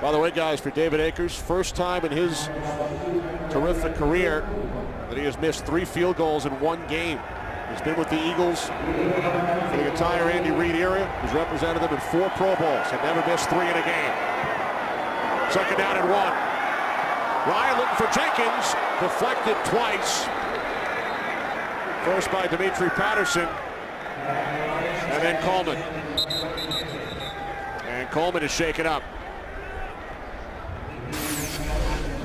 By the way, guys, for David Akers, first time in his terrific career that he has missed 3 field goals in 1 game. He's been with the Eagles for the entire Andy Reid era. He's represented them in 4 Pro Bowls. Had never missed 3 in a game. 2nd down and 1. Ryan looking for Jenkins. Deflected twice. First by Dimitri Patterson. And then Coleman. And Coleman is shaken up.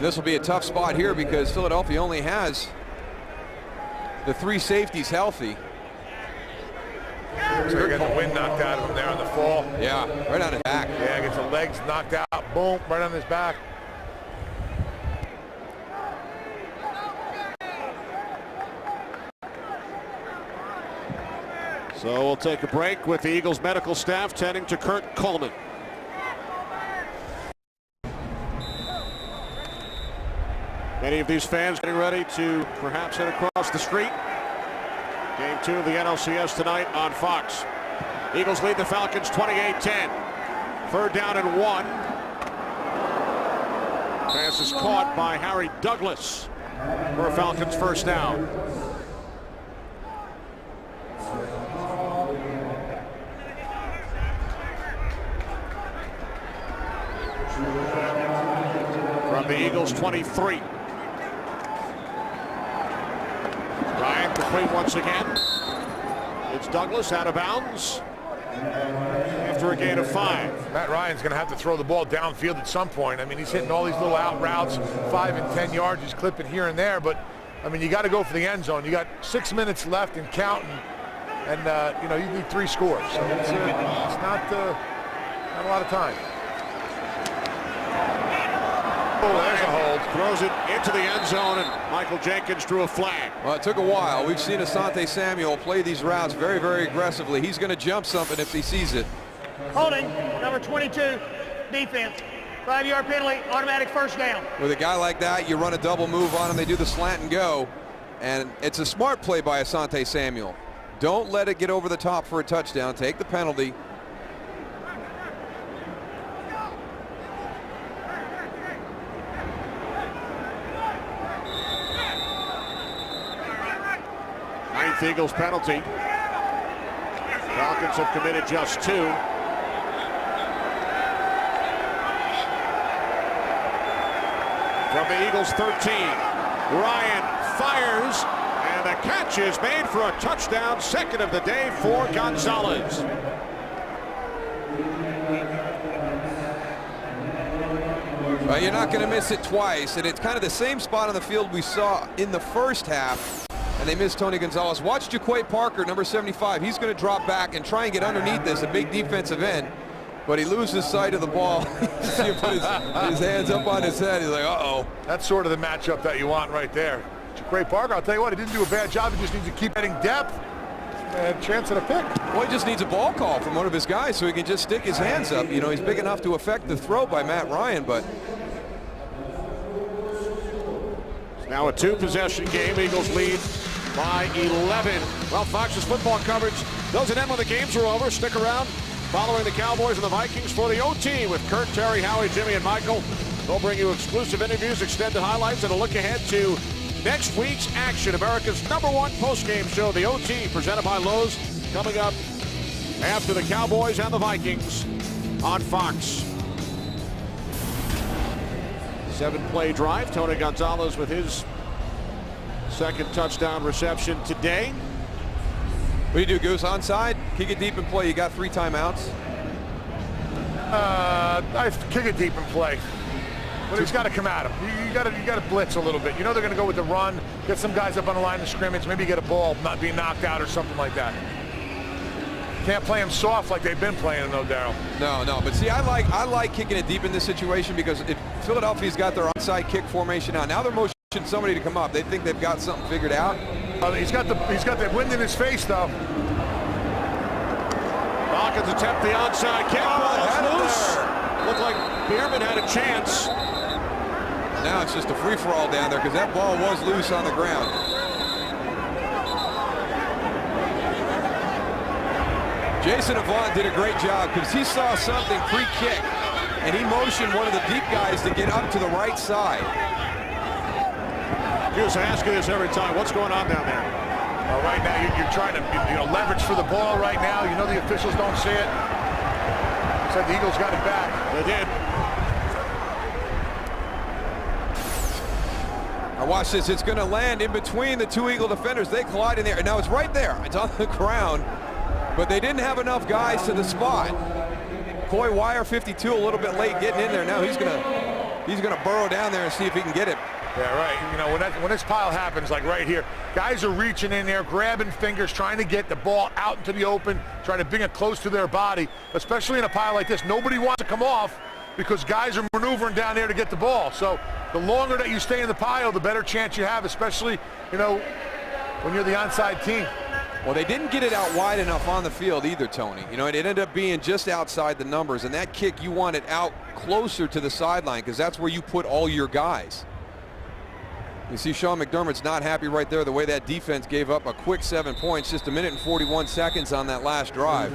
This will be a tough spot here because Philadelphia only has the 3 safeties healthy. So he got the wind knocked out of him there on the fall. Yeah, right on his back. Yeah, gets the legs knocked out. Boom, right on his back. So we'll take a break with the Eagles medical staff tending to Kurt Coleman. Many of these fans getting ready to perhaps head across the street. Game 2 of the NLCS tonight on Fox. Eagles lead the Falcons 28-10. 3rd down and 1. Pass is caught by Harry Douglas for a Falcons first down. From the Eagles 23. Ryan complete once again. It's Douglas out of bounds after a gain of 5. Matt Ryan's going to have to throw the ball downfield at some point. I mean, he's hitting all these little out routes, 5 and 10 yards. He's clipping here and there, but I mean, you got to go for the end zone. You got 6 minutes left and counting, and you know, you need 3 scores. So it's not a lot of time. Oh, there's a hold. Throws it into the end zone, and Michael Jenkins drew a flag. Well, it took a while. We've seen Asante Samuel play these routes very, very aggressively. He's going to jump something if he sees it. Holding, number 22, defense. 5-yard penalty, automatic first down. With a guy like that, you run a double move on him. They do the slant and go. And it's a smart play by Asante Samuel. Don't let it get over the top for a touchdown. Take the penalty. Ninth Eagles penalty. Falcons have committed just 2. From the Eagles 13, Ryan fires, and the catch is made for a touchdown, 2nd of the day for Gonzalez. Well, you're not going to miss it twice, and it's kind of the same spot on the field we saw in the first half. And they missed Tony Gonzalez. Watch Jaquay Parker, number 75. He's going to drop back and try and get underneath this, a big defensive end. But he loses sight of the ball. See him put his hands up on his head. He's like, uh-oh. That's sort of the matchup that you want right there. Jaquay Parker, I'll tell you what, he didn't do a bad job. He just needs to keep getting depth and chance at a pick. Well, he just needs a ball call from one of his guys so he can just stick his hands up. You know, he's big enough to affect the throw by Matt Ryan, but... Now a 2-possession game. Eagles lead by 11. Well, Fox's football coverage doesn't end when the games are over. Stick around following the Cowboys and the Vikings for the OT with Kurt, Terry, Howie, Jimmy, and Michael. They'll bring you exclusive interviews, extended highlights, and a look ahead to next week's action. America's #1 post-game show, the OT, presented by Lowe's, coming up after the Cowboys and the Vikings on Fox. 7-play drive. Tony Gonzalez with his 2nd touchdown reception today. What do you do, Goose? Onside? Kick it deep and play. You got 3 timeouts. I kick it deep and play. But he's got to come at him. You got to blitz a little bit. You know they're going to go with the run, get some guys up on the line of scrimmage, maybe get a ball not being knocked out or something like that. Can't play him soft like they've been playing him, though, Daryl. No. But see, I like kicking it deep in this situation because if Philadelphia's got their onside kick formation now they're motioning somebody to come up. They think they've got something figured out. He's got the wind in his face, though. Falcons attempt the onside kick. Ball loose. Looked like Bierman had a chance. Now it's just a free-for-all down there because that ball was loose on the ground. Jason Avant did a great job because he saw something pre-kick, and he motioned one of the deep guys to get up to the right side. Goose, I ask you this every time. What's going on down there? Right now, you're trying to leverage for the ball right now. You know the officials don't see it. Said the Eagles got it back. They did. Now watch this. It's going to land in between the 2 Eagle defenders. They collide in there. And now it's right there. It's on the ground. But they didn't have enough guys to the spot. Coy Wire, 52, a little bit late getting in there. Now he's gonna burrow down there and see if he can get it. Yeah, right. You know, when this pile happens, like right here, guys are reaching in there, grabbing fingers, trying to get the ball out into the open, trying to bring it close to their body, especially in a pile like this. Nobody wants to come off because guys are maneuvering down there to get the ball. So the longer that you stay in the pile, the better chance you have, especially, you know, when you're the onside team. Well, they didn't get it out wide enough on the field either, Tony. You know, it ended up being just outside the numbers, and that kick, you want it out closer to the sideline because that's where you put all your guys. You see Sean McDermott's not happy right there the way that defense gave up a quick 7 points, just 1 minute and 41 seconds on that last drive.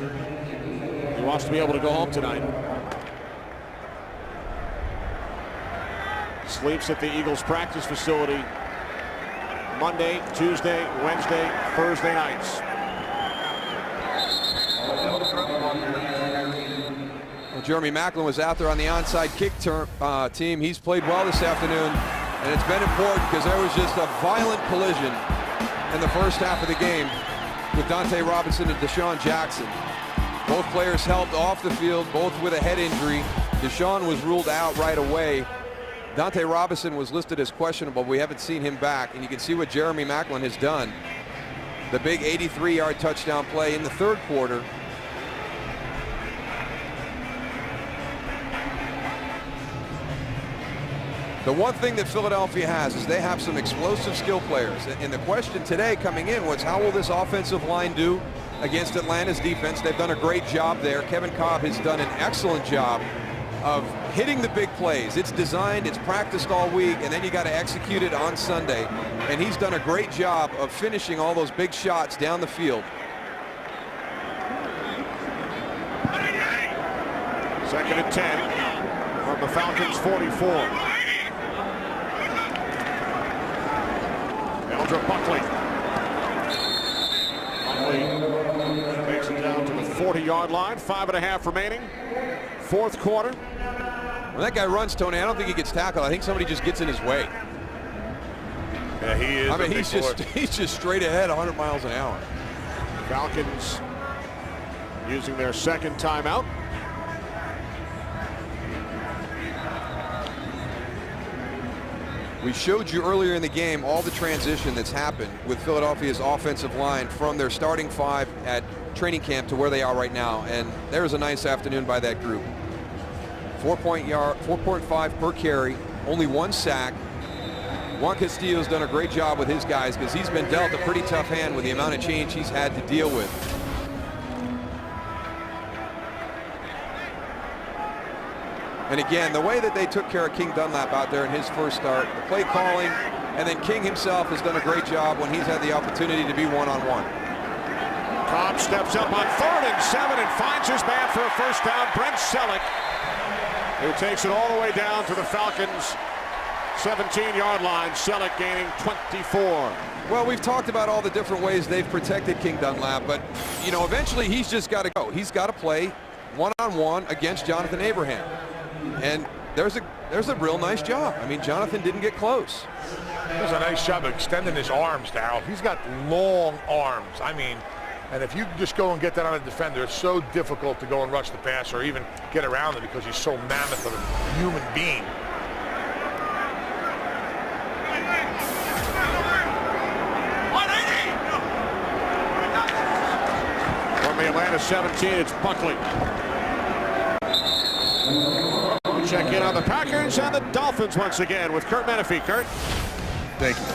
He wants to be able to go home tonight. Sleeps at the Eagles practice facility Monday, Tuesday, Wednesday, Thursday nights. Well, Jeremy Maclin was out there on the onside kick team. He's played well this afternoon, and it's been important because there was just a violent collision in the first half of the game with Dante Robinson and Deshaun Jackson. Both players helped off the field, both with a head injury. Deshaun was ruled out right away. Dante Robinson was listed as questionable. We haven't seen him back, and you can see what Jeremy Maclin has done. The big 83-yard touchdown play in the third quarter. The one thing that Philadelphia has is they have some explosive skill players. And the question today coming in was, how will this offensive line do against Atlanta's defense? They've done a great job there. Kevin Cobb has done an excellent job of hitting the big plays. It's designed, it's practiced all week, and then you got to execute it on Sunday. And he's done a great job of finishing all those big shots down the field. Second and 10 from the Falcons 44. Eldra Buckley takes it down to the 40-yard line. 5.5 remaining. Fourth quarter. When that guy runs, Tony, I don't think he gets tackled. I think somebody just gets in his way. Yeah, he is. I mean, he's just straight ahead 100 miles an hour. Falcons using their second timeout. We showed you earlier in the game all the transition that's happened with Philadelphia's offensive line from their starting 5 at training camp to where they are right now, and there was a nice afternoon by that group. 4.5 per carry, only 1 sack. Juan Castillo's done a great job with his guys because he's been dealt a pretty tough hand with the amount of change he's had to deal with. And again, the way that they took care of King Dunlap out there in his first start, the play calling, and then King himself has done a great job when he's had the opportunity to be one-on-one. Cobb steps up on 3rd and 7 and finds his man for a first down. Brent Selleck, who takes it all the way down to the Falcons' 17-yard line. Selleck gaining 24. Well, we've talked about all the different ways they've protected King Dunlap, but, you know, eventually he's just got to go. He's got to play one-on-one against Jonathan Abraham. And there's a real nice job. I mean, Jonathan didn't get close. Does a nice job of extending his arms, Darryl. He's got long arms. I mean, and if you just go and get that on a defender, it's so difficult to go and rush the pass or even get around him because he's so mammoth of a human being. From the Atlanta 17, it's Buckley. We check in on the Packers and the Dolphins once again with Kurt Menefee. Kurt. Thank you.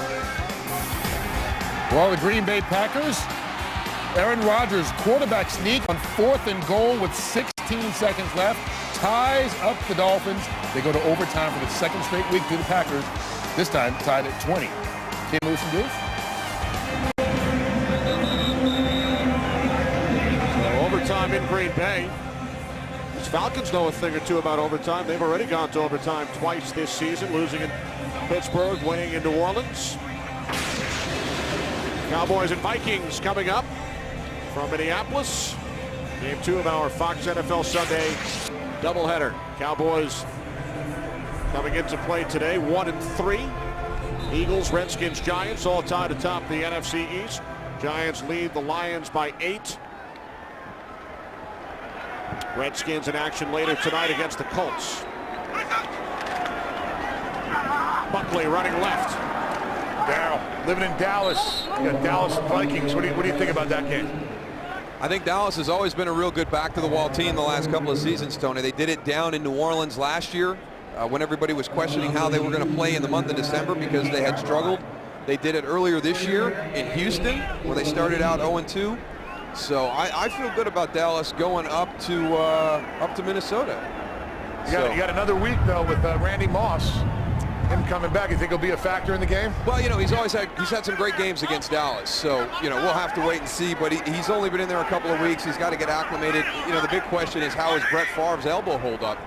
Well, the Green Bay Packers, Aaron Rodgers quarterback sneak on 4th and goal with 16 seconds left, ties up the Dolphins. They go to overtime for the 2nd straight week to the Packers, this time tied at 20. Can you move some goose? So overtime in Green Bay. These Falcons know a thing or two about overtime. They've already gone to overtime twice this season, losing in Pittsburgh, winning in New Orleans. Cowboys and Vikings coming up from Minneapolis. Game 2 of our Fox NFL Sunday doubleheader. Cowboys coming into play today, 1-3. Eagles, Redskins, Giants all tied atop the NFC East. Giants lead the Lions by 8. Redskins in action later tonight against the Colts. Buckley Barkley running left. Darryl, living in Dallas. You got Dallas and Vikings. What do you think about that game? I think Dallas has always been a real good back-to-the-wall team the last couple of seasons, Tony. They did it down in New Orleans last year when everybody was questioning how they were going to play in the month of December because they had struggled. They did it earlier this year in Houston where they started out 0-2. So I feel good about Dallas going up to Minnesota. You got another week, though, with Randy Moss. Him coming back, you think he'll be a factor in the game? Well, you know, he's had some great games against Dallas, so you know we'll have to wait and see. But he's only been in there a couple of weeks. He's got to get acclimated. You know, the big question is how does Brett Favre's elbow hold up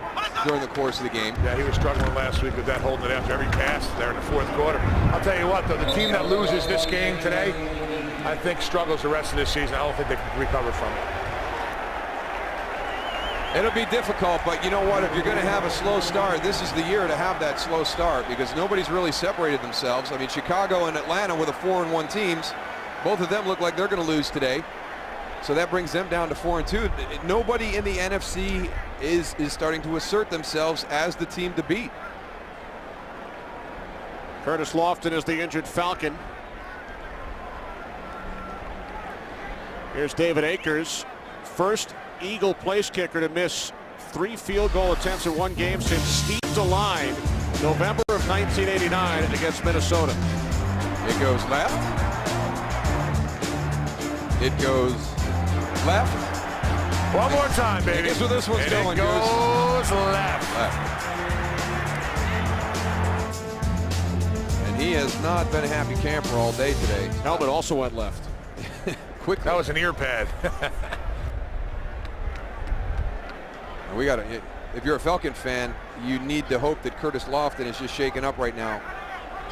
during the course of the game? Yeah, he was struggling last week with that, holding it after every pass there in the fourth quarter. I'll tell you what, though, the team that loses this game today, I think struggles the rest of this season. I don't think they can recover from it. It'll be difficult, but you know what? If you're going to have a slow start, this is the year to have that slow start because nobody's really separated themselves. I mean, Chicago and Atlanta were the 4-1 teams. Both of them look like they're going to lose today. So that brings them down to 4-2. Nobody in the NFC is starting to assert themselves as the team to beat. Curtis Lofton is the injured Falcon. Here's David Akers, first Eagle place kicker to miss 3 field goal attempts in one game since Steve DeLine, November of 1989 against Minnesota. It goes left. It goes left. One more time, baby. Guess where this one's going. It goes left. And he has not been a happy camper all day today. Helmet also went left. Quickly. That was an ear pad. We got to. If you're a Falcon fan, you need to hope that Curtis Lofton is just shaken up right now.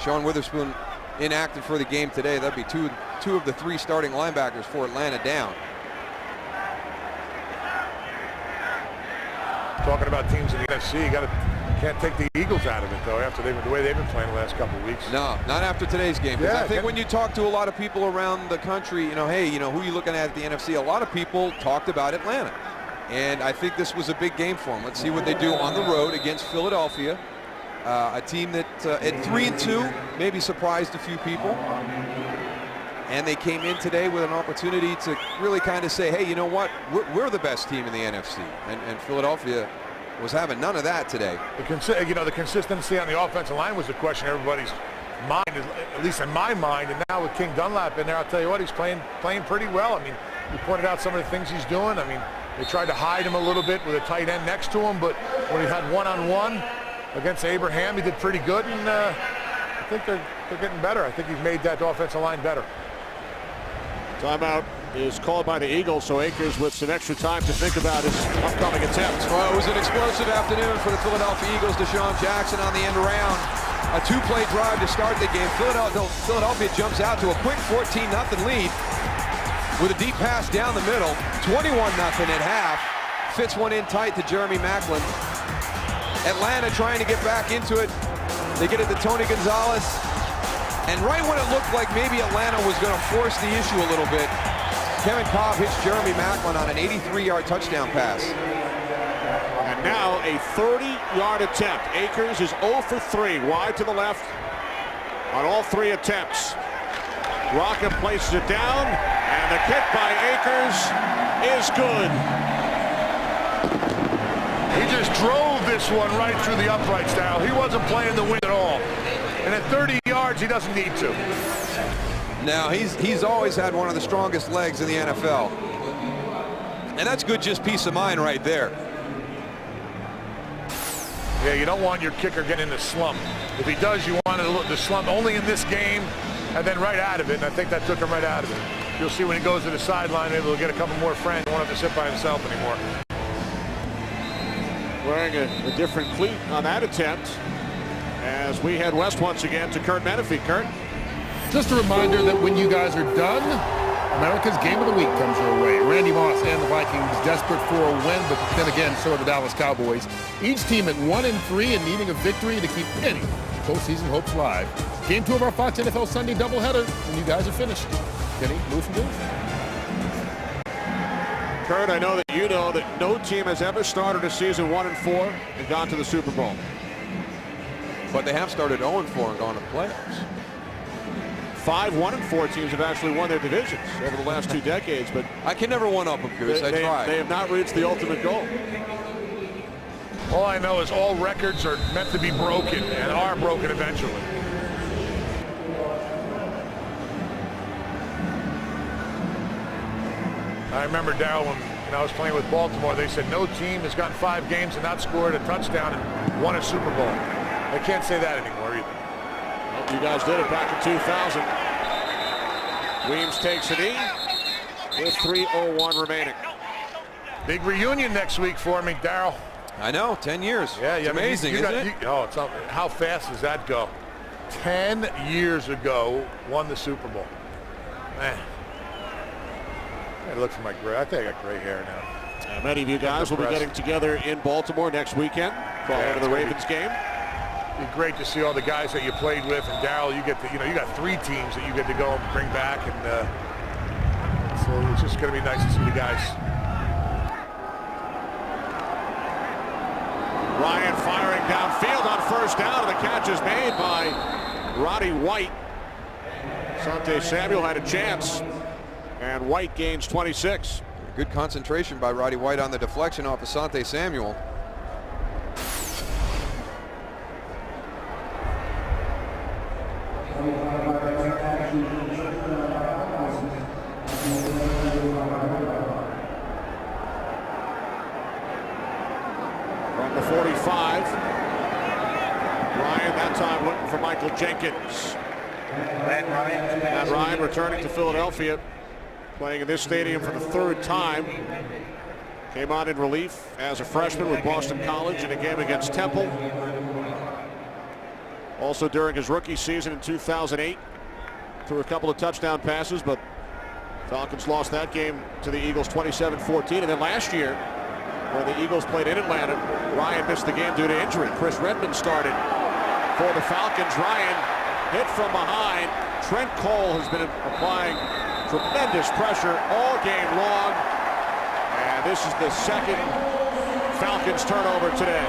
Sean Witherspoon inactive for the game today. That'd be two of the 3 starting linebackers for Atlanta down. Talking about teams in the NFC, you can't take the Eagles out of it though. After the way they've been playing the last couple of weeks. No, not after today's game. Because I think when you talk to a lot of people around the country, you know, hey, you know, who are you looking at the NFC? A lot of people talked about Atlanta. And I think this was a big game for them. Let's see what they do on the road against Philadelphia, a team that at 3-2 maybe surprised a few people. And they came in today with an opportunity to really kind of say, hey, you know what? We're the best team in the NFC. And Philadelphia was having none of that today. The consistency on the offensive line was the question in everybody's mind, at least in my mind. And now with King Dunlap in there, I'll tell you what, he's playing pretty well. I mean, you pointed out some of the things he's doing. I mean, they tried to hide him a little bit with a tight end next to him, but when he had one-on-one against Abraham, he did pretty good, and I think they're getting better. I think he's made that offensive line better. Timeout is called by the Eagles, so Akers with some extra time to think about his upcoming attempt. Well, it was an explosive afternoon for the Philadelphia Eagles. Deshaun Jackson on the end around. A 2-play drive to start the game. Philadelphia jumps out to a quick 14-0 lead. With a deep pass down the middle, 21-0 at half. Fits one in tight to Jeremy Maclin. Atlanta trying to get back into it. They get it to Tony Gonzalez. And right when it looked like maybe Atlanta was going to force the issue a little bit, Kevin Cobb hits Jeremy Maclin on an 83-yard touchdown pass. And now a 30-yard attempt. Akers is 0 for 3, wide to the left on all 3 attempts. Rocket places it down, and the kick by Akers is good. He just drove this one right through the uprights, Darryl. He wasn't playing the wind at all. And at 30 yards, he doesn't need to. Now, he's always had one of the strongest legs in the NFL. And that's good just peace of mind right there. Yeah, you don't want your kicker getting in the slump. If he does, you want the slump only in this game and then right out of it, and I think that took him right out of it. You'll see when he goes to the sideline, maybe he'll get a couple more friends. He won't have to sit by himself anymore. Wearing a different cleat on that attempt as we head west once again to Kurt Menefee. Kurt? Just a reminder that when you guys are done, America's Game of the Week comes your way. Randy Moss and the Vikings desperate for a win, but then again, so are the Dallas Cowboys. Each team at 1-3 and needing a victory to keep any postseason hopes live. Game 2 of our Fox NFL Sunday doubleheader, and you guys are finished. Kenny, move from Deuce. Kurt, I know that you know that no team has ever started a season 1-4 and gone to the Super Bowl. but they have started 0-4 and gone to playoffs. 5 1-4 teams have actually won their divisions over the last 2 decades, but I can never one-up them, Goose. I tried. They have not reached the ultimate goal. All I know is all records are meant to be broken and are broken eventually. I remember, Darryl, when I was playing with Baltimore, they said no team has gotten 5 games and not scored a touchdown and won a Super Bowl. They can't say that anymore either. Well, you guys did it back in 2000. Weems takes a knee with 3:01 remaining. Big reunion next week for me, Darryl. I know, 10 years. Yeah, it's amazing, isn't it? How fast does that go? 10 years ago, won the Super Bowl. Man. I look for my gray. I think I got gray hair now. Many of you guys will be getting together in Baltimore next weekend following the Ravens game. It'd be great to see all the guys that you played with, and Darryl, you got 3 teams that you get to go and bring back, and so it's just going to be nice to see the guys. Ryan firing downfield on first down, and the catch is made by Roddy White. Asante Samuel had a chance, and White gains 26. Good concentration by Roddy White on the deflection off Asante Samuel. From the 45, Ryan that time looking for Michael Jenkins. Matt Ryan returning to Philadelphia, playing in this stadium for the 3rd time. Came on in relief as a freshman with Boston College in a game against Temple. Also during his rookie season in 2008, threw a couple of touchdown passes, but Falcons lost that game to the Eagles 27-14. And then last year, when the Eagles played in Atlanta, Ryan missed the game due to injury. Chris Redmond started for the Falcons. Ryan hit from behind. Trent Cole has been applying tremendous pressure all game long. And this is the 2nd Falcons turnover today.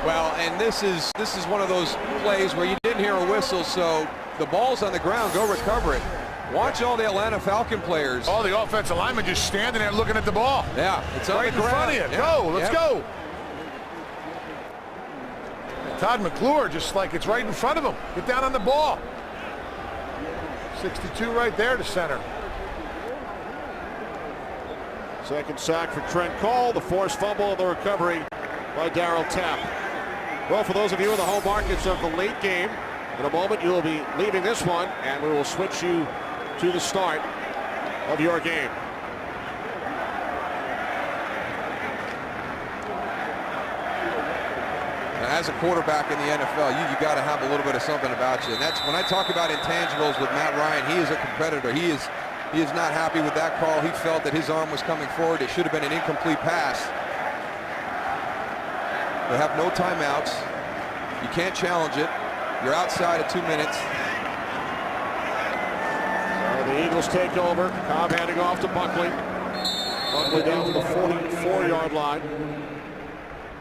Well, and this is one of those plays where you didn't hear a whistle, so the ball's on the ground, go recover it. Watch all the Atlanta Falcon players. All the offensive linemen just standing there looking at the ball. Yeah, it's right in front of you. Yeah. Go, let's go. Todd McClure, just like it's right in front of him. Get down on the ball. 62 right there to center. Second sack for Trent Cole, the forced fumble and the recovery by Darryl Tapp. Well, for those of you in the home markets of the late game, in a moment you will be leaving this one, and we will switch you to the start of your game. As a quarterback in the NFL, you got to have a little bit of something about you. And that's when I talk about intangibles with Matt Ryan. He is a competitor. He is not happy with that call. He felt that his arm was coming forward. It should have been an incomplete pass. They have no timeouts. You can't challenge it. You're outside of 2 minutes. So the Eagles take over. Cobb handing off to Buckley. Buckley down to the 44-yard line.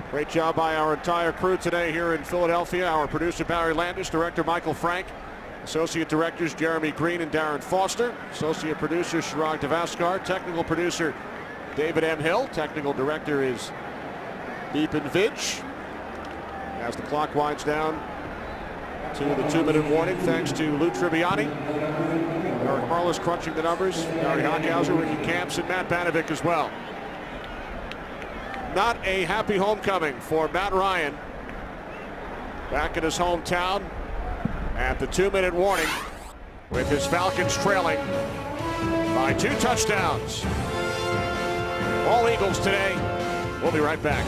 Great job by our entire crew today here in Philadelphia. Our producer Barry Landis, director Michael Frank, associate directors Jeremy Green and Darren Foster, associate producer Chirag Devaskar, technical producer David M. Hill, technical director is Deepan Vidge. As the clock winds down to the 2-minute warning, thanks to Lou Tribbiani, Eric Marlis crunching the numbers, Gary Hockhauser, Ricky Camps, and Matt Banovic as well. Not a happy homecoming for Matt Ryan back in his hometown at the 2-minute warning with his Falcons trailing by 2 touchdowns. All Eagles today. We'll be right back.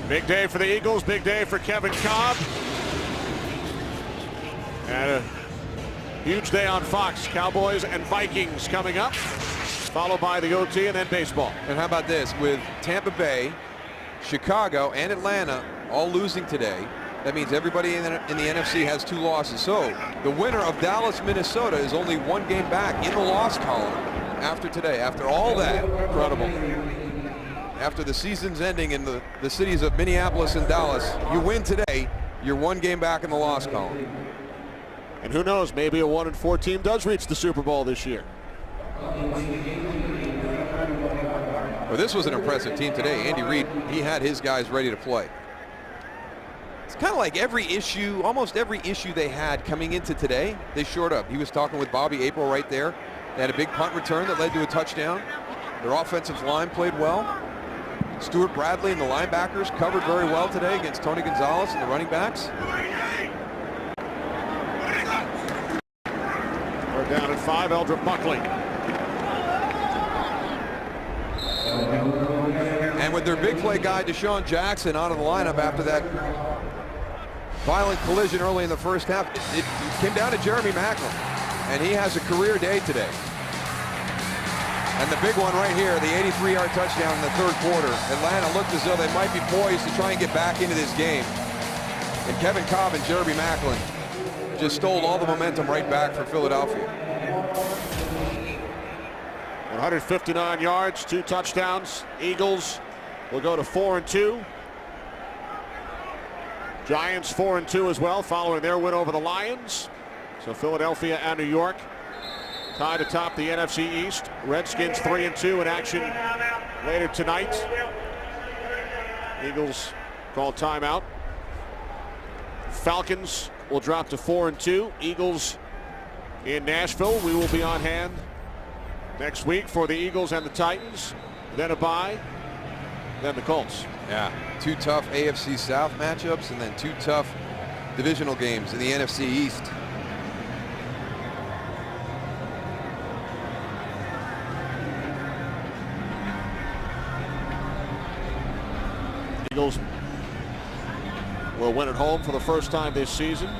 Big day for the Eagles, big day for Kevin Cobb. And a huge day on Fox. Cowboys and Vikings coming up, followed by the OT and then baseball. And how about this? With Tampa Bay, Chicago, and Atlanta all losing today, that means everybody in the NFC has 2 losses. So the winner of Dallas, Minnesota is only 1 game back in the loss column after today. After all that, incredible. after the season's ending in the cities of Minneapolis and Dallas. You win today, you're one game back in the loss column. And who knows, maybe a 1-4 team does reach the Super Bowl this year. Well, this was an impressive team today. Andy Reid, he had his guys ready to play. It's kind of like every issue, almost every issue they had coming into today, they shored up. He was talking with Bobby April right there. They had a big punt return that led to a touchdown. Their offensive line played well. Stuart Bradley and the linebackers covered very well today against Tony Gonzalez and the running backs. We're down at 5, Eldrick Buckley. And with their big play guy, Deshaun Jackson, out of the lineup after that violent collision early in the first half, it came down to Jeremy Maclin, and he has a career day today. And the big one right here, the 83-yard touchdown in the third quarter. Atlanta looked as though they might be poised to try and get back into this game. And Kevin Cobb and Jeremy Maclin just stole all the momentum right back for Philadelphia. 159 yards, 2 touchdowns. Eagles will go to 4-2. Giants 4-2 as well, following their win over the Lions. So Philadelphia and New York tied atop the NFC East. Redskins 3-2 in action later tonight. Eagles call timeout. Falcons will drop to 4-2. Eagles in Nashville. We will be on hand next week for the Eagles and the Titans. Then a bye. Then the Colts. Yeah, 2 tough AFC South matchups and then 2 tough divisional games in the NFC East. Eagles will win at home for the first time this season.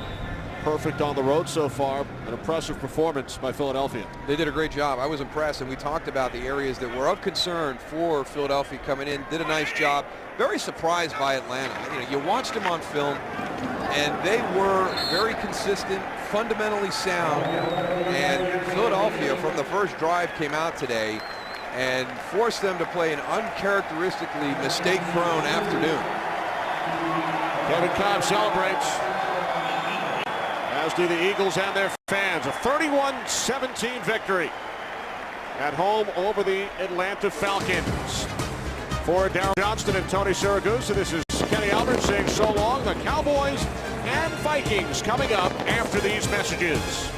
Perfect on the road so far. An impressive performance by Philadelphia. They did a great job. I was impressed, and we talked about the areas that were of concern for Philadelphia coming in. Did a nice job. Very surprised by Atlanta. You know, you watched them on film, and they were very consistent, fundamentally sound. And Philadelphia, from the first drive, came out today and forced them to play an uncharacteristically mistake-prone afternoon. Kevin Cobb celebrates, as do the Eagles and their fans. A 31-17 victory at home over the Atlanta Falcons. For Darryl Johnston and Tony Siragusa, this is Kenny Albert saying so long. The Cowboys and Vikings coming up after these messages.